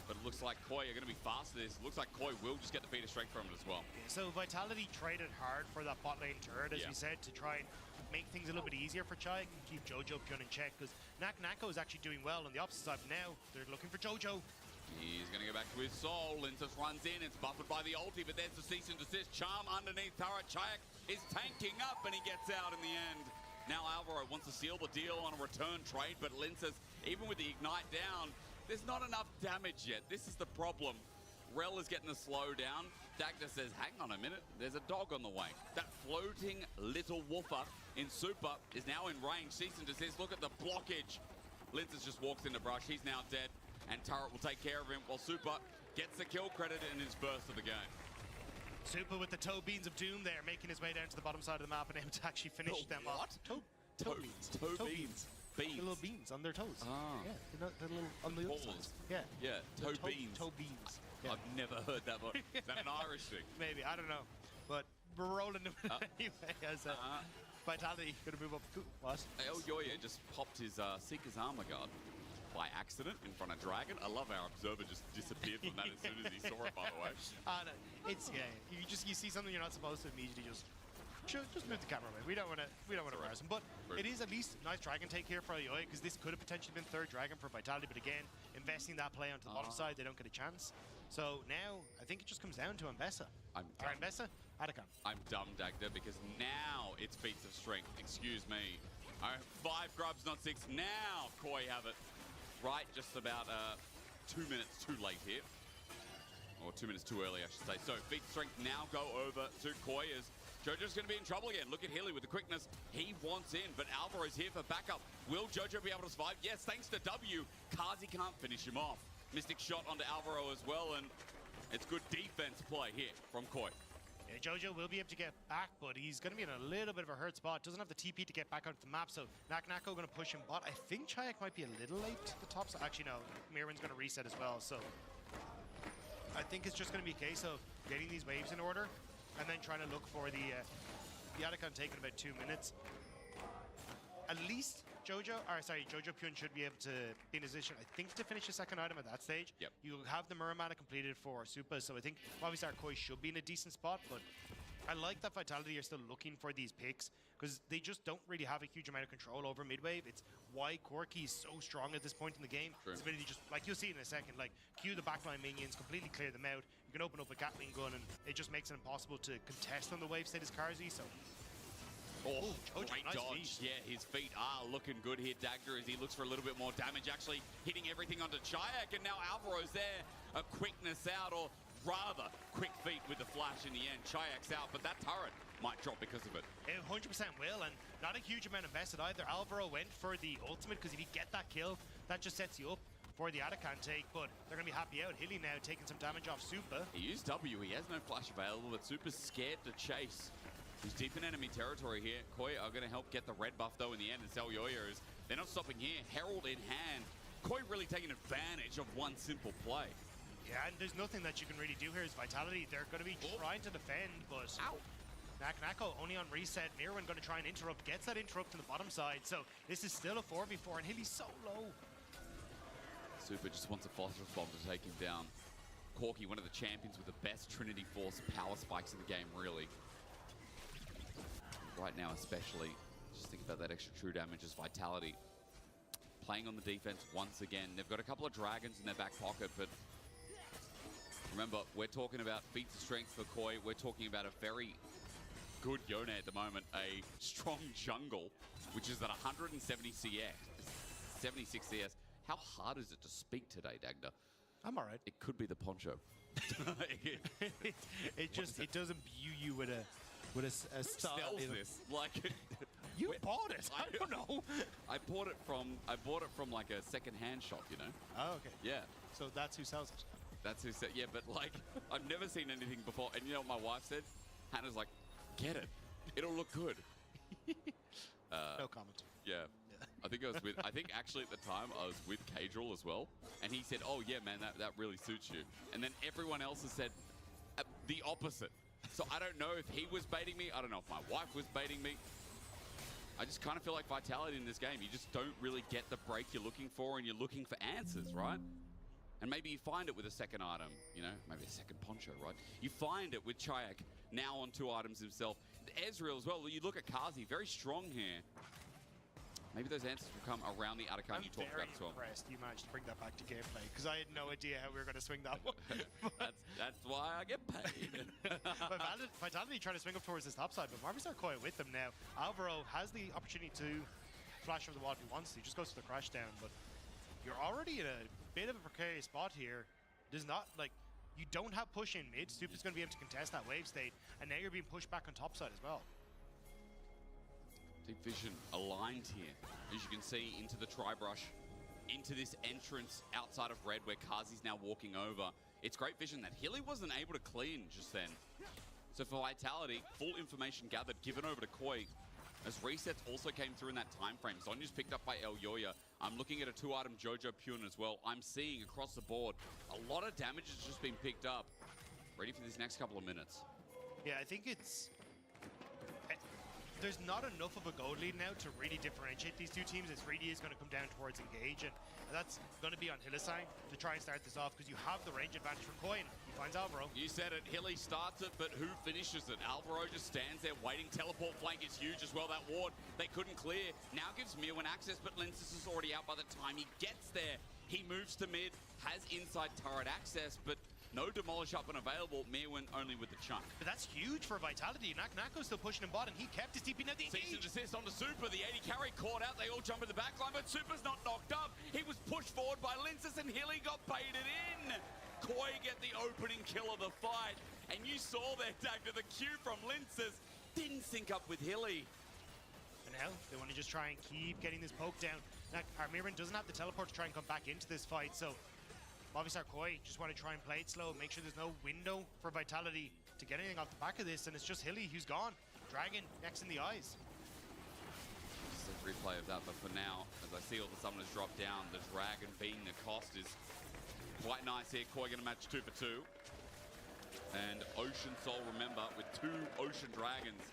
but it looks like Koi are going to be fast at this. Looks like Koi will just get the feat of strength from it as well. So Vitality traded hard for that bot lane turret, as we said, to try and make things a little bit easier for Chayak and keep Jojo Pyun in check, because Nako is actually doing well on the opposite side. Now they're looking for Jojo. He's going to go back to his soul. Linces runs in. It's buffered by the ulti, but there's the cease and desist. Charm underneath turret. Chayak is tanking up, and he gets out in the end. Now Alvaro wants to seal the deal on a return trade, but Linces, even with the ignite down, there's not enough damage yet. This is the problem. Rel is getting the slow down. Dagda says, hang on a minute, there's a dog on the way. That floating little woofer in Super is now in range. Cease and desist, look at the blockage. Linces just walks into brush, he's now dead, and Turret will take care of him, while Super gets the kill credit in his first of the game. Supa with the toe beans of doom there, making his way down to the bottom side of the map and able to actually finish them off. Toe beans. Toe beans. Beans. The little beans on their toes. Ah. Yeah, the little on the balls. Yeah. Yeah, toe beans. Toe beans. Yeah. I've never heard that one. Is that an Irish thing? Maybe, I don't know. But we're rolling them anyway. As Vitality gonna move up. What? El Yoya just popped his Seeker's Armor Guard by accident in front of Dragon. I love our observer just disappeared from that as soon as he saw it, by the way. No, it's you see something you're not supposed to immediately just move the camera away. We don't want to embarrass him, but it is at least a nice Dragon take here for Yoya because this could have potentially been third Dragon for Vitality, but again, investing that play onto the bottom side, they don't get a chance. So now I think it just comes down to Mbessa. Mbessa, Adakan. I'm Yeah, Jojo will be able to get back, but he's going to be in a little bit of a hurt spot. Doesn't have the TP to get back onto the map, so Naknako going to push him bot. I think Chayak might be a little late to the top. So actually, no, Mirwan's going to reset as well. So I think it's just going to be a case of getting these waves in order and then trying to look for the Adakan taking about 2 minutes. At least Jojo Pyun should be able to be in a position, I think, to finish the second item at that stage. Yep. You have the Muramata completed for Supa, so I think Movistar Koi should be in a decent spot, but I like that Vitality are still looking for these picks because they just don't really have a huge amount of control over mid-wave. It's why Corki is so strong at this point in the game. True. His ability just, like you'll see in a second, like queue the backline minions, completely clear them out. You can open up a Gatling gun and it just makes it impossible to contest on the wave state as Karzi, so... Oh, Jojo, great nice dodge. feet. Yeah, his feet are looking good here, Dagda, as he looks for a little bit more damage, actually hitting everything onto Chayak, and now Alvaro's there. A quickness out, or rather, quick feet with the flash in the end. Chayak's out, but that turret might drop because of it. It 100% will, and not a huge amount invested either. Alvaro went for the ultimate, because if you get that kill, that just sets you up for the Adakan take, but they're going to be happy out. Hilly now taking some damage off Supa. He used W, he has no flash available, but Supa's scared to chase. He's deep in enemy territory here. Koi are going to help get the red buff, though, in the end. And Yoya is, they're not stopping here. Herald in hand. Koi really taking advantage of one simple play. Yeah, and there's nothing that you can really do here as Vitality. They're going to be trying to defend, but... Ow! Naknako only on reset. Mirwan going to try and interrupt. Gets that interrupt on the bottom side. So this is still a 4v4, and Hilly's so low. Supa just wants a phosphorus bomb to take him down. Corki, one of the champions with the best Trinity Force power spikes in the game, really. Right now especially, just think about that extra true damage as Vitality playing on the defense once again. They've got a couple of dragons in their back pocket, but remember, we're talking about feats of strength for Koi. We're talking about a very good Yone at the moment, a strong jungle, which is at 170 CS, 76 CS. How hard is it to speak today, Dagda? I'm all right. It could be the poncho. it does imbue you with a style. Stealth-ness. Like you bought it. I don't know. I bought it from like a second-hand shop, you know. Oh, okay. Yeah. So that's who sells it. That's who said. Yeah, but like I've never seen anything before. And you know what my wife said? Hannah's like, get it. It'll look good. No comment. Yeah. I think actually at the time I was with Cadril as well, and he said, "Oh yeah, man, that really suits you." And then everyone else has said the opposite. So I don't know if he was baiting me. I don't know if my wife was baiting me. I just kind of feel like Vitality in this game, you just don't really get the break you're looking for, and you're looking for answers, right? And maybe you find it with a second item, you know, maybe a second poncho, right? You find it with Chayak, now on 2 items himself. Ezreal as well. You look at Kazi, very strong here. Maybe those answers will come around the Adakan you talked about as well. I'm very impressed you managed to bring that back to gameplay, because I had no idea how we were going to swing that one. that's why I get paid. But Vitality trying to swing up towards this top side, but Movistar Koi with them now. Alvaro has the opportunity to flash over the wall if he wants to. He just goes for the crash down, but you're already in a bit of a precarious spot here. There's not, like, you don't have push in mid. Supa's going to be able to contest that wave state, and now you're being pushed back on top side as well. Deep Vision aligned here, as you can see, into the tri-brush, into this entrance outside of red where Kazi's now walking over. It's great vision that Hilly wasn't able to clean just then. So for Vitality, full information gathered, given over to Koi, as resets also came through in that time frame. Zonya's picked up by El Yoya. I'm looking at a 2-item Jojo Pyun as well. I'm seeing across the board, a lot of damage has just been picked up. Ready for these next couple of minutes. Yeah, I think it's... there's not enough of a goal lead now to really differentiate these two teams. It really is going to come down towards engage, and that's going to be on Hillisang to try and start this off, because you have the range advantage for Koi, and he finds Alvaro. You said it, Hilly starts it, but who finishes it? Alvaro just stands there waiting. Teleport flank is huge as well. That ward they couldn't clear. Now gives Mirwin access, but Lensis is already out by the time he gets there. He moves to mid, has inside turret access, but no demolish up and available. Mirwin only with the chunk. But that's huge for Vitality. Nako's still pushing him bot, and he kept his TP. Now the Cease and desist onto Super. The 80 carry caught out. They all jump in the back line, but Super's not knocked up. He was pushed forward by Linsis, and Hilly got baited in. Koi get the opening kill of the fight, and you saw there, Dagda, the Q from Linsis didn't sync up with Hilly. And now they want to just try and keep getting this poke down. Now, Mirwin doesn't have the teleport to try and come back into this fight, so obviously Koi just want to try and play it slow, make sure there's no window for Vitality to get anything off the back of this, and it's just Hilly who's gone. Dragon next in the eyes. This is a replay of that, but for now, as I see all the summoners drop down, the Dragon being the cost is quite nice here. Koi going to match 2 for 2. And Ocean Soul, remember, with 2 Ocean Dragons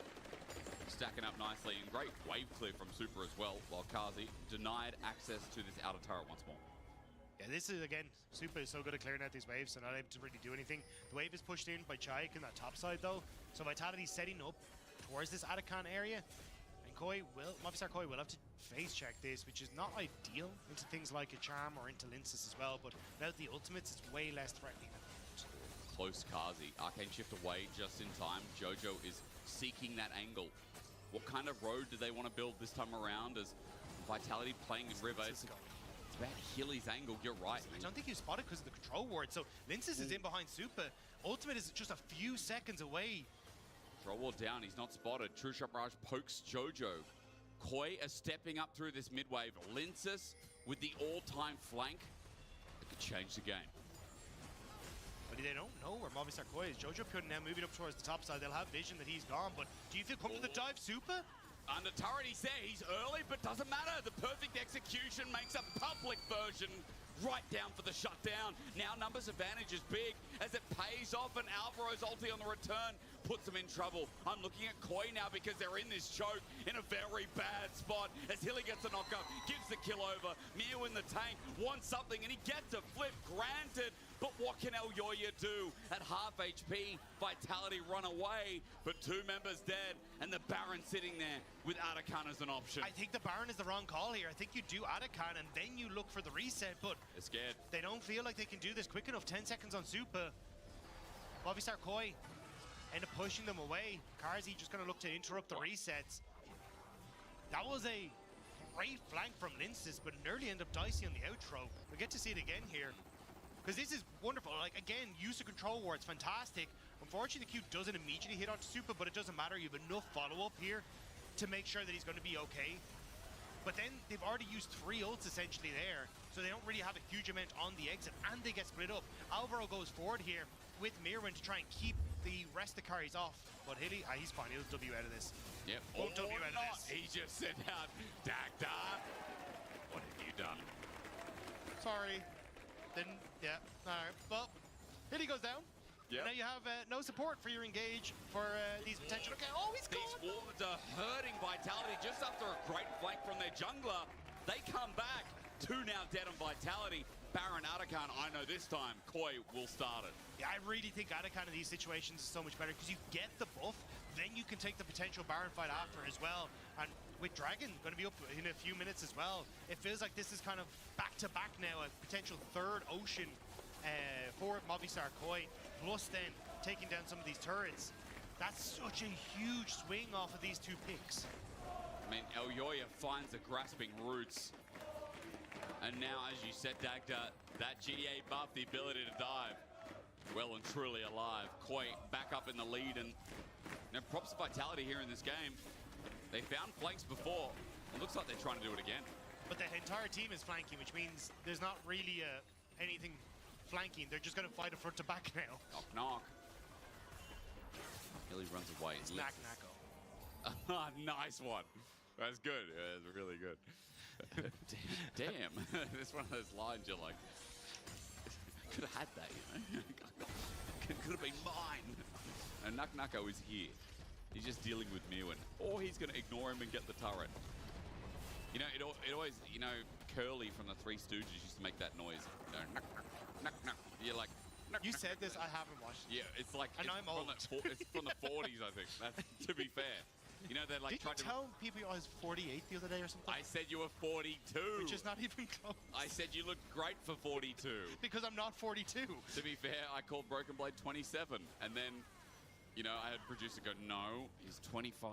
stacking up nicely, and great wave clear from Super as well, while Kazi denied access to this outer turret once more. Yeah, this is, again, Super is so good at clearing out these waves, so not able to really do anything. The wave is pushed in by Chaik in that top side, though, so Vitality's setting up towards this Atakan area, and Movistar Koi will have to face check this, which is not ideal into things like a Charm or into Linsis as well, but without the ultimates, it's way less threatening. Close Kazi. Arcane shift away just in time. Jojo is seeking that angle. What kind of road do they want to build this time around as Vitality playing River? It's about Hilly's angle, you're right. I don't think he was spotted because of the control ward, so Linsis is in behind Super. Ultimate is just a few seconds away. Control ward down, he's not spotted. True Shot Barrage pokes Jojo. Koi are stepping up through this mid wave. Linsis with the all-time flank. It could change the game. But they don't know where Movistar Koi is. Jojo Pyun now moving up towards the top side. They'll have vision that he's gone, but do you feel come to the dive, Super? Under turret, he's there. He's early, but doesn't matter. The perfect execution makes a public version right down for the shutdown. Now numbers advantage is big as it pays off, and Alvaro's ulti on the return puts them in trouble. I'm looking at Koi now because they're in this choke in a very bad spot as Hilly gets a knockup, gives the kill over. Mirwin the tank wants something, and he gets a flip, granted. But what can El Yoya do? At half HP, Vitality run away, but 2 members dead, and the Baron sitting there with Atakan as an option. I think the Baron is the wrong call here. I think you do Atakan, and then you look for the reset, but they're scared. They don't feel like they can do this quick enough. 10 seconds on Super. Movistar Koi end up pushing them away. Karzi just going to look to interrupt the resets. That was a great flank from Linsis, but nearly end up dicey on the outro. We get to see it again here, because this is wonderful. Like, again, use of control wards, fantastic. Unfortunately, the Q doesn't immediately hit onto Super, but it doesn't matter. You have enough follow-up here to make sure that he's going to be okay. But then they've already used 3 ults essentially there, so they don't really have a huge amount on the exit, and they get split up. Alvaro goes forward here with Mirwin to try and keep the rest of the carries off. But Hilly, he's fine. He'll W out of this. Yep. Won't W out of this. He just sent out Dagda. What have you done? Sorry. Didn't. Yeah. All right. Well, Hilly goes down. Yeah. Now you have no support for your engage for these potential. Okay. Oh, he's These gone. wards are hurting Vitality just after a great flank from their jungler. They come back. 2 now dead on Vitality. Baron Atakan, I know this time Koi will start it. Yeah, I really think Atakan in these situations is so much better because you get the buff, then you can take the potential Baron fight after as well. And with Dragon going to be up in a few minutes as well, it feels like this is kind of back-to-back now, a potential 3rd Ocean for Movistar Koi, plus then taking down some of these turrets. That's such a huge swing off of these 2 picks. I mean, El Yoya finds the grasping roots. And now, as you said, Dagda, that GA buff, the ability to dive, well and truly alive. Koi back up in the lead, and now props to Vitality here in this game. They found flanks before. It looks like they're trying to do it again. But the entire team is flanking, which means there's not really anything flanking. They're just going to fight a front to back now. Knock, knock. Hilly runs away. It's Nako. Nice one. That's good. Yeah, that's really good. Damn. This one of those lines you're like, could have had that, you know? Could have been mine. And Nako is here. He's just dealing with Mirwin. Or he's going to ignore him and get the turret. You know, it always, you know, Curly from the Three Stooges used to make that noise. You know, knock, knock, knock, knock. You're like, knock, You knock, said this, knock. I haven't watched it. Yeah, it's like, And I'm old. It's from the 40s, I think. That's, to be fair. You know, they're like Did you tell people I was 48 the other day or something? I said you were 42. Which is not even close. I said you looked great for 42. Because I'm not 42. To be fair, I called Broken Blade 27. And then, you know, I had producer go, no, he's 25.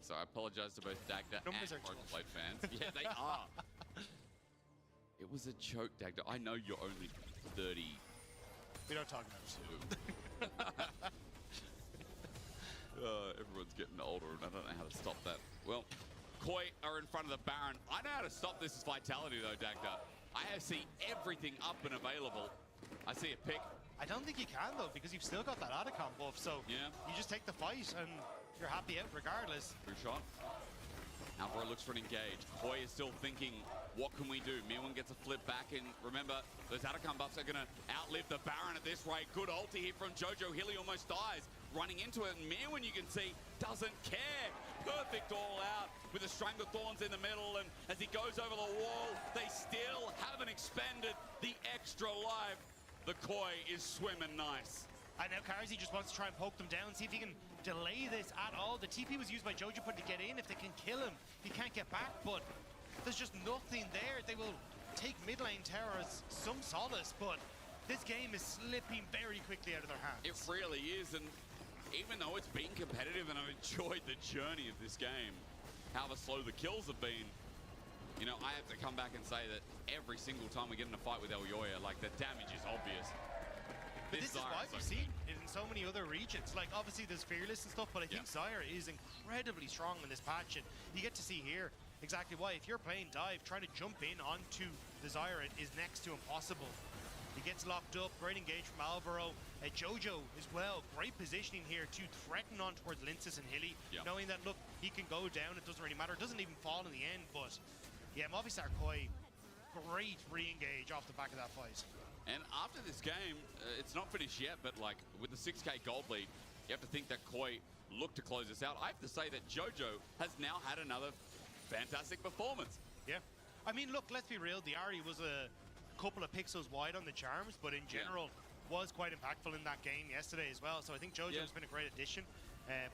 So I apologize to both Dagda Numbers and are Broken Blade fans. Yeah, they are. It was a joke, Dagda. I know you're only 32. We don't talk about it. Everyone's getting older, and I don't know how to stop that. Well, Koi are in front of the Baron. I know how to stop this Vitality, though, Dagda. I see everything up and available. I see a pick. I don't think you can, though, because you've still got that Otacon buff, so Yeah. you just take the fight, and you're happy out regardless. True shot. Alvaro looks for an engage. Koi is still thinking, what can we do? Mirwin gets a flip back, and remember, those Otacon buffs are going to outlive the Baron at this rate. Good ulti here from Jojo. Hilly almost dies. Running into it, and Mirwin, you can see, doesn't care. Perfect all out with the Stranglethorns in the middle, and as he goes over the wall, they still haven't expended the extra life. The Koi is swimming nice. And now Karzi just wants to try and poke them down, see if he can delay this at all. The TP was used by Jojo to get in. If they can kill him, he can't get back, but there's just nothing there. They will take mid lane tower as some solace, but this game is slipping very quickly out of their hands. It really is, and even though it's been competitive and I've enjoyed the journey of this game, however slow the kills have been, you know, I have to come back and say that every single time we get in a fight with Elyoya, like, the damage is obvious. But this is Zyra why so we've seen it in so many other regions. Like, obviously there's Fearless and stuff, but I think Yeah. Zyra is incredibly strong in this patch, and you get to see here exactly why. If you're playing dive, trying to jump in onto the Zyra is next to impossible. He gets locked up, great engage from Alvaro. Jojo as well, great positioning here to threaten on towards Linces and Hilly, Yeah. knowing that, look, he can go down, it doesn't really matter, it doesn't even fall in the end, but yeah, Movistar Koi, great re-engage off the back of that fight. And after this game, it's not finished yet, but like with the 6k gold lead, you have to think that Koi look to close this out. I have to say that Jojo has now had another fantastic performance. Yeah. I mean, look, let's be real, the Ahri was a couple of pixels wide on the charms, but in general was quite impactful in that game yesterday as well. So I think Jojo's been a great addition.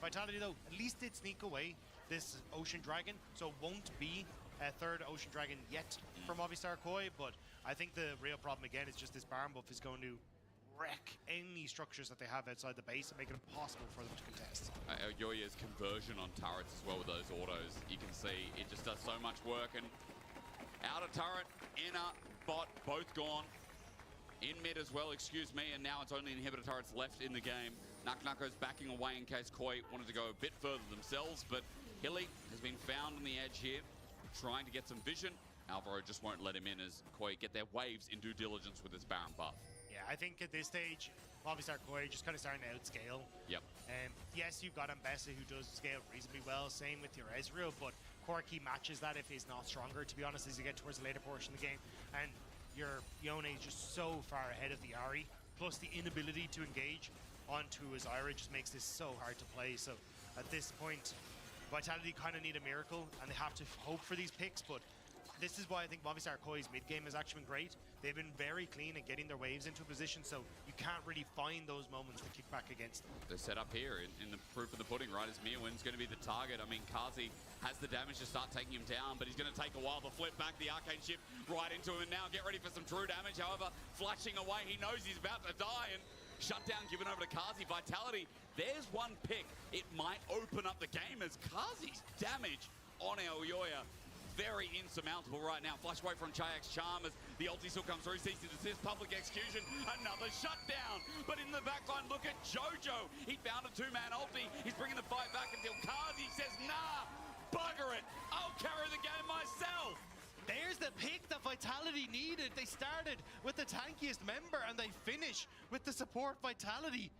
Vitality, though, at least did sneak away this Ocean Dragon, so it won't be a third Ocean Dragon yet for Movistar Koi, but I think the real problem again is just this Baron buff is going to wreck any structures that they have outside the base and make it impossible for them to contest. Elyoya's conversion on turrets as well with those autos, you can see it just does so much work. And outer turret, inner, bot, both gone. In mid as well, excuse me, and now it's only inhibitor turrets left in the game. Naknako's backing away in case Koi wanted to go a bit further themselves, but Hilly has been found on the edge here, trying to get some vision. Alvaro just won't let him in as Koi get their waves in due diligence with his Baron buff. Yeah, I think at this stage, Movistar Koi just kind of starting to outscale. Yep. Yes, you've got Ambessa who does scale reasonably well, same with your Ezreal, but Corki matches that if he's not stronger, to be honest, as you get towards the later portion of the game. And your Yone is just so far ahead of the Ahri, plus the inability to engage onto his Zyra just makes this so hard to play. So at this point, Vitality kind of need a miracle, and they have to hope for these picks, but this is why I think Movistar Koi's mid-game has actually been great. They've been very clean at getting their waves into a position, so you can't really find those moments to kick back against them. They're set up here in the proof of the pudding, right? As Mirwin's going to be the target. I mean, Kazi has the damage to start taking him down, but he's going to take a while to flip back the arcane shift right into him. And now get ready for some true damage. However, flashing away, he knows he's about to die, and shutdown given over to Kazi. Vitality, there's one pick. It might open up the game as Kazi's damage on Elyoya very insurmountable right now. Flash away from Chayak's charm as the ulti still comes through. Cease to desist, public execution, another shutdown. But in the backline, look at Jojo. He found a two-man ulti. He's bringing the fight back until Kazi says, nah, bugger it. I'll carry the game myself. There's the pick that Vitality needed. They started with the tankiest member and they finish with the support Vitality.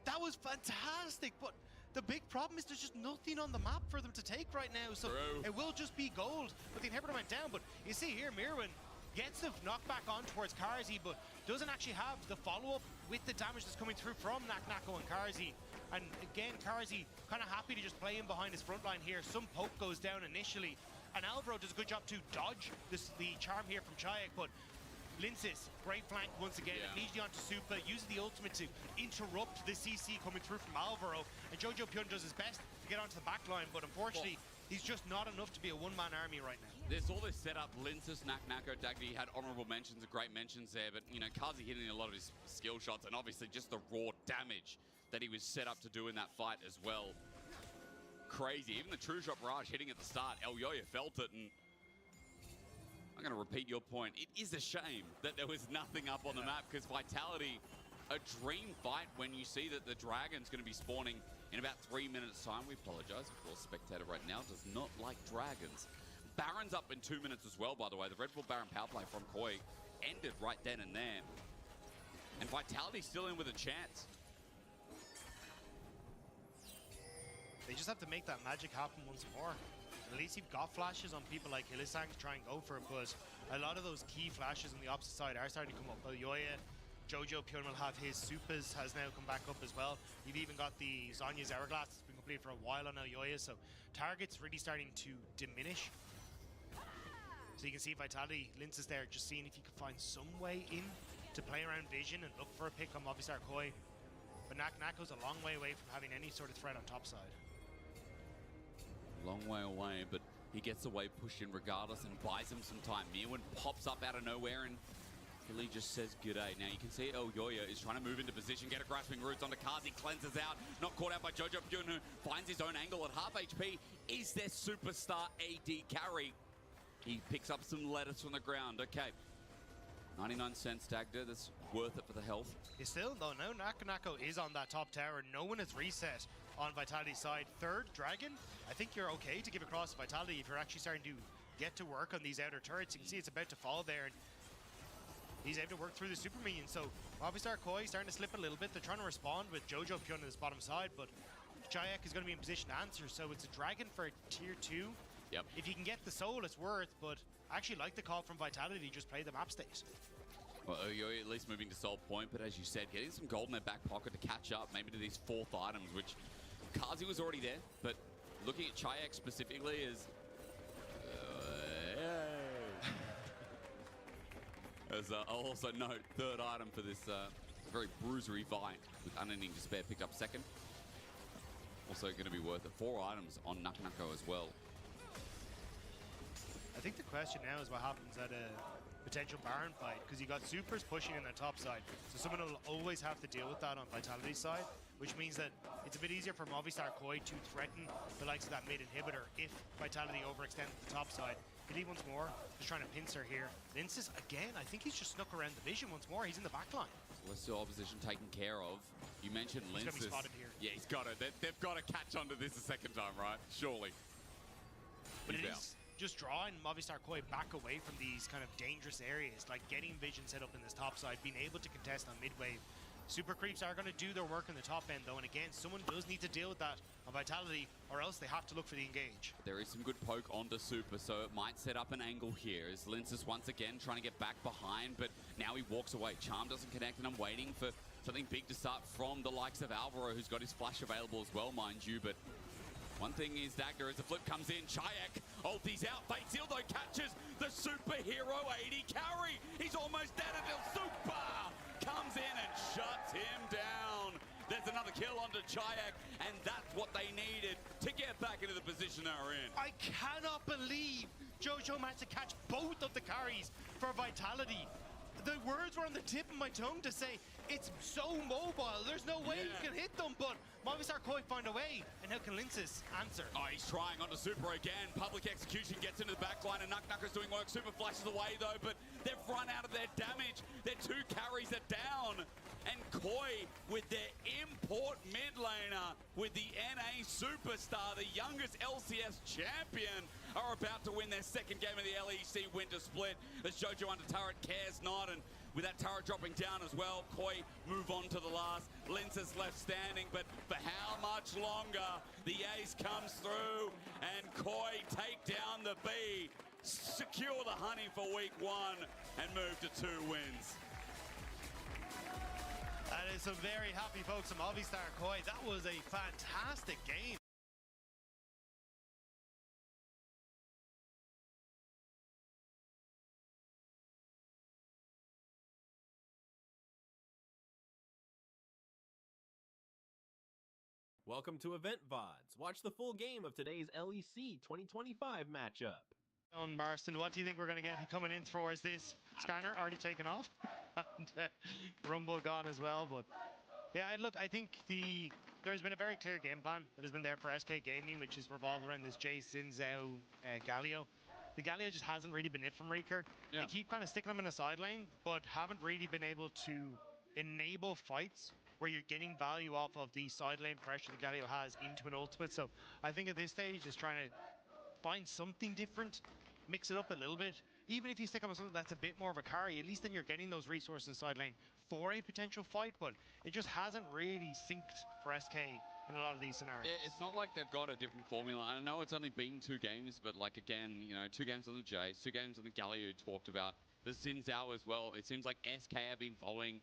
That was fantastic, but the big problem is there's just nothing on the map for them to take right now, so it will just be gold. But the inhibitor went down, but you see here, Mirwin gets the knockback on towards Karzi, but doesn't actually have the follow-up with the damage that's coming through from Naknako and Karzi. And again, Karzi kind of happy to just play him behind his front line here. Some poke goes down initially, and Alvaro does a good job to dodge the charm here from Chayek, but Linces, great flank once again. Immediately onto Super, uses the ultimate to interrupt the CC coming through from Alvaro, and Jojo Pyun does his best to get onto the back line, but unfortunately, he's just not enough to be a one-man army right now. There's all this setup. Linces, Naknako, Dagny had honorable mentions and great mentions there, but, you know, Kazi hitting a lot of his skill shots, and obviously just the raw damage that he was set up to do in that fight as well. Crazy. Even the true shot barrage hitting at the start, El Yoya felt it, and I'm going to repeat your point. It is a shame that there was nothing up on the map, because Vitality, a dream fight when you see that the Dragon's going to be spawning in about 3 minutes' time. We apologize. Of course, Spectator right now does not like Dragons. Baron's up in 2 minutes as well, by the way. The Red Bull Baron power play from Koi ended right then and there. And Vitality's still in with a chance. They just have to make that magic happen once more. At least you've got flashes on people like Hillisang to try and go for it, but a lot of those key flashes on the opposite side are starting to come up. Yoya, Jojo Pyun will have his Supas, has now come back up as well. You've even got the Zonya's Hourglass that's been completed for a while on Yoya, so targets really starting to diminish. So you can see Vitality, Linces there, just seeing if he can find some way in to play around vision and look for a pick on Movistar Koi. But Nako's a long way away from having any sort of threat on top side. Long way away, but he gets away pushed in regardless and buys him some time. Mirwin pops up out of nowhere and Hilly just says g'day. Now you can see El Yoya is trying to move into position, get a grasping roots onto Kazi, cleanses out, not caught out by Jojo Pyun, who finds his own angle at half HP. Is their superstar AD carry? He picks up some lettuce from the ground. Okay. 99 cents, Dagda. That's worth it for the health. He's still, though, no, Nako is on that top tower. No one has reset on Vitality's side. Third, Dragon. I think you're okay to give across Vitality if you're actually starting to get to work on these outer turrets. You can see it's about to fall there, and he's able to work through the super minions. So Movistar Koi starting to slip a little bit. They're trying to respond with Jojo Pyun on this bottom side, but Chayek is going to be in position to answer. So it's a Dragon for tier 2. Yep. If you can get the soul, it's worth, but I actually like the call from Vitality, just play the map state. Well, Yoya at least moving to Soul Point, but as you said, getting some gold in their back pocket to catch up, maybe to these fourth items, which Kazi was already there, but looking at Chayek specifically is... As I'll also note, third item for this very bruisery fight, with Unending Despair picked up second. Also going to be worth it. 4 items on Naknako as well. I think the question now is what happens at a potential Baron fight, because you got supers pushing in the top side, so someone will always have to deal with that on Vitality's side, which means that it's a bit easier for Movistar Koi to threaten the likes of that mid inhibitor if Vitality overextends the top side. Hilly once more, just trying to pincer here. Linces again, I think he's just snuck around the vision once more. He's in the back line. Celestial opposition taken care of. You mentioned Linces. He's going to be spotted here. Yeah, he's got it. They've got to catch onto this a second time, right? Surely. But it is just drawing Movistar Koi back away from these kind of dangerous areas, like getting vision set up in this top side, being able to contest on mid-wave. Super creeps are going to do their work in the top end, though, and again, someone does need to deal with that on Vitality, or else they have to look for the engage. There is some good poke onto Super, so it might set up an angle here as Linces once again trying to get back behind, but now he walks away. Charm doesn't connect, and I'm waiting for something big to start from the likes of Alvaro, who's got his flash available as well, mind you, but one thing is Dagger as the flip comes in. Chayek ulties out. Fate Seal though catches the superhero 80 carry. He's almost dead until Super comes in and shuts him down. There's another kill onto Chayek, and that's what they needed to get back into the position they're in. I cannot believe Jojo managed to catch both of the carries for Vitality. The words were on the tip of my tongue to say, it's so mobile, there's no way you can hit them, but Movistar Koi find a way, and how can Linces answer? Oh, he's trying onto Super again. Public Execution gets into the back line, and Naknaka's doing work. Super flashes away, though, but they've run out of their damage. Their 2 carries are down, and Koi, with their import mid laner, with the NA Superstar, the youngest LCS champion, are about to win their second game of the LEC Winter Split. As Jojo under turret cares not, and with that turret dropping down as well, Koi move on to the last. Linces left standing, but for how much longer? The ace comes through, and Koi take down the B, secure the honey for week 1, and move to 2 wins. That is some very happy folks from Movistar Koi. That was a fantastic game. Welcome to Event VODs. Watch the full game of today's LEC 2025 matchup. On Marston, what do you think we're going to get coming in towards this? Scanner already taken off. And, Rumble gone as well. But yeah, look, I think there's been a very clear game plan that has been there for SK Gaming, which is revolved around this Jay Sin Zhao Galio. The Galio just hasn't really been it from Reeker. Yeah. They keep kind of sticking him in a side lane, but haven't really been able to enable fights where you're getting value off of the side lane pressure the Galio has into an ultimate. So I think at this stage, just trying to find something different, mix it up a little bit. Even if you stick on something that's a bit more of a carry, at least then you're getting those resources side lane for a potential fight, but it just hasn't really synced for SK in a lot of these scenarios. Yeah, it's not like they've got a different formula. I know it's only been 2 games, but like again, you know, 2 games on the Jace, 2 games on the Galio you talked about, the Xin Zhao as well. It seems like SK have been following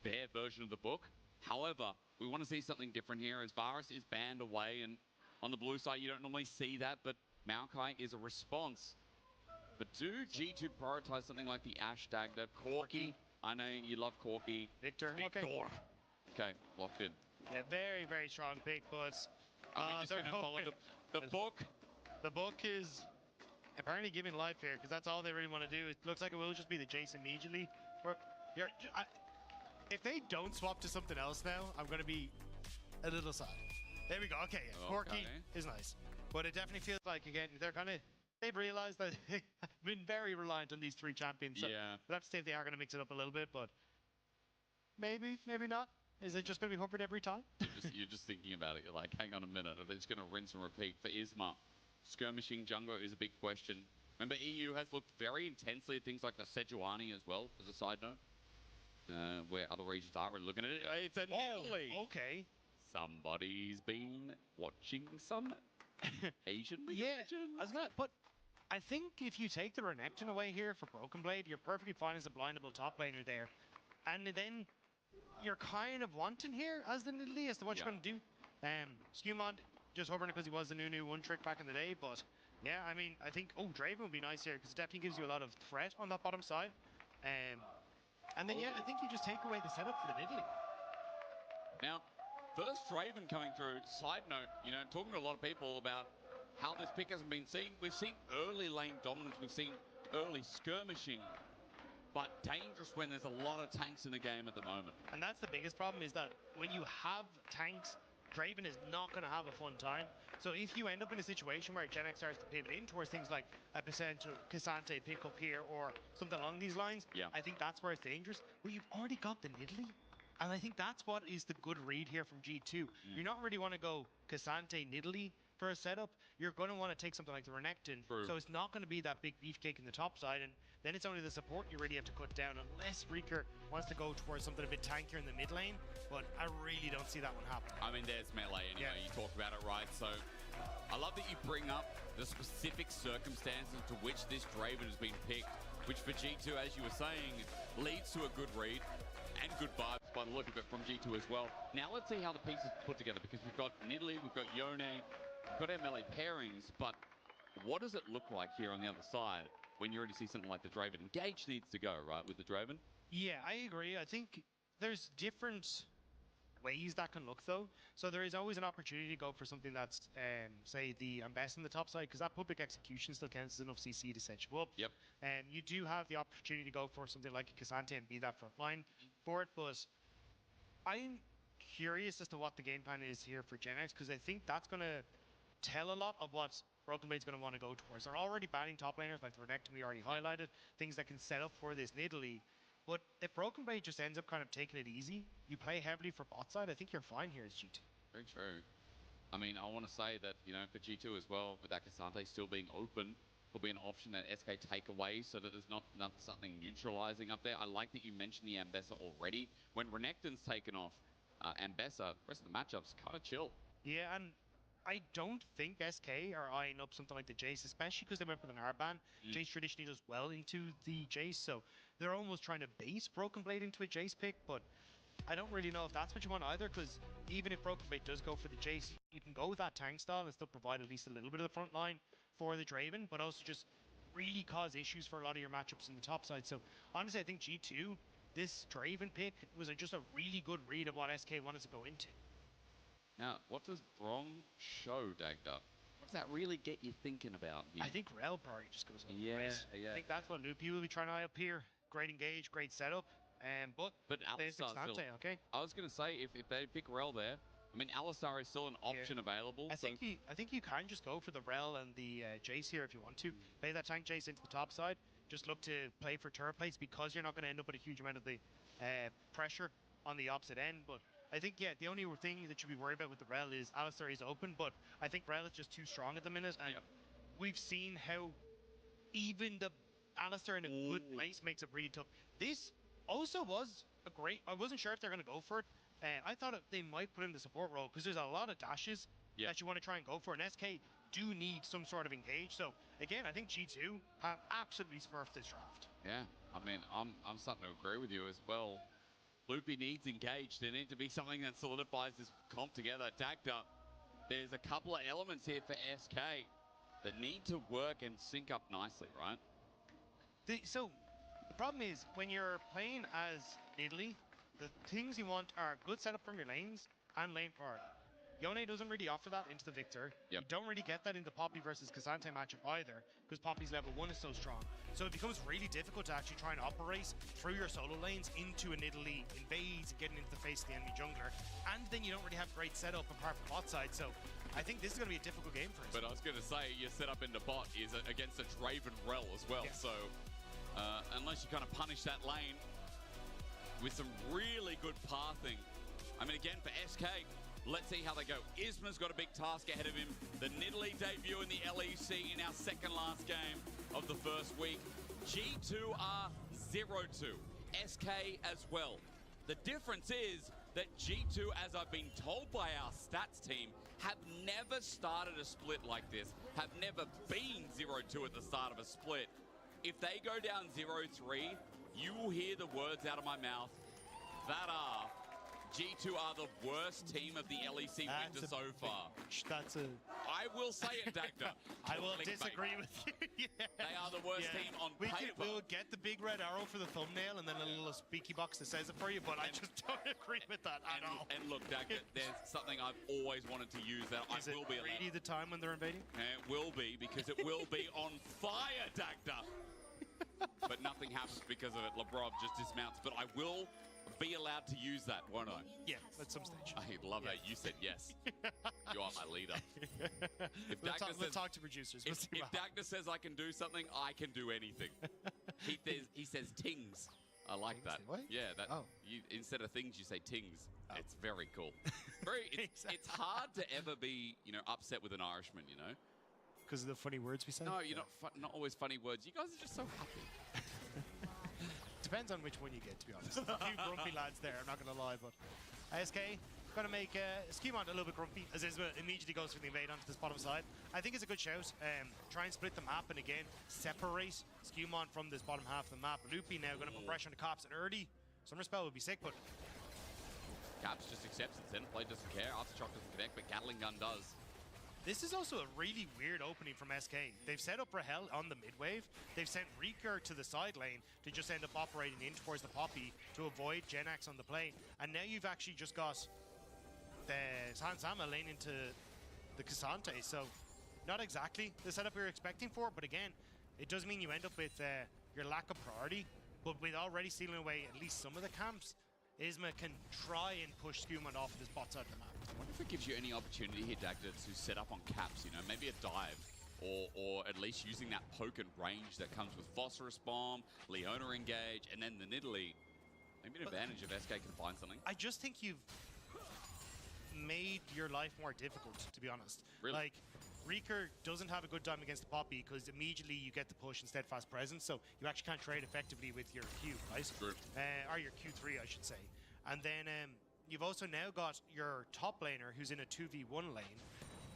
their version of the book. However, we want to see something different here as Varus is banned away, and on the blue side you don't normally see that, but Maokai is a response. But do G2 prioritize something like the Ash Dagger? Corki, I know you love Corki. Victor. Victor. Okay, locked in. Yeah, very, very strong pick, but Just gonna follow the book. The book is apparently giving life here, because that's all they really want to do. It looks like it will just be the Jace immediately. If they don't swap to something else now, I'm going to be a little sad. There we go. Okay, yeah. Corki is nice. But it definitely feels like, again, they've realized that they've been very reliant on these 3 champions. So Yeah. we'll have to see if they are going to mix it up a little bit, but maybe, maybe not. Is it just going to be Hubbard every time? You're just thinking about it. You're like, hang on a minute. Are they just going to rinse and repeat for Isma? Skirmishing Jungle is a big question. Remember, EU has looked very intensely at things like the Sejuani as well, as a side note. Where other regions are looking at it. It's a Italy. Okay. Somebody's been watching some Asian League legends. But I think if you take the Renekton away here for Broken Blade, you're perfectly fine as a blindable top laner there. And then you're kind of wanting here as the Nidalee as to what you're going to do. Skewmod just hovering because he was the new one trick back in the day. But yeah, I mean, I think, Draven would be nice here because it definitely gives you a lot of threat on that bottom side. And then, yeah, I think you just take away the setup for the Nidalee. Now, first Draven coming through. Side note, you know, talking to a lot of people about how this pick hasn't been seen. We've seen early lane dominance. We've seen early skirmishing. But dangerous when there's a lot of tanks in the game at the moment. And that's the biggest problem, is that when you have tanks, Draven is not going to have a fun time. So if you end up in a situation where Gen X starts to pivot in towards things like a potential Cassante pick up here or something along these lines, I think that's where it's dangerous. But you've already got the Nidalee. And I think that's what is the good read here from G2. You're not really want to go Cassante Nidalee for a setup. You're going to want to take something like the Renekton. So it's not going to be that big beefcake in the top side. And then it's only the support you really have to cut down, unless Reeker wants to go towards something a bit tankier in the mid lane. But I really don't see that one happening. I mean, there's melee anyway. You talked about it, right? So I love that you bring up the specific circumstances to which this Draven has been picked, which for G2, as you were saying, leads to a good read and good vibes by the look of it from G2 as well. Now let's see how the pieces put together, because we've got Nidalee, we've got Yone, we've got our melee pairings, but what does it look like here on the other side when you already see something like the Draven? Engage needs to go, right, with the Draven? Yeah, I agree. I think there's different ways that can look, though. So there is always an opportunity to go for something that's, say, the best in the top side, because that public execution still counts as enough CC to set you up. Yep. And you do have the opportunity to go for something like a Cassante and be that front line for it, but I'm curious as to what the game plan is here for Gen X, because I think that's going to tell a lot of what Broken Blade's going to want to go towards. They're already banning top laners like the Renekton we already highlighted, things that can set up for this Nidalee. But if Broken Blade just ends up kind of taking it easy, you play heavily for bot side, I think you're fine here as G2. Very true. I mean, I want to say that, you know, for G2 as well, with that Cassante still being open, could be an option that SK take away so that there's not something neutralizing up there. I like that you mentioned the Ambessa already. When Renekton's taken off Ambessa, the rest of the matchup's kind of chill. Yeah, and I don't think SK are eyeing up something like the Jace, especially because they went with an R-ban. Jace traditionally does well into the Jace, so they're almost trying to base Broken Blade into a Jace pick, but I don't really know if that's what you want either, because even if Broken Blade does go for the Jace, you can go with that tank style and still provide at least a little bit of the front line for the Draven, but also just really cause issues for a lot of your matchups in the top side. So honestly, I think G2, this Draven pick was just a really good read of what SK wanted to go into. Now, what does Brong show, Dagda? What does that really get you thinking about here? I think Rel probably just goes over Yeah, race. yeah. I think that's what Loopy will be trying to eye up here. Great engage, great setup. But there's Alistar's Xante, still... okay? I was going to say, if they pick Rel there, I mean, Alistar is still an option available. I think you can just go for the Rel and the Jace here if you want to. Play that tank Jace into the top side. Just look to play for turret plates because you're not going to end up with a huge amount of the pressure on the opposite end. But I think, yeah, the only thing that you'd be worried about with the Rel is Alistar is open, but I think Rel is just too strong at the minute. And we've seen how even the Alistar in a good place makes it really tough. This also was a great... I wasn't sure if they're going to go for it. I thought they might put in the support role because there's a lot of dashes that you want to try and go for. And SK do need some sort of engage. So, again, I think G2 have absolutely smurfed this draft. Yeah, I mean, I'm starting to agree with you as well. Loopy needs engage. There needs to be something that solidifies this comp together. Dagda, there's a couple of elements here for SK that need to work and sync up nicely, right? So, the problem is, when you're playing as Italy, the things you want are good setup from your lanes and lane power. Yone doesn't really offer that into the Victor. You don't really get that in the Poppy versus K'Sante matchup either, because Poppy's level 1 is so strong. So it becomes really difficult to actually try and operate through your solo lanes into an Italy invades and getting into the face of the enemy jungler. And then you don't really have great setup apart from bot side. So I think this is going to be a difficult game for us. But I was going to say, your setup into bot is against a Draven Rel as well. So unless you kind of punish that lane with some really good pathing. I mean, again, for SK, let's see how they go. Isma's got a big task ahead of him. The Nidalee debut in the LEC in our second last game of the first week. G2 are 0-2. SK as well. The difference is that G2, as I've been told by our stats team, have never started a split like this, have never been 0-2 at the start of a split. If they go down 0-3, you will hear the words out of my mouth that are G2 are the worst team of the LEC winter so far. I will say it, Dagda. I will disagree with you. They are the worst team on paper. We'll get the big red arrow for the thumbnail and then a little speaky box that says it for you, but I just don't agree with that at all. And look, Dagda, there's something I've always wanted to use that I will be allowed. Is it the time when they're invading? It will be, because it will be on fire, Dagda. But nothing happens because of it. Labrov just dismounts, but I will be allowed to use that, won't I? Yeah, at some stage. I love that. You said yes. You are my leader. If Let's talk to producers. If Dagda says I can do something, I can do anything. He says tings. I like that. What? Yeah, that. Instead of things, you say tings. It's very cool. It's hard to ever be, upset with an Irishman, Because of the funny words we say? No, you're not always funny words. You guys are just so happy. Depends on which one you get, to be honest. A few grumpy lads there, I'm not going to lie, but SK going to make Schemont a little bit grumpy as Isma immediately goes for the invade onto this bottom side. I think it's a good shout. Try and split the map and again separate Schemont from this bottom half of the map. Loopy now going to put pressure on the cops and early. Summer Spell would be sick, but Caps just accepts it. Zenplay doesn't care. Aftershock doesn't connect, but Gatling Gun does. This is also a really weird opening from SK. They've set up Rahel on the mid-wave. They've sent Rieker to the side lane to just end up operating in towards the Poppy to avoid Genax on the play. And now you've actually just got the Sansama lane into the K'Sante. So not exactly the setup we were expecting for, but again, it does mean you end up with your lack of priority. But with already sealing away at least some of the camps, Isma can try and push Skewman off of this bot side of the map. I wonder if it gives you any opportunity here, Dagda, to set up on caps, maybe a dive, or at least using that poke and range that comes with Phosphorus Bomb, Leona engage, and then the Nidalee. Maybe an advantage if SK can find something. I just think you've made your life more difficult, to be honest. Really? Like, Rieker doesn't have a good time against the Poppy because immediately you get the push and steadfast presence, so you actually can't trade effectively with your Q, right? True. Or your Q3, I should say. And then you've also now got your top laner who's in a 2v1 lane.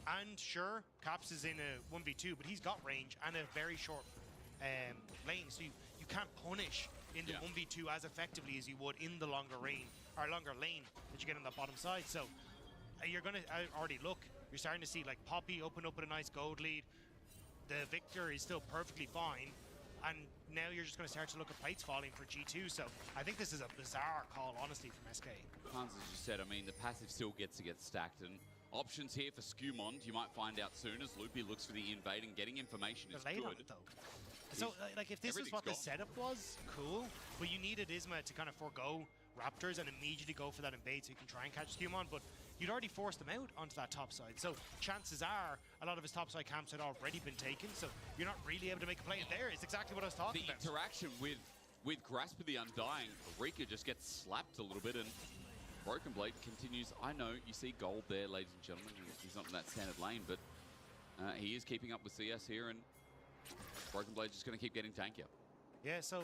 And sure, Caps is in a 1v2, but he's got range and a very short lane, so you can't punish in the 1v2 as effectively as you would in the longer range or longer lane that you get on that bottom side. So you're going to already look. You're starting to see like Poppy open up with a nice gold lead. The Victor is still perfectly fine. And now you're just going to start to look at plates falling for G2. So I think this is a bizarre call, honestly, from SK. Hans, as you said, I mean, the passive still gets to get stacked. And options here for Skumond, you might find out soon as Loopy looks for the invade and getting information is They're late on good. it, though. So, like, if this is what the setup was, cool. But you needed Isma to kind of forego Raptors and immediately go for that invade so you can try and catch Skumon. But you'd already forced them out onto that top side. So chances are a lot of his top side camps had already been taken. So you're not really able to make a play there. It's exactly what I was talking about. The interaction with Grasp of the Undying, Rika just gets slapped a little bit and Broken Blade continues. I know you see gold there, ladies and gentlemen. He's not in that standard lane, but he is keeping up with CS here, and Broken Blade just going to keep getting tankier. Yeah, so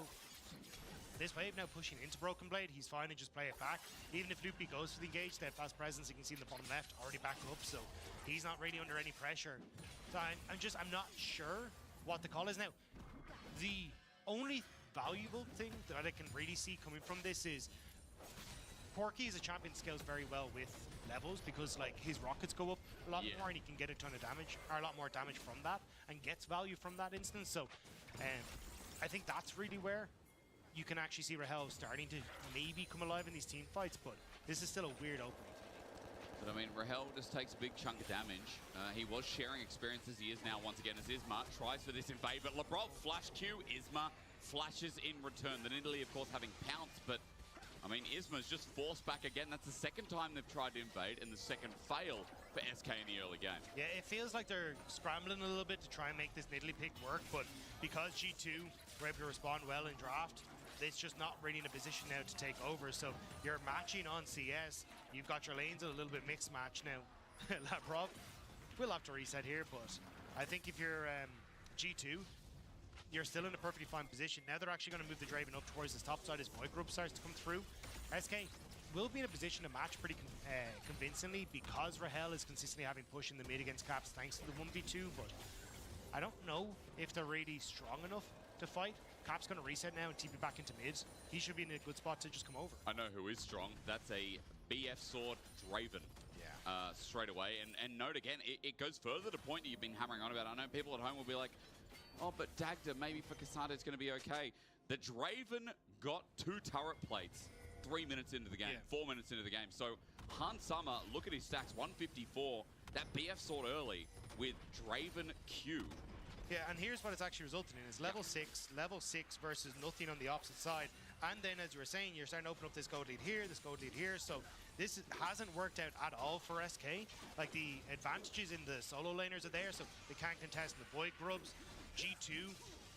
this wave now pushing into Broken Blade. He's fine to just play it back. Even if Loopy goes for the engage, they have fast presence. You can see in the bottom left already back up, so he's not really under any pressure. So I'm not sure what the call is now. The only valuable thing that I can really see coming from this is Porky as a champion scales very well with levels because like his rockets go up a lot more and he can get a ton of damage, or a lot more damage from that, and gets value from that instance. So I think that's really where you can actually see Rahel starting to maybe come alive in these team fights, but this is still a weird opening. But I mean, Rahel just takes a big chunk of damage. He was sharing experience as he is now once again as Isma tries for this invade, but Labrov flash Q, Isma flashes in return. The Nidalee, of course, having pounced, but I mean, Isma's just forced back again. That's the second time they've tried to invade and the second fail for SK in the early game. Yeah, it feels like they're scrambling a little bit to try and make this Nidalee pick work, but because G2 were able to respond well in draft, it's just not really in a position now to take over. So you're matching on CS. You've got your lanes a little bit mixed match now. Labrov will have to reset here, but I think if you're G2, you're still in a perfectly fine position. Now they're actually going to move the Draven up towards this top side as Void Group starts to come through. SK will be in a position to match pretty convincingly because Rahel is consistently having push in the mid against Caps thanks to the 1v2, but I don't know if they're really strong enough to fight. Cap's going to reset now and TP back into mid. He should be in a good spot to just come over. I know who is strong. That's a BF Sword Draven. Straight away. And note again, it goes further to the point that you've been hammering on about. I know people at home will be like, oh, but Dagda, maybe for Cassandra it's going to be okay. The Draven got 2 turret plates 3 minutes into the game, 4 minutes into the game. So Hans Summer, look at his stacks, 154. That BF Sword early with Draven Q. Yeah, and here's what it's actually resulting in, is level 6 versus nothing on the opposite side. And then, as you were saying, you're starting to open up this gold lead here, this gold lead here. So this hasn't worked out at all for SK. Like, the advantages in the solo laners are there, so they can't contest the Void Grubs. G2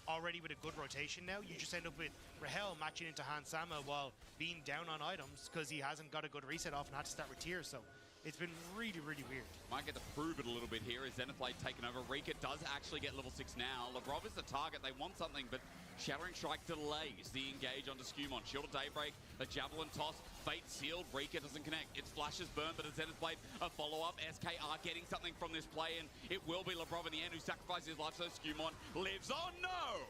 already with a good rotation now. You just end up with Rahel matching into Hans Sama while being down on items because he hasn't got a good reset off and had to start with tiers. So it's been really, really weird. Might get to prove it a little bit here as Xenoblade taken over. Rika does actually get level 6 now. Labrov is the target. They want something, but Shattering Strike delays the engage onto Skumon. Shield of Daybreak, a Javelin toss, Fate sealed. Rika doesn't connect. Its flashes burn, but as Xenoblade a follow-up. SK are getting something from this play, and it will be Labrov in the end who sacrifices his life so Skumon lives. Oh no!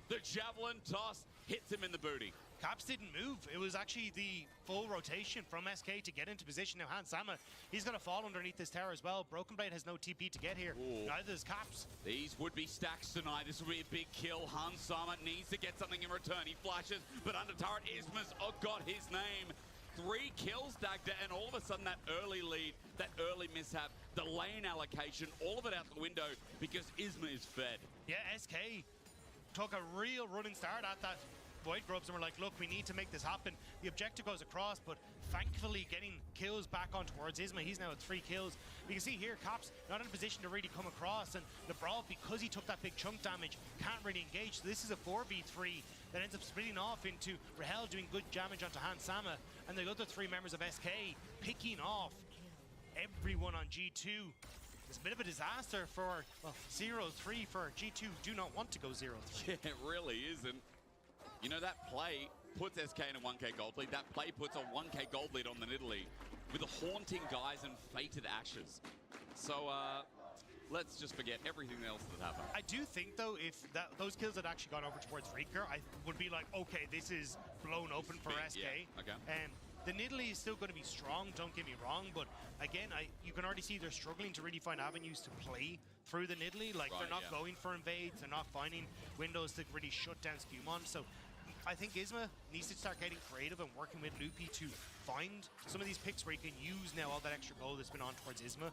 The Javelin toss hits him in the booty. Caps didn't move. It was actually the full rotation from SK to get into position. Now Hans Sama, he's going to fall underneath this tower as well. Broken Blade has no TP to get here. Ooh. Neither does Caps. These would be stacks tonight. This will be a big kill. Hans Sama needs to get something in return. He flashes, but under turret, Isma's got his name. 3 kills, Dagda, and all of a sudden that early lead, that early mishap, the lane allocation, all of it out the window because Isma is fed. Yeah, SK took a real running start at that Void Grubs and we're like, look, we need to make this happen. The objective goes across, but thankfully getting kills back on towards Isma. He's now at 3 kills. You can see here, Caps not in a position to really come across, and the Brawl, because he took that big chunk damage, can't really engage. So this is a 4v3 that ends up splitting off into Rahel doing good damage onto Hans Sama, and the other 3 members of SK picking off everyone on G2. It's a bit of a disaster for, well, 0-3 for G2. Do not want to go 0-3. Yeah, it really is. And you know, that play puts SK in a 1k gold lead. That play puts a 1k gold lead on the Nidalee with the haunting guys and fated ashes. So let's just forget everything else that happened. I do think, though, if those kills had actually gone over towards Rika, I would be like, okay, this is blown open for SK. Yeah, okay. The Nidalee is still going to be strong, don't get me wrong, but again, you can already see they're struggling to really find avenues to play through the Nidalee. Like, they're not going for invades, they're not finding windows to really shut down Scumon. So I think Isma needs to start getting creative and working with Loopy to find some of these picks where you can use now all that extra gold that's been on towards Isma.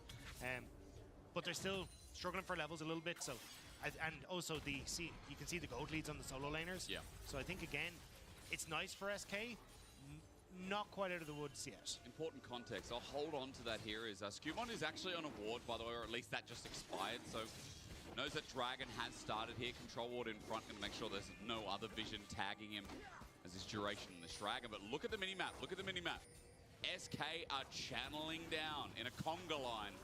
But they're still struggling for levels a little bit, so and also you can see the gold leads on the solo laners. Yeah. So I think again, it's nice for SK, not quite out of the woods yet. Important context. I'll hold on to that here. Is Scumon is actually on a ward, by the way, or at least that just expired. So knows that Dragon has started here. Control ward in front, going to make sure there's no other vision tagging him as his duration in this Dragon. But look at the minimap. Look at the minimap. SK are channeling down in a conga line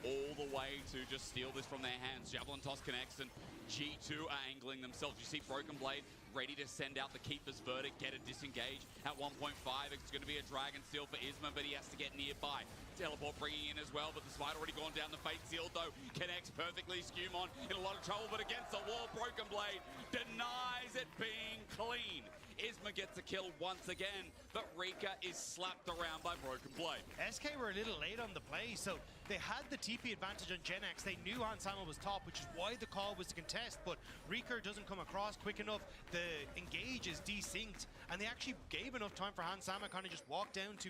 all the way to just steal this from their hands. Javelin toss connects and G2 are angling themselves. You see Broken Blade ready to send out the Keeper's Verdict, get a disengage. At 1.5, it's going to be a Dragon Steal for Isma, but he has to get nearby. Teleport bringing in as well, but the Smite already gone down. The Fate Seal, though, connects perfectly. Scumon in a lot of trouble, but against the wall, Broken Blade denies it being clean. Isma gets a kill once again, but Rika is slapped around by Broken Blade. SK were a little late on the play, so they had the TP advantage on Gen X. They knew Hans Sama was top, which is why the call was to contest, but Rika doesn't come across quick enough. The engage is desynced, and they actually gave enough time for Hans Sama kind of just walk down to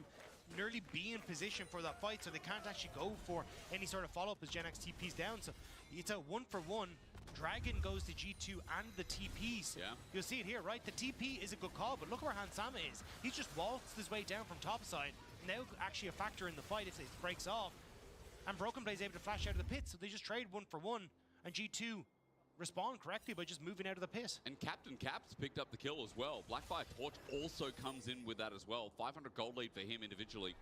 nearly be in position for that fight, so they can't actually go for any sort of follow-up as Gen X TP's down. So it's a 1-for-1. Dragon goes to G2 and the TPs. Yeah. You'll see it here, right? The TP is a good call, but look where Hans Sama is. He's just waltzed his way down from topside. Now actually a factor in the fight if it breaks off. And Broken Blade's able to flash out of the pit, so they just trade 1-for-1, and G2 respond correctly by just moving out of the pit. And Captain Caps picked up the kill as well. Blackfire Torch also comes in with that as well. 500 gold lead for him individually.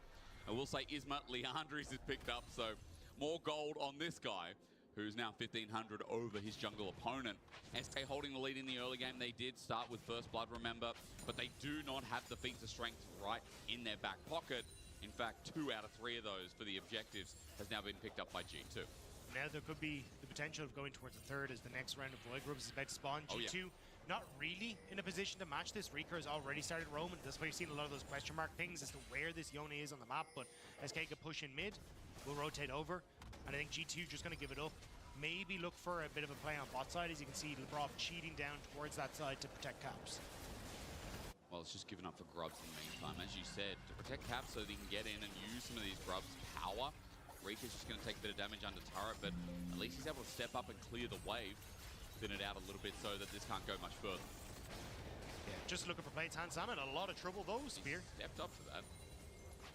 I will say Isma Leandris is picked up, so more gold on this guy, who's now 1,500 over his jungle opponent. SK holding the lead in the early game. They did start with First Blood, remember, but they do not have the feats of strength right in their back pocket. In fact, 2 out of 3 of those for the objectives has now been picked up by G2. Now there could be the potential of going towards the third as the next round of Void Grubs is about to spawn. G2 not really in a position to match this. Rika has already started roaming. That's why you've seen a lot of those question mark things as to where this Yone is on the map, but SK can push in mid, will rotate over, and I think G2 just going to give it up. Maybe look for a bit of a play on bot side. As you can see, Lebrov cheating down towards that side to protect Caps. Well, it's just given up for Grubs in the meantime, as you said, to protect Caps so they can get in and use some of these Grubs' power. Rika's just going to take a bit of damage under turret, but at least he's able to step up and clear the wave, thin it out a little bit so that this can't go much further. Yeah, just looking for plates. Hans Sama in a lot of trouble though. Spear. He's stepped up for that.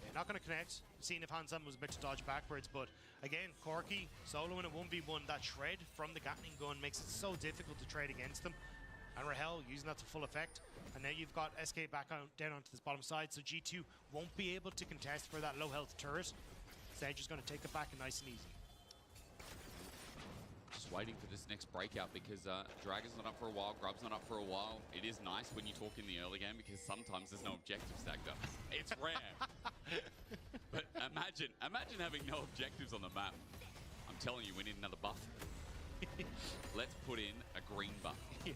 Yeah, not going to connect. Seeing if Hans Sama was a bit to dodge backwards, but again, Corki soloing a 1v1. That shred from the Gatling gun makes it so difficult to trade against them. And Rahel using that to full effect. And now you've got SK back down onto this bottom side, so G2 won't be able to contest for that low health turret. Sage is going to take it back nice and easy. Just waiting for this next breakout because Dragon's not up for a while, Grub's not up for a while. It is nice when you talk in the early game because sometimes there's no objectives stacked up. It's rare. But imagine having no objectives on the map. I'm telling you, we need another buff. Let's put in a green buff. Yeah.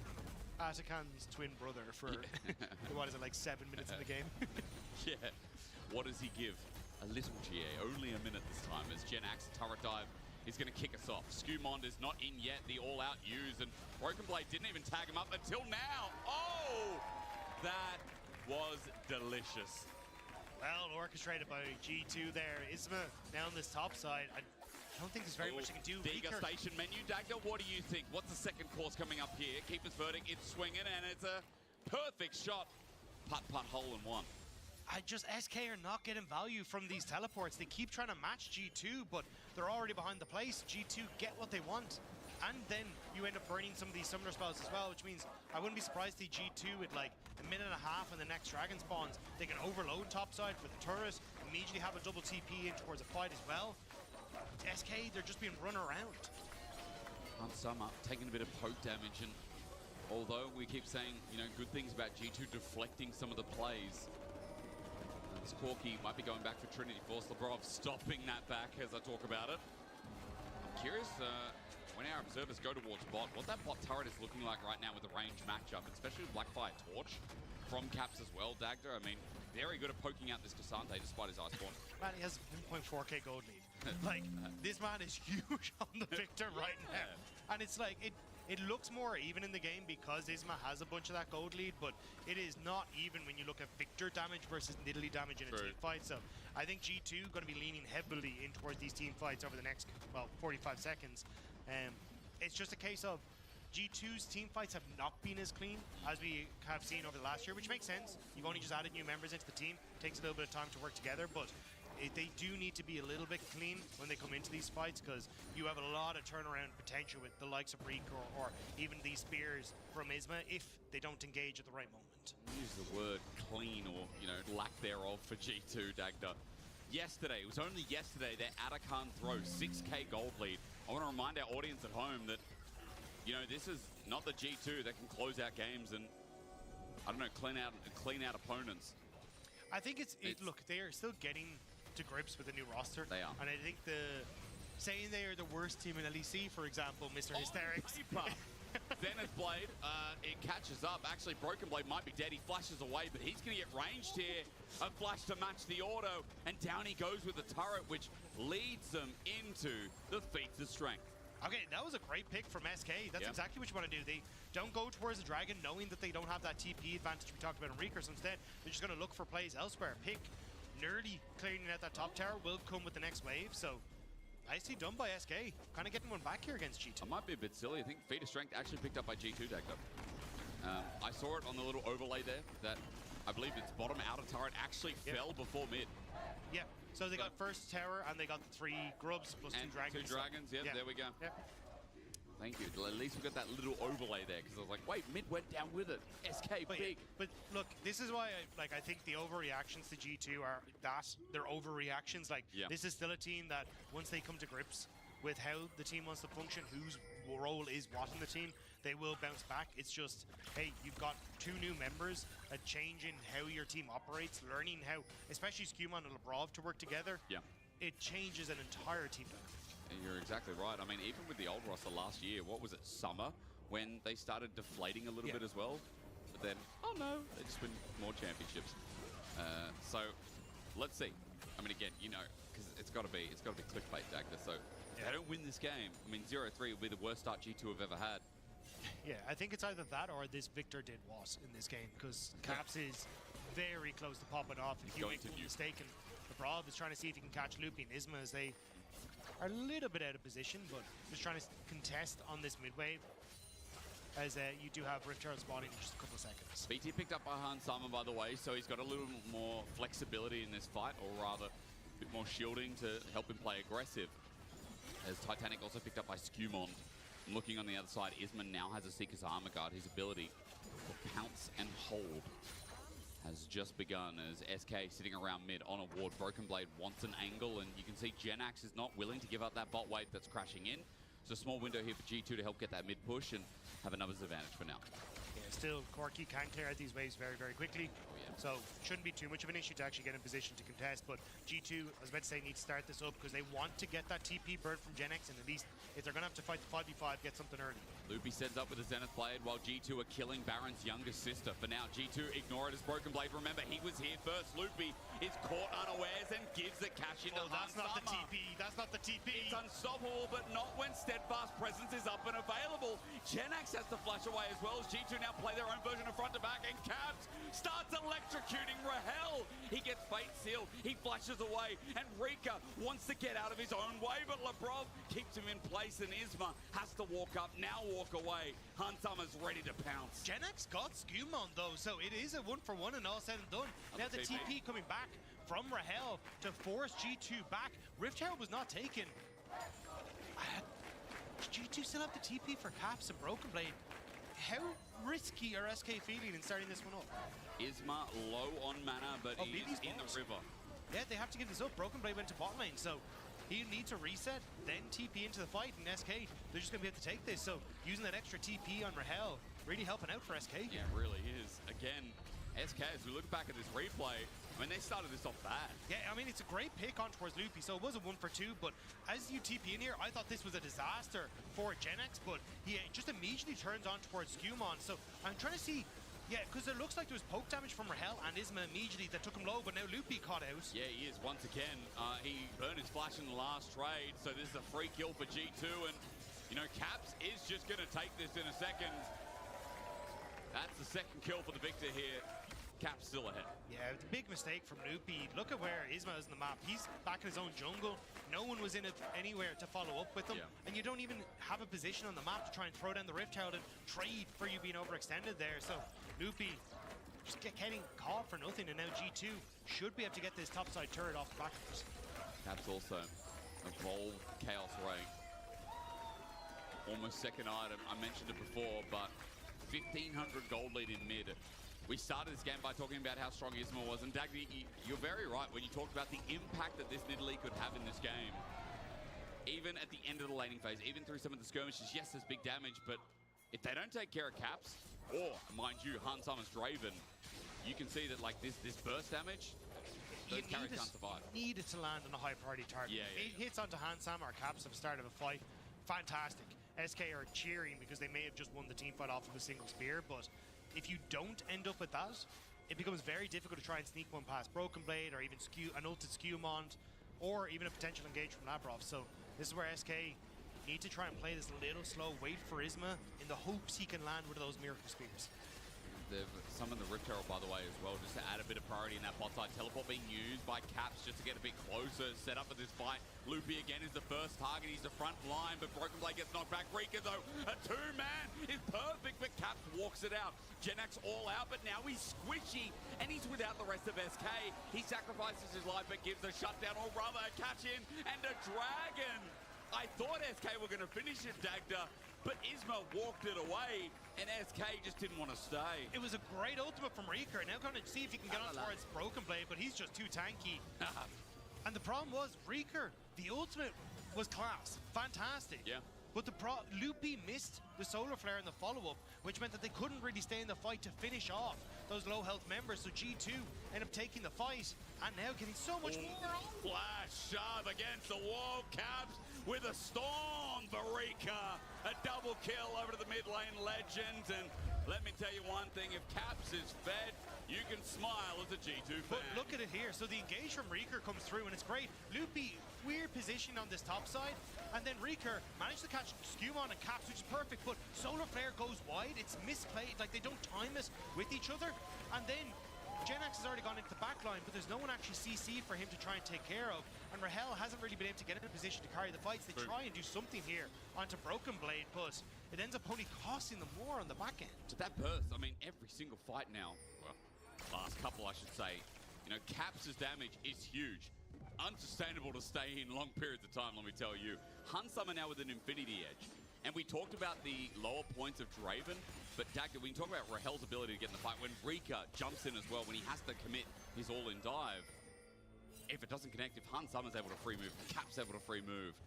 Atakan's twin brother for, what is it, like 7 minutes in the game? Yeah. What does he give? A little GA, only a minute this time as Gen Axe turret dive is going to kick us off. Scumon is not in yet, the all-out use, and Broken Blade didn't even tag him up until now. Oh, that was delicious. Well, orchestrated by G2 there. Isma now on this top side. I don't think there's very much they can do. Degustation menu, Dagger, what do you think? What's the second course coming up here? Keeper's Verdict, it's swinging, and it's a perfect shot. Putt-putt hole in one. SK are not getting value from these teleports. They keep trying to match G2, but they're already behind the place. G2 get what they want. And then you end up burning some of these summoner spells as well, which means I wouldn't be surprised to see G2 with like a minute and a half when the next dragon spawns. They can overload topside for the turret, immediately have a double TP in towards a fight as well. SK, they're just being run around. Hans Sama taking a bit of poke damage, and although we keep saying, you know, good things about G2 deflecting some of the plays, this Corki might be going back for Trinity Force. Lebrov stopping that back as I talk about it. I'm curious when our observers go towards bot, what that bot turret is looking like right now with the range matchup, especially with Blackfire Torch. from Caps as well, Dagda. I mean, very good at poking out this Cassante despite his Iceborne. Man, he has 1.4k gold lead. Like, this man is huge on the Victor right now. And it's like, it looks more even in the game because Isma has a bunch of that gold lead, but it is not even when you look at Victor damage versus Nidalee damage in a team fight. So I think G2 going to be leaning heavily in towards these team fights over the next, well, 45 seconds. It's just a case of G2's team fights have not been as clean as we have seen over the last year, which makes sense. You've only just added new members into the team. It takes a little bit of time to work together, but they do need to be a little bit clean when they come into these fights because you have a lot of turnaround potential with the likes of Reek or even these spears from Isma if they don't engage at the right moment. Use the word clean or, you know, lack thereof for G2, Dagda. Yesterday, it was only yesterday, their Atakan throw, 6k gold lead. I want to remind our audience at home that, you know, this is not the G2 that can close out games and, I don't know, clean out opponents. I think look, they are still getting to grips with the new roster. They are. And I think saying they are the worst team in LEC, for example, Mr. Hysterics. Zenith Blade, it catches up. Actually, Broken Blade might be dead. He flashes away, but he's going to get ranged here. A flash to match the auto, and down he goes with the turret, which leads them into the feats of strength. Okay, that was a great pick from SK. That's exactly what you want to do. They don't go towards the Dragon knowing that they don't have that TP advantage we talked about in Reekers. Instead, they're just going to look for plays elsewhere. Pick Nerdy clearing out that top tower will come with the next wave, so nicely done by SK. Kind of getting one back here against G2. I might be a bit silly. I think Feat of Strength actually picked up by G2 Dagda. I saw it on the little overlay there that I believe its bottom outer turret actually fell before mid. Yeah, so they got first tower and they got the 3 grubs plus 2 dragons. 2 dragons, there we go. Yeah. Thank you. At least we got that little overlay there because I was like, wait, mid went down with it. SK big. But look, this is why I think the overreactions to G2 are they're overreactions. Like this is still a team that once they come to grips with how the team wants to function, whose role is what in the team, they will bounce back. It's just, hey, you've got 2 new members, a change in how your team operates, learning how, especially Skumon and Labrov to work together. Yeah. It changes an entire team dynamic. And you're exactly right. I mean, even with the old roster last year, what was it, summer, when they started deflating a little bit as well? But then, oh no, they just win more championships. So, let's see. I mean, again, you know, because it's got to be clickbait, Dagda. So, if they don't win this game, I mean, 0-3 will be the worst start G2 have ever had. Yeah, I think it's either that or this Victor did was in this game, because Caps is very close to popping off if you make one mistake. And Labrov is trying to see if he can catch Loopy and Isma as they are a little bit out of position, but just trying to contest on this mid wave as you do have Rift Herald spawning in just a couple of seconds. BT picked up by Han Sama, by the way, so he's got a little more flexibility in this fight, or rather a bit more shielding to help him play aggressive. As Titanic also picked up by Skumon. Looking on the other side, Isman now has a Seeker's Armor Guard. His ability to pounce and hold has just begun as SK sitting around mid on a ward. Broken Blade wants an angle, and you can see Genax is not willing to give up that bot wave that's crashing in. It's a small window here for G2 to help get that mid push and have a numbers advantage for now. Yeah, still, Corki can clear out these waves very, very quickly. So shouldn't be too much of an issue to actually get in position to contest. But G2, I was about to say, need to start this up because they want to get that TP bird from Genax, and at least if they're going to have to fight the 5v5, get something early. Loopy sends up with a Zenith Blade while G2 are killing Baron's younger sister. For now, G2 ignore it as Broken Blade. Remember, he was here first. Loopy is caught unawares and gives the cash into that's not the TP. That's not the TP. It's unstoppable, but not when Steadfast Presence is up and available. Genax has to flash away as well as G2 now play their own version of front to back, and Cabs starts electrocuting Rahel. He gets Fate Seal. He flashes away, and Rika wants to get out of his own way, but Labrov keeps him in place, and Isma has to walk up, now walk away. Huntama's ready to pounce. Genax got Skumon though, so it is a 1-for-1 and all said and done. Now the TP coming back from Rahel to force G2 back. Rift Herald was not taken. G2 still have the TP for Caps and Broken Blade. How risky are SK feeling in starting this one up? Isma low on mana, but he's in the river. Yeah, they have to give this up. Broken Blade went to bot lane, so he needs to reset, then TP into the fight, and SK, they're just going to be able to take this. So using that extra TP on Rahel, really helping out for SK. Yeah, it really is. Again, SK, as we look back at this replay, I mean, they started this off bad. Yeah, I mean, it's a great pick on towards Loopy, so it was a 1-for-2, but as you TP in here, I thought this was a disaster for Genax, but he just immediately turns on towards Skumon. So I'm trying to see Yeah, because it looks like there was poke damage from Rahel and Isma immediately that took him low, but now Loopy caught out. Yeah, he is once again. He burned his flash in the last trade, so this is a free kill for G2, and you know, Caps is just going to take this in a second. That's the second kill for the Victor here. Caps still ahead. Yeah, it's a big mistake from Loopy. Look at where Isma is in the map. He's back in his own jungle. No one was in it anywhere to follow up with him. Yeah. And you don't even have a position on the map to try and throw down the Rift Herald and trade for you being overextended there. So Loopy just getting caught for nothing, and now G2 should be able to get this topside turret off the back of it. Caps also evolved Chaos Ray. Almost second item. I mentioned it before, but 1,500 gold lead in mid. We started this game by talking about how strong Isma was, and Dagny, you're very right when you talked about the impact that this Nidalee could have in this game. Even at the end of the laning phase, even through some of the skirmishes, yes, there's big damage, but if they don't take care of Caps, or, mind you, Hans Summer's Draven, you can see that, like, this burst damage, those carries can't survive. Need it to land on a high priority target. Yeah, If it hits onto Hans Summer or Caps at the start of a fight, fantastic. SK are cheering because they may have just won the team fight off of a single spear, but if you don't end up with that, it becomes very difficult to try and sneak one past Broken Blade or even an ulted Skewmond or even a potential engage from Labrov. So this is where SK need to try and play this a little slow, wait for Isma in the hopes he can land one of those Miracle Spears. They've summoned the Rift Herald, by the way, as well, just to add a bit of priority in that bot side. Teleport being used by Caps just to get a bit closer, set up for this fight. Loopy again is the first target. He's the front line, but Broken Blade gets knocked back. Rika, though, a two-man is perfect, but Caps walks it out. Genax all out, but now he's squishy, and he's without the rest of SK. He sacrifices his life, but gives a shutdown, or rather a catch in, and a dragon. I thought SK were going to finish it, Dagda, but Isma walked it away, and SK just didn't want to stay. It was a great ultimate from Rika. Now going to see if he can get on towards Broken Blade, but he's just too tanky. And the problem was, Rika, the ultimate was class. Fantastic. Yeah. But Loopy missed the Solar Flare in the follow-up, which meant that they couldn't really stay in the fight to finish off those low-health members. So G2 ended up taking the fight, and now getting so much more. Flash shove against the wall. Caps with a storm for Rika. A double kill over to the mid lane legends. And let me tell you one thing, if Caps is fed, you can smile as a G2 fan. But look at it here. So the engage from Rika comes through, and it's great. Loopy, weird position on this top side. And then Rika managed to catch Skewmon and Caps, which is perfect. But Solar Flare goes wide. It's misplayed. Like, they don't time it with each other. And then Genax has already gone into the back line, but there's no one actually CC for him to try and take care of. And Rahel hasn't really been able to get in a position to carry the fights. They try and do something here onto Broken Blade, but it ends up only costing them more on the back end. But that burst, I mean, every single fight now, well, last couple I should say, you know, Caps' damage is huge. Unsustainable to stay in long periods of time, let me tell you. Hunsummer now with an Infinity Edge. And we talked about the lower points of Draven, but Dagda, when you talk about Rahel's ability to get in the fight, when Rika jumps in as well, when he has to commit his all-in dive, if it doesn't connect, if Hunsummer's able to free move, Cap's able to free move,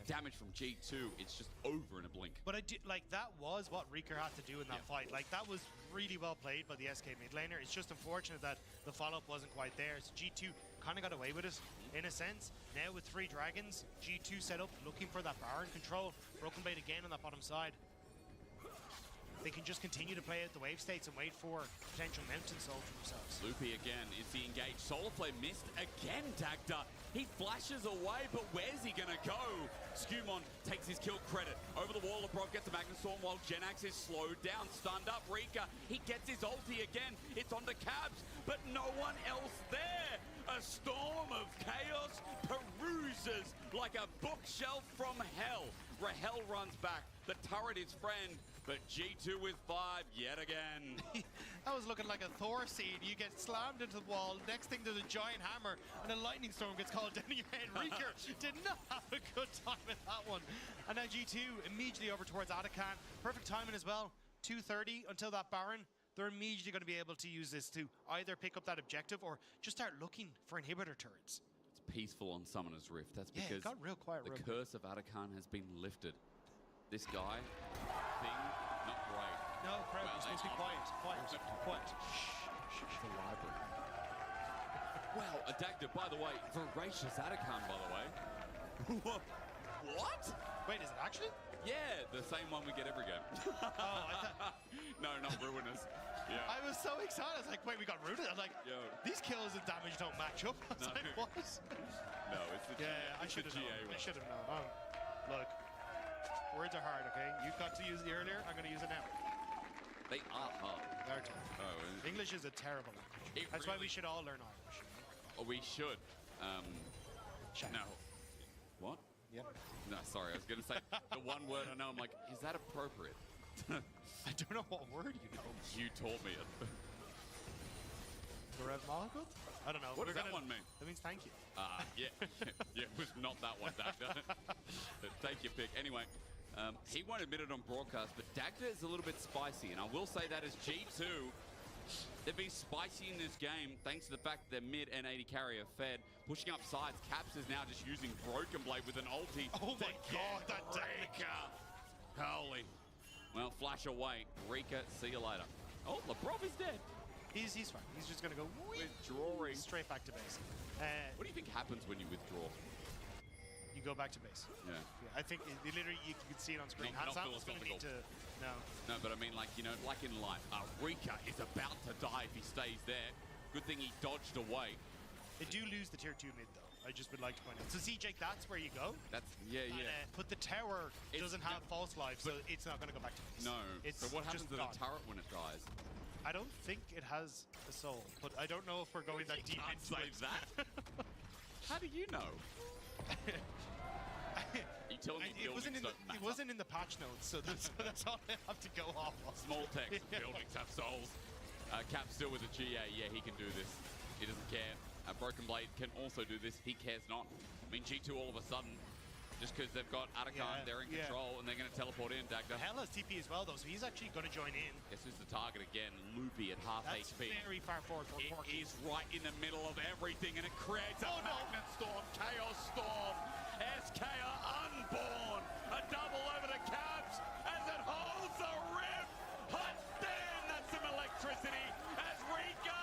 damage from G2, it's just over in a blink. But that was what Rika had to do in that fight. Like, that was really well played by the SK mid laner. It's just unfortunate that the follow-up wasn't quite there. So G2 kind of got away with it, in a sense. Now with 3 dragons, G2 set up, looking for that Baron control. Broken Blade again on that bottom side. They can just continue to play out the wave states and wait for potential mountain soul for themselves. Loopy again is the engaged. Solar Flare missed again, Dagda. He flashes away, but where's he gonna go? Skewmon takes his kill credit. Over the wall, Labrov gets the Magnet Storm while Genax is slowed down, stunned up. Rika, he gets his ulti again. It's on the Caps, but no one else there. A storm of chaos peruses like a bookshelf from hell. Rahel runs back. The turret is friend, but G2 with 5 yet again. That was looking like a Thor scene. You get slammed into the wall. Next thing, there's a giant hammer, and a lightning storm gets called down your head. Rika did not have a good time with that one. And now G2 immediately over towards Atakan. Perfect timing as well. 2:30 until that Baron. They're immediately going to be able to use this to either pick up that objective or just start looking for inhibitor turrets. It's peaceful on Summoner's Rift. That's because it got real quiet. the curse of Atakan has been lifted. This guy, thing, not great. No, crowd, you're supposed to be quiet. Quiet. Shh, the library. Wow, a Dagda, by the way, voracious Atakan, by the way. What? Wait, is it actually? Yeah, the same one we get every game. Oh, I thought... No, not Ruinous. Yeah. I was so excited. I was like, wait, we got rooted. I'm like, Yo. these kills and damage don't match up. I was No. like, what? No, it's the Yeah, I it's should the have known. GA I one. should have known. Look, words are hard, okay? You got to use it earlier. I'm going to use it now. They are hard. They're tough. Oh, English is a terrible language. It That's why we really- should all learn Irish. You know? oh, we should. Shut No. up. What? Yep. No, sorry. I was going to say the one word I know. I'm like, is that appropriate? I don't know what word you know. You taught me it. Gorev Malagut? I don't know. What does We're that gonna- one mean? That means thank you. Yeah, yeah, it was not that one, Dagda. Take your pick. Anyway, he won't admit it on broadcast, but Dagda is a little bit spicy, and I will say that as G2, they've been spicy in this game thanks to the fact that their mid and 80 carrier fed. Pushing up sides, Caps is now just using Broken Blade with an ulti. Oh my God, that Rika! Holy. Well, flash away. Rika, see you later. Oh, Lebrov is dead. He's fine. He's just going to go Withdrawing. straight back to base. What do you think happens when you withdraw? You go back to base. Yeah. Yeah, I think it literally you can see it on screen. Not Hansam's going to need to. No. No, but I mean, like, you know, like in life, Rika is about to die if he stays there. Good thing he dodged away. They do lose the tier 2 mid, though. I just would like to point out. So, CJ, that's where you go. That's, yeah, And, yeah. but the tower doesn't have false life, so but- it's not going to go back to base. No. It's So what happens just to the gone. turret when it dies? I don't think it has a soul, but I don't know if we're going that deep Can't into say it. that. How do you know? You telling me It wasn't buildings in the don't matter? it wasn't in the patch notes, so that's all I have to go off of. Small text, Yeah. buildings have souls. Cap still with a GA, yeah, he can do this. He doesn't care. Broken Blade can also do this, he cares not. I mean, G2 all of a sudden, just because they've got Atakan, Yeah, they're in yeah. control, and they're going to teleport in, Dagda. Hell has TP as well, though, so he's actually going to join in. Guess who's the target again? Loopy at half That's HP. very far forward for It Corky. is right in the middle of everything, and it creates a Oh, no. magnet storm, chaos storm. SK are unborn. A double over to Caps as it holds the rip. Hot damn, that's some electricity as Rika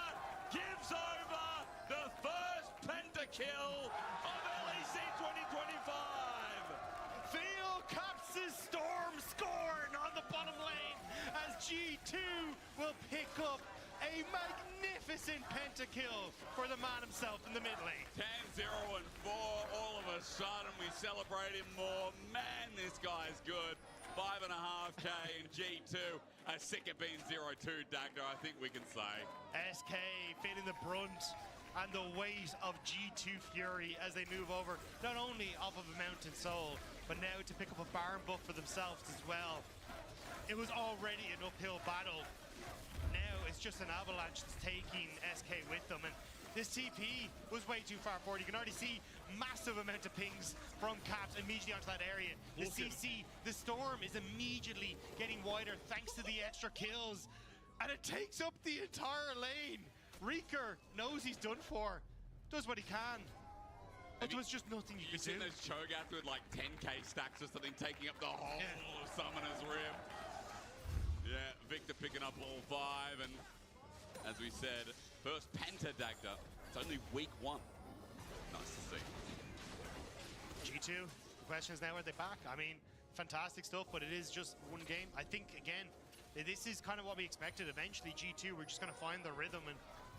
gives over the first pentakill of LEC 2025. Feel Caps' storm scorn on the bottom lane as G2 will pick up a magnificent pentakill for the man himself in the mid lane. 10-0 and 4. All of a sudden, we celebrate him more. Man, this guy's good. 5.5K in G2. Sick of being 0-2, Dagda, I think we can say. SK feeling the brunt and the weight of G2 Fury as they move over, not only off of a Mountain Soul, but now to pick up a Baron buff for themselves as well. It was already an uphill battle. Now it's just an avalanche that's taking SK with them, and this TP was way too far forward. You can already see massive amount of pings from Caps immediately onto that area. The CC, the storm is immediately getting wider thanks to the extra kills, and it takes up the entire lane. Reeker knows he's done for, does what he can. But there was just nothing you You could see do. those Cho'Gaths with like 10K stacks or something taking up the whole Yeah. of Summoner's Rift. Yeah, Victor picking up all 5, and as we said, first Penta Dagda. It's only week 1. Nice to see. G2, the question is now, are they back? I mean, fantastic stuff, but it is just one game. I think, again, this is kind of what we expected. Eventually, G2, we're just going to find the rhythm, and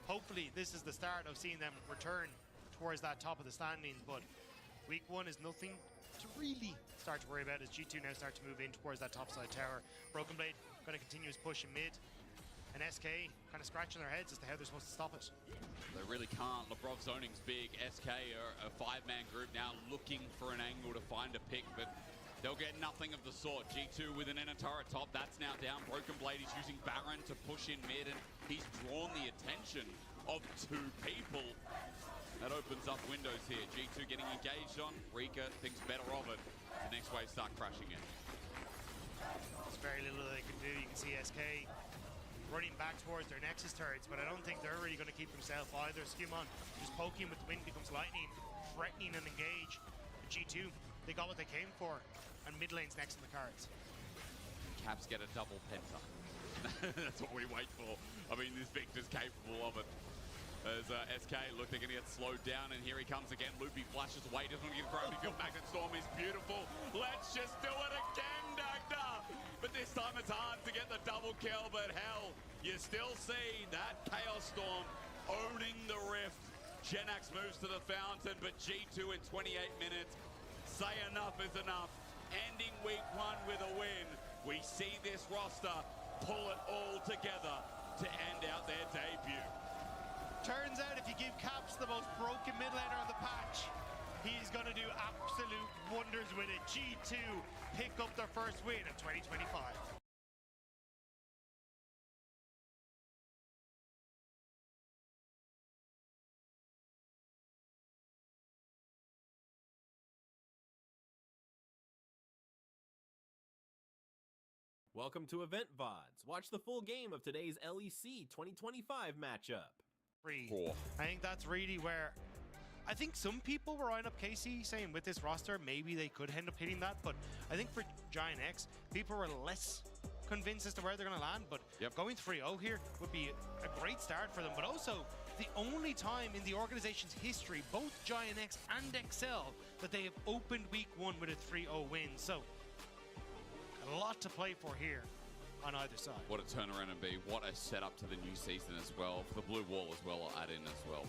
hopefully this is the start of seeing them return towards that top of the standings. But week 1 is nothing to really start to worry about as G2 now start to move in towards that top side tower. Broken Blade going to continue his push in mid, and SK kind of scratching their heads as to how they're supposed to stop it. They really can't. Lebrov zoning's big. SK are a 5-man group now looking for an angle to find a pick, but they'll get nothing of the sort. G2 with an Inatara top, that's now down. Broken Blade is using Baron to push in mid, and he's drawn the attention of 2 people. That opens up windows here. G2 getting engaged on. Rika thinks better of it. The next wave start crashing in. There's very little they can do. You can see SK running back towards their Nexus turrets, but I don't think they're really going to keep themselves either. Skimon just poking with the wind becomes lightning, threatening and engage. But G2, they got what they came for, and mid lane's next in the cards. Caps get a double penta. That's what we wait for. I mean, this Victor's capable of it. As SK look, they're going to get slowed down, and here he comes again. Loopy flashes away, doesn't want to get gravity field. Magnet Storm is beautiful. Let's just do it again, Dagda. But this time it's hard to get the double kill, but hell, you you still see that Chaos Storm owning the Rift. Genax moves to the fountain, but G2 in 28 minutes say enough is enough. Ending week 1 with a win. We see this roster pull it all together to end out their debut. Turns out if you give Caps the most broken mid laner on the patch, he's going to do absolute wonders with it. G2 pick up their first win of 2025. Welcome to Event VODs. Watch the full game of today's LEC 2025 matchup. Cool. I think that's really where I think some people were eyeing up KC, saying with this roster maybe they could end up hitting that, but I think for Giant X people were less convinced as to where they're going to land, but going 3-0 here would be a great start for them, but also the only time in the organization's history, both Giant X and Excel, that they have opened week 1 with a 3-0 win. So a lot to play for here on either side. What a turnaround and be. What a setup to the new season as well. For the blue wall as well, I'll add in as well.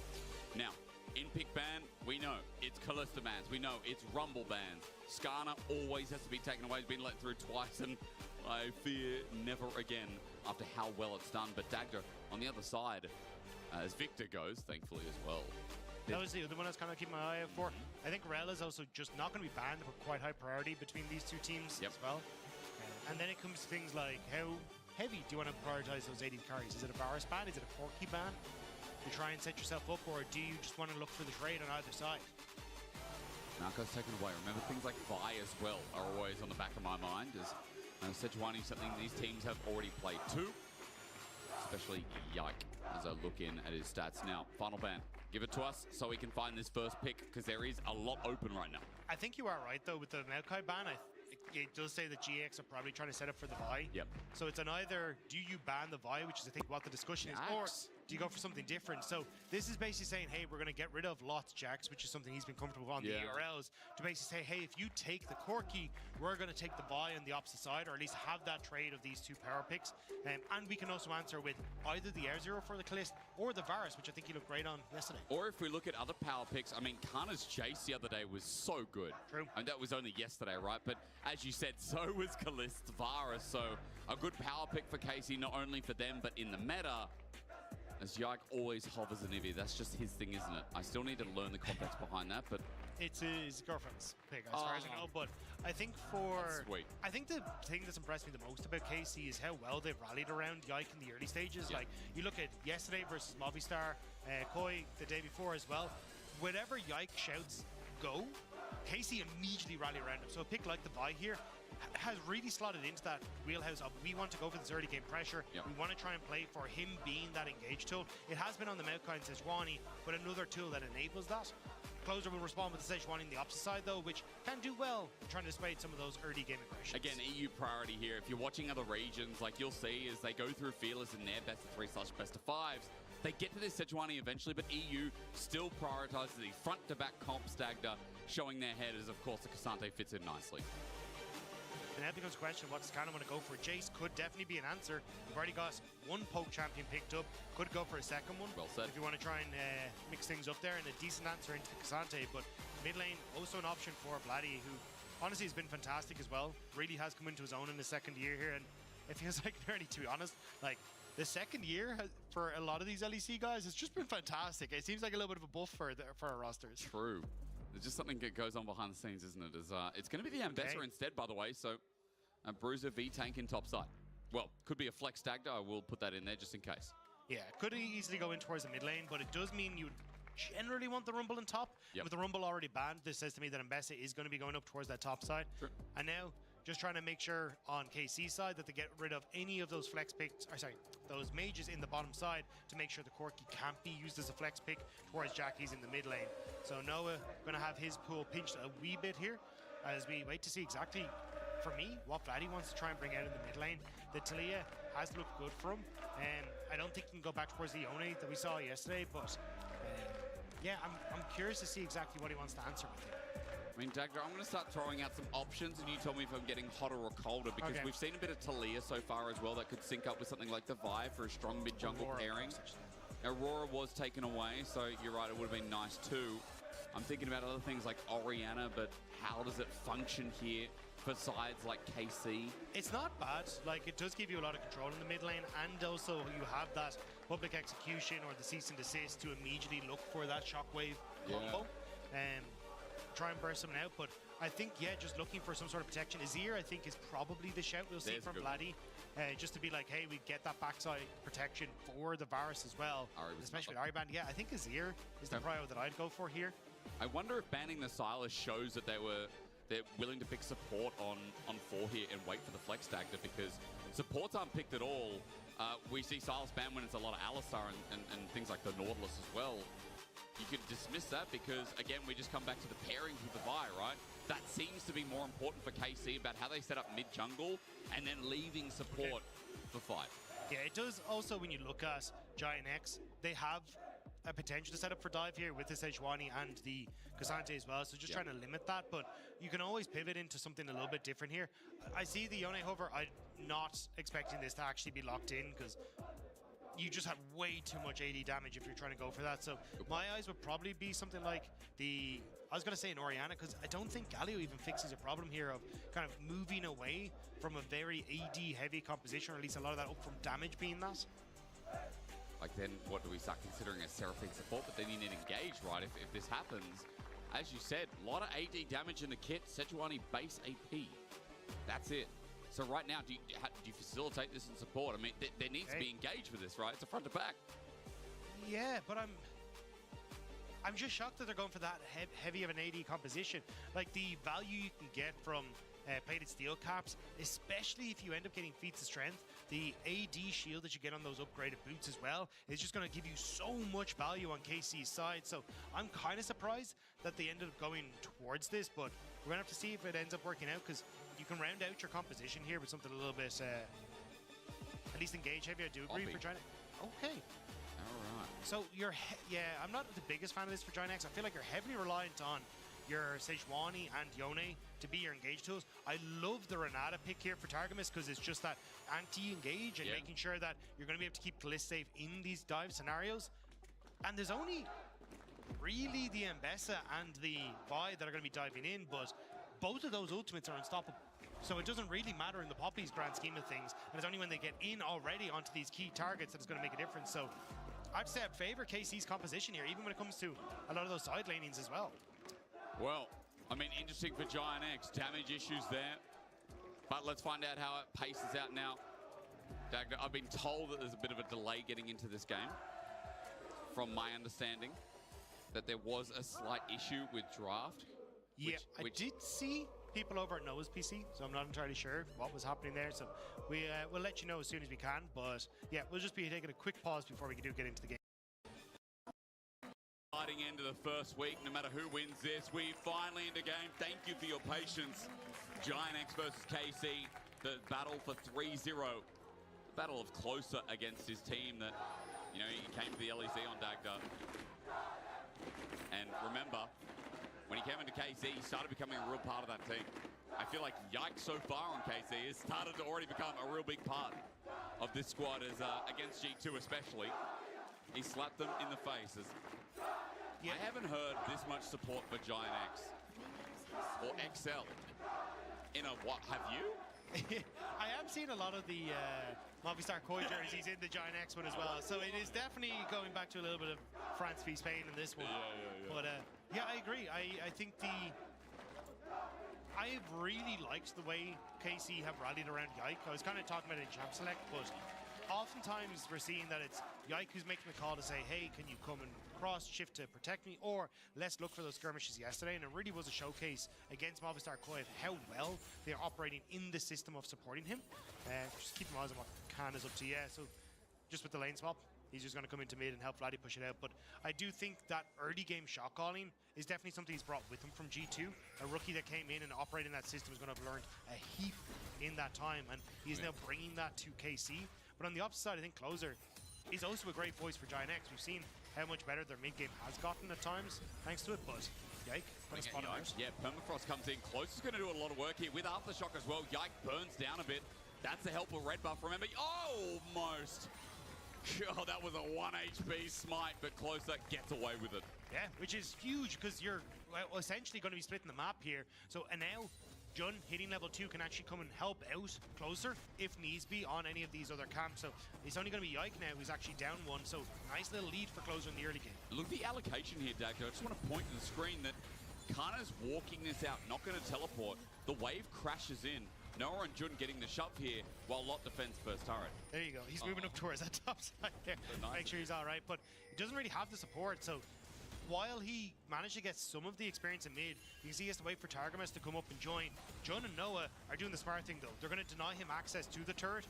Now, in pick ban, we know it's Kalista bans. We know it's Rumble bans. Skarner always has to be taken away. He's been let through twice, and I fear never again after how well it's done. But Dagda on the other side, as Victor goes, thankfully as well. That was the other one I was kind of keeping my eye out for. I think Rel is also just not going to be banned, but quite high priority between these two teams as well. And then it comes to things like how heavy do you want to prioritize those AD carries? Is it a Varus ban? Is it a Corki ban? You try and set yourself up, or do you just want to look for the trade on either side? Narco's taken away. Remember, things like Vi as well are always on the back of my mind, as Sejuani, something these teams have already played too. Especially Yike, as I look in at his stats now. Final ban. Give it to us so we can find this first pick, because there is a lot open right now. I think you are right, though, with the Maokai ban. It does say that GX are probably trying to set up for the Vi. Yep. So it's an either do you ban the Vi, which is I think what the discussion is, or do you go for something different? So this is basically saying, hey, we're going to get rid of Lots Jax, which is something he's been comfortable on the ERLs, to basically say, hey, if you take the Corki, we're going to take the Vi on the opposite side, or at least have that trade of these two power picks. And we can also answer with either the Air Zero for the Kalist or the Varus, which I think he looked great on yesterday. Or if we look at other power picks, I mean, Kana's Chase the other day was so good. True. And that was only yesterday, right? But as you said, so was Kalist Varus. So a good power pick for Casey, not only for them, but in the meta. As Yike always hovers an Ivy. That's just his thing, isn't it? I still need to learn the context behind that, but it's his girlfriend's pick, as far as I know. But I think I think the thing that's impressed me the most about KC is how well they've rallied around Yike in the early stages. Like, you look at yesterday versus Movistar, Koi the day before as well. Whenever Yike shouts, go, KC immediately rally around him. So a pick like the Vi here has really slotted into that wheelhouse of we want to go for this early game pressure. We want to try and play for him being that engage tool. It has been on the Maokai and Sejuani, but another tool that enables that. Closer will respond with the Sejuani on the opposite side, though, which can do well trying to dissuade some of those early game aggressions. Again, EU priority here. If you're watching other regions, like you'll see as they go through Fearless in their best of 3/best of 5s, they get to this Sejuani eventually, but EU still prioritizes the front-to-back comp Stagda, showing their head as, of course, the Cassante fits in nicely. And that becomes a question, what does Kana want to go for? Jace could definitely be an answer. You've already got one poke champion picked up. Could go for a second one. Well said. If you want to try and mix things up there, and a decent answer into Cassante. But mid lane, also an option for Vladdy, who honestly has been fantastic as well. Really has come into his own in his second year here. And it feels like, nearly, to be honest, like the second year for a lot of these LEC guys has just been fantastic. It seems like a little bit of a buff for our rosters. True. There's just something that goes on behind the scenes, isn't it? It's going to be the Ambassador instead, by the way. So, Bruiser V tank in top side. Well, could be a flex Dagda. I will put that in there just in case. Yeah, could easily go in towards the mid lane, but it does mean you generally want the Rumble in top. With the Rumble already banned, this says to me that Ambessa is going to be going up towards that top side. Sure. And now, just trying to make sure on KC side that they get rid of any of those flex picks, or sorry, those mages in the bottom side to make sure the Corki can't be used as a flex pick towards Jackie's in the mid lane. So Noah going to have his pool pinched a wee bit here as we wait to see exactly, for me, what Vladdy wants to try and bring out in the mid lane. The Talia has looked good for him. I don't think he can go back towards the Yone that we saw yesterday, but yeah, I'm curious to see exactly what he wants to answer with here. I mean, Dagda, I'm going to start throwing out some options, and you tell me if I'm getting hotter or colder, because we've seen a bit of Talia so far as well that could sync up with something like the Vi for a strong mid-jungle pairing. Aurora was taken away, so you're right, it would have been nice too. I'm thinking about other things like Orianna, but how does it function here for sides like KC? It's not bad. Like, it does give you a lot of control in the mid lane, and also you have that public execution or the cease and desist to immediately look for that shockwave combo. Try and burst someone out, but I think, yeah, just looking for some sort of protection. Azir, I think, is probably the shout we'll see from Vladdy. Just to be like, hey, we get that backside protection for the Varus as well, especially with Ariband. Yeah, I think Azir is the prio that I'd go for here. I wonder if banning the Silas shows that they're willing to pick support on 4 here and wait for the flex Dagda, because supports aren't picked at all. We see Silas ban when it's a lot of Alistar and things like the Nautilus as well. You could dismiss that because, again, we just come back to the pairings with the Vi, right? That seems to be more important for KC about how they set up mid-jungle and then leaving support for fight. Yeah, it does also, when you look at Giant X, they have a potential to set up for dive here with the Sejuani and the Cassante as well, so just trying to limit that, but you can always pivot into something a little bit different here. I see the Yone hover. I'm not expecting this to actually be locked in because you just have way too much AD damage if you're trying to go for that. So my eyes would probably be something like I was going to say an Orianna, because I don't think Galio even fixes a problem here of kind of moving away from a very AD heavy composition, or at least a lot of that up from damage being that. Like, then what do we start considering as Seraphine support? But then you need engage, right? If this happens, as you said, a lot of AD damage in the kit. Sejuani base AP. That's it. So right now, do you facilitate this in support? I mean, there needs to be engaged with this, right? It's a front to back. Yeah, but I'm just shocked that they're going for that heavy of an AD composition. Like, the value you can get from plated steel caps, especially if you end up getting feats of strength, the AD shield that you get on those upgraded boots as well is just going to give you so much value on KC's side. So I'm kind of surprised that they ended up going towards this, but we're going to have to see if it ends up working out, because you can round out your composition here with something a little bit, at least engage heavy. I do agree for Giant. Okay. All right. So I'm not the biggest fan of this for Giant X. I feel like you're heavily reliant on your Sejuani and Yone to be your engage tools. I love the Renata pick here for Targamas because it's just that anti-engage and making sure that you're going to be able to keep Kalist safe in these dive scenarios. And there's only really the Mbessa and the Vi that are going to be diving in, but both of those ultimates are unstoppable. So it doesn't really matter in the Poppy's grand scheme of things. And it's only when they get in already onto these key targets that it's going to make a difference. So I'd say I'd favor KC's composition here, even when it comes to a lot of those side lanings as well. Well, I mean, interesting for Giant X. Damage issues there. But let's find out how it paces out now. Dagda, I've been told that there's a bit of a delay getting into this game. From my understanding, that there was a slight issue with draft. Yeah, I did see people over at Noah's PC, so I'm not entirely sure what was happening there. So we'll let you know as soon as we can. But yeah, we'll just be taking a quick pause before we do get into the game. Exciting end of the first week. No matter who wins this, we finally in the game. Thank you for your patience. Giant X versus KC, the battle for 3-0. The battle of Closer against his team that, you know, he came to the LEC on Dagda. And remember, when he came into KC, he started becoming a real part of that team. I feel like Yike so far on KC has started to already become a real big part of this squad, as against G2 especially. He slapped them in the faces. I haven't heard this much support for Giant X or XL in a what? Have you? I am seeing a lot of the Movistar Koi jerseys in the Giant X one as well. So it is definitely going back to a little bit of France v Spain in this one. Yeah. But yeah, I agree. I think I've really liked the way KC have rallied around Yike. I was kind of talking about it in Champ Select, but oftentimes we're seeing that it's Yike who's making the call to say, hey, can you come and cross shift to protect me, or let's look for those skirmishes yesterday. And it really was a showcase against Movistar Koi of how well they're operating in the system of supporting him. Just keep my eyes on what Khan is up to. Yeah, so just with the lane swap, he's just going to come into mid and help Vladdy push it out. But I do think that early game shot calling is definitely something he's brought with him from G2. A rookie that came in and operating that system is going to have learned a heap in that time, and he's now bringing that to KC. But on the opposite side, I think Closer is also a great voice for Giant X. We've seen how much better their mid game has gotten at times thanks to it. But Yike. Got a spot him out. Yeah, Permafrost comes in. Close is going to do a lot of work here with Aftershock as well. Yike burns down a bit. That's the help of red buff, remember? Almost. God, that was a 1 HP smite, but Closer gets away with it. Yeah, which is huge because you're essentially going to be splitting the map here. So, and now Jun hitting level 2 can actually come and help out Closer if needs be on any of these other camps. So it's only going to be Yike now who's actually down 1. So nice little lead for Closer in the early game. Look at the allocation here, Dagdo. I just want to point to the screen that Kana's walking this out, not going to teleport. The wave crashes in. Noah and Jun getting the shove here while Lot defends first turret. There you go. He's moving up towards that top side there. Nice. Make sure he's all right. But he doesn't really have the support. So while he managed to get some of the experience in mid, you can see he has to wait for Targamas to come up and join. Jun and Noah are doing the smart thing, though. They're going to deny him access to the turret.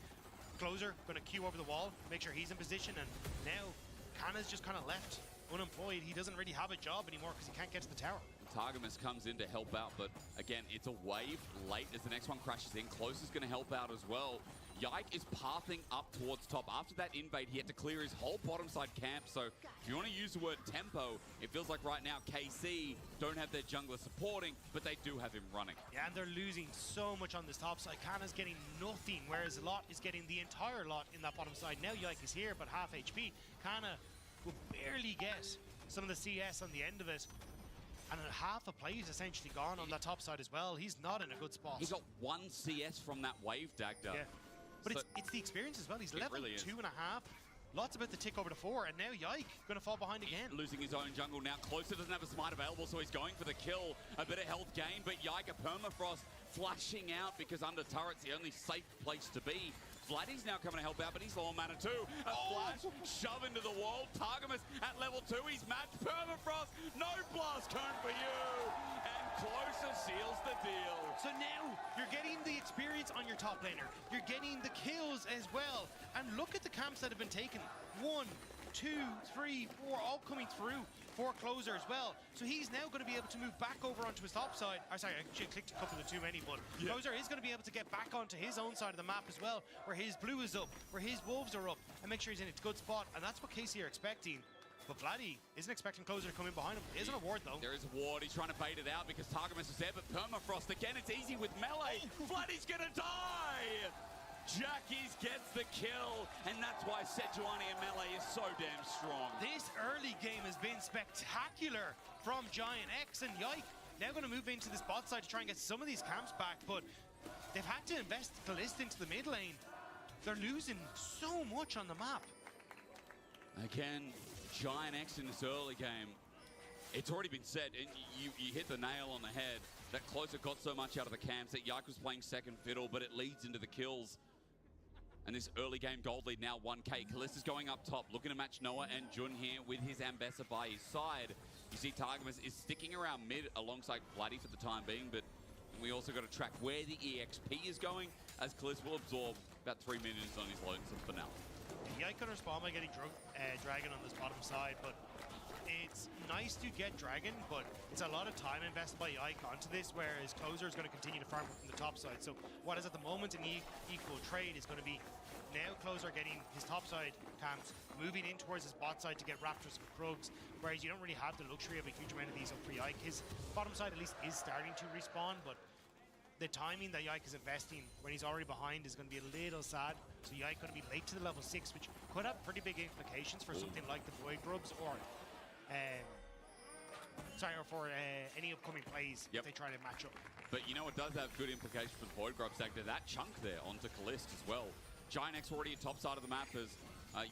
Closer going to queue over the wall, make sure he's in position. And now Kana's just kind of left unemployed. He doesn't really have a job anymore because he can't get to the tower. Targamas comes in to help out, but again, it's a wave late as the next one crashes in. Close is going to help out as well. Yike is pathing up towards top. After that invade, he had to clear his whole bottom side camp. So if you want to use the word tempo, it feels like right now KC don't have their jungler supporting, but they do have him running. Yeah, and they're losing so much on this top side. Kana's getting nothing, whereas Lot is getting the entire lot in that bottom side. Now Yike is here, but half HP. Kana will barely get some of the CS on the end of it. And half a play is essentially gone on that top side as well. He's not in a good spot. He got 1 CS from that wave, Dagda. Yeah. But So it's the experience as well. He's level really is. 2.5. Lots about to tick over to 4, and now Yike going to fall behind again. Losing his own jungle now. Closer doesn't have a smite available, so he's going for the kill. A bit of health gain, but Yike, a Permafrost flashing out because under turret's the only safe place to be. Vladdy's now coming to help out, but he's low on mana too. A flash, shove into the wall. Targamas at level 2. He's matched. Permafrost, no blast cone for you. And Closer seals the deal. So now you're getting the experience on your top laner. You're getting the kills as well. And look at the camps that have been taken. 1, 2, 3, 4, all coming through for Closer as well. So he's now going to be able to move back over onto his top side. Or sorry, I actually clicked a couple of too many, but Closer is going to be able to get back onto his own side of the map as well, where his blue is up, where his wolves are up, and make sure he's in a good spot. And that's what KC are expecting. But Vladdy isn't expecting Closer to come in behind him. There is an award, though. There is a ward. He's trying to bait it out because Targamas is there, but Permafrost again. It's easy with melee. Vladdy's going to die. Jackies gets the kill, and that's why Sejuani and melee is so damn strong. This early game has been spectacular from Giant X, and Yike now going to move into this bot side to try and get some of these camps back, but they've had to invest the list into the mid lane. They're losing so much on the map. Again, Giant X in this early game. It's already been said, and you hit the nail on the head. That Closer got so much out of the camps that Yike was playing second fiddle, but it leads into the kills. And this early game gold lead now 1K. Kalista's going up top, looking to match Noah and Jun here with his Ambessa by his side. You see Targamas is sticking around mid alongside Vladdy for the time being, but we also got to track where the EXP is going, as Kalista will absorb about 3 minutes on his lonesome for now. Yike can respond by getting Dragon on this bottom side, but it's nice to get Dragon, but it's a lot of time invested by Yike onto this, whereas Closer is going to continue to farm from the top side. So what is at the moment an equal trade is going to be now Closer getting his top side camps, moving in towards his bot side to get Raptors and Krugs, whereas you don't really have the luxury of a huge amount of these up for Yike. His bottom side at least is starting to respawn, but the timing that Yike is investing when he's already behind is going to be a little sad. So Yike going to be late to the level 6, which could have pretty big implications for something like the Void Grubs or for any upcoming plays if they try to match up. But you know, it does have good implications for the Void Grub sector. That chunk there onto Kalist as well. Giant X already at top side of the map as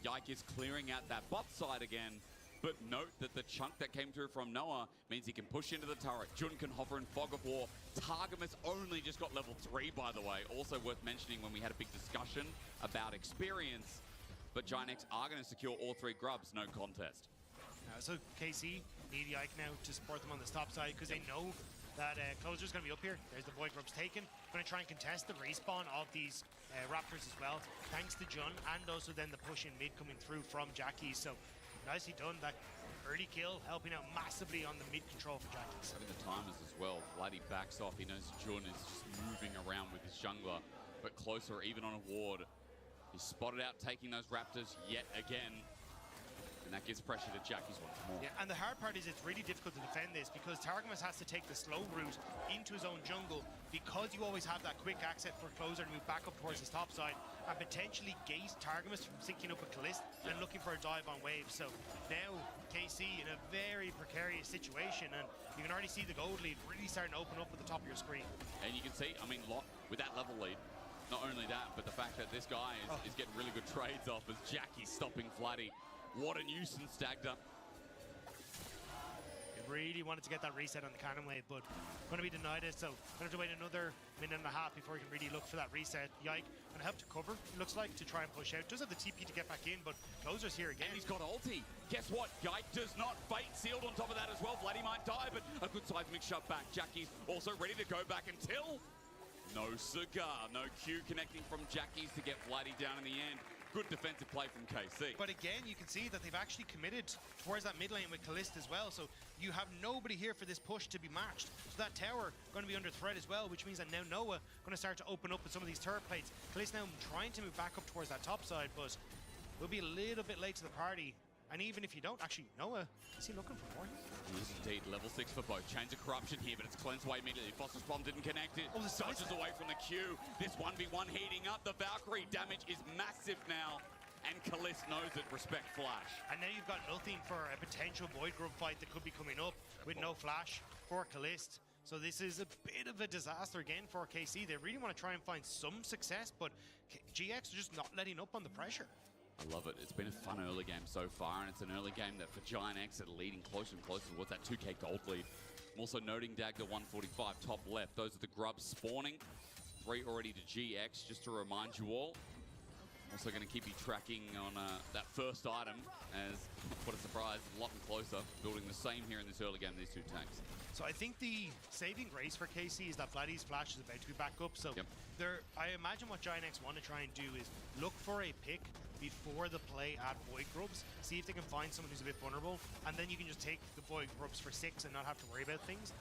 Yike is clearing out that bot side again. But note that the chunk that came through from Noah means he can push into the turret. Jun can hover in Fog of War. Targamas only just got level 3, by the way. Also worth mentioning when we had a big discussion about experience. But Giant X are going to secure all 3 grubs, no contest. So KC need Yike now to support them on the top side because they know that Closer's going to be up here. There's the Void Grubs taken. Going to try and contest the respawn of these Raptors as well, thanks to Jun, and also then the push in mid coming through from Jackie. So nicely done. That early kill helping out massively on the mid control for Jackie. Having the timers as well. Vladdy backs off. He knows Jun is just moving around with his jungler, but Closer even on a ward. He's spotted out taking those Raptors yet again. And that gives pressure to Jackies once more. Yeah, and the hard part is it's really difficult to defend this because Targamas has to take the slow route into his own jungle because you always have that quick access for Closer to move back up towards his top side and potentially gate Targamas from syncing up with Kalist and looking for a dive on waves. So now KC in a very precarious situation, and you can already see the gold lead really starting to open up at the top of your screen. And you can see, I mean, Locke with that level lead, not only that, but the fact that this guy is getting really good trades off as Jackie's stopping Flatty. What a nuisance, Dagda. He really wanted to get that reset on the cannon wave, but going to be denied it, so going to have to wait another minute and a half before he can really look for that reset. Yike going to help to cover, it looks like, to try and push out. Does have the TP to get back in, but Closer's here again. And he's got ulti. Guess what? Yike does not. Fate sealed on top of that as well. Vladdy might die, but a good seismic shove back. Jackie's also ready to go back until... No cigar, no Q connecting from Jackie's to get Vladdy down in the end. Good defensive play from KC. But again, you can see that they've actually committed towards that mid lane with Kalist as well. So you have nobody here for this push to be matched. So that tower going to be under threat as well, which means that now Noah going to start to open up with some of these turret plates. Kalist now trying to move back up towards that top side, but we'll be a little bit late to the party. And even if you don't, actually, Noah, is he looking for more? He is indeed. Level 6 for both. Chains of Corruption here, but it's cleansed away immediately. Foster's Bomb didn't connect it. Oh, the dodges away from the Q. This 1v1 heating up. The Valkyrie damage is massive now. And Kalist knows it. Respect Flash. And now you've got nothing for a potential Void Grub fight that could be coming up with no Flash for Kalist. So this is a bit of a disaster again for KC. They really want to try and find some success, but GX are just not letting up on the pressure. I love it. It's been a fun early game so far, and it's an early game that for Giant X are leading closer and closer towards that 2k gold lead. I'm also noting Dagda 145 top left. Those are the grubs spawning. 3 already to GX, just to remind you all. Also going to keep you tracking on that first item as, what a surprise, a lot closer. Building the same here in this early game, these two tanks. So I think the saving grace for KC is that Vladdy's Flash is about to be back up. So I imagine what Giant X want to try and do is look for a pick before the play at Void Grubs, see if they can find someone who's a bit vulnerable, and then you can just take the Void Grubs for 6 and not have to worry about things.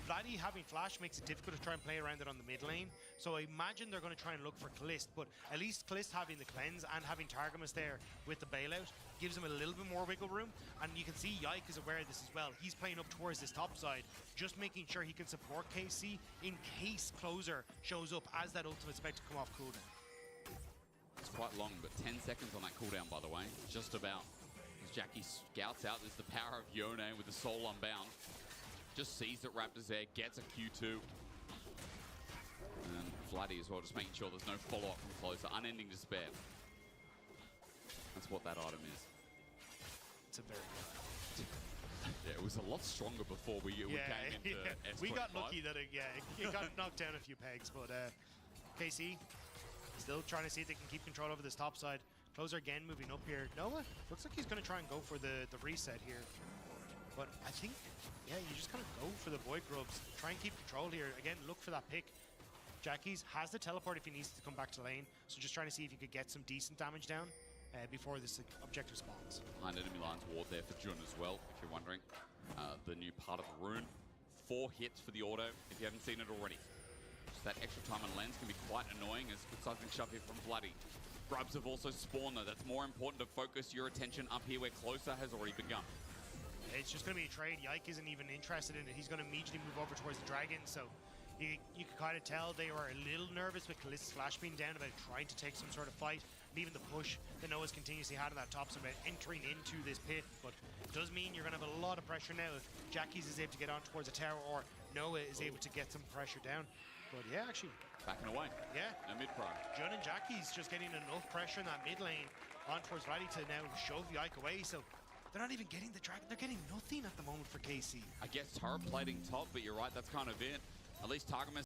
Vladdy having Flash makes it difficult to try and play around it on the mid lane, so I imagine they're going to try and look for Kalist, but at least Kalist having the cleanse and having Targamas there with the bailout gives him a little bit more wiggle room, and you can see Yike is aware of this as well. He's playing up towards this top side, just making sure he can support KC in case Closer shows up as that ultimate's about to come off cooldown. It's quite long, but 10 seconds on that cooldown, by the way. Just about. As Jackie scouts out, there's the power of Yone with the Soul Unbound. Just sees that Raptor's there, gets a Q2. And Vladdy as well, just making sure there's no follow-up from Closer. Unending Despair. That's what that item is. It's a very Yeah, it was a lot stronger before we came into S25. We got lucky that it got knocked down a few pegs, but KC still trying to see if they can keep control over this top side. Closer again moving up here. Noah looks like he's going to try and go for the reset here. But I think, yeah, you just kind of go for the Void Grubs. Try and keep control here. Again, look for that pick. Jackie's has the teleport if he needs to come back to lane. So just trying to see if you could get some decent damage down before this objective spawns. Behind enemy lines ward there for Jun as well, if you're wondering. The new part of the rune. 4 hits for the auto, if you haven't seen it already. Just that extra time on lens can be quite annoying as good seismic shove here from Vladdy. Grubs have also spawned though. That's more important to focus your attention up here where Closer has already begun. It's just going to be a trade. Yike isn't even interested in it. He's going to immediately move over towards the dragon. So you can kind of tell they were a little nervous with Kalist's Flash being down about trying to take some sort of fight. And even the push that Noah's continuously had on that top, so about entering into this pit. But it does mean you're going to have a lot of pressure now if Jackie's is able to get on towards the tower or Noah is able to get some pressure down. But yeah, actually. Backing away. Yeah. No mid-pro. Jun and Jackie's just getting enough pressure in that mid lane on towards Vladdy to now shove Yike away. So they're not even getting the dragon. They're getting nothing at the moment for KC. I guess turret plating top, but you're right, that's kind of it. At least Targamas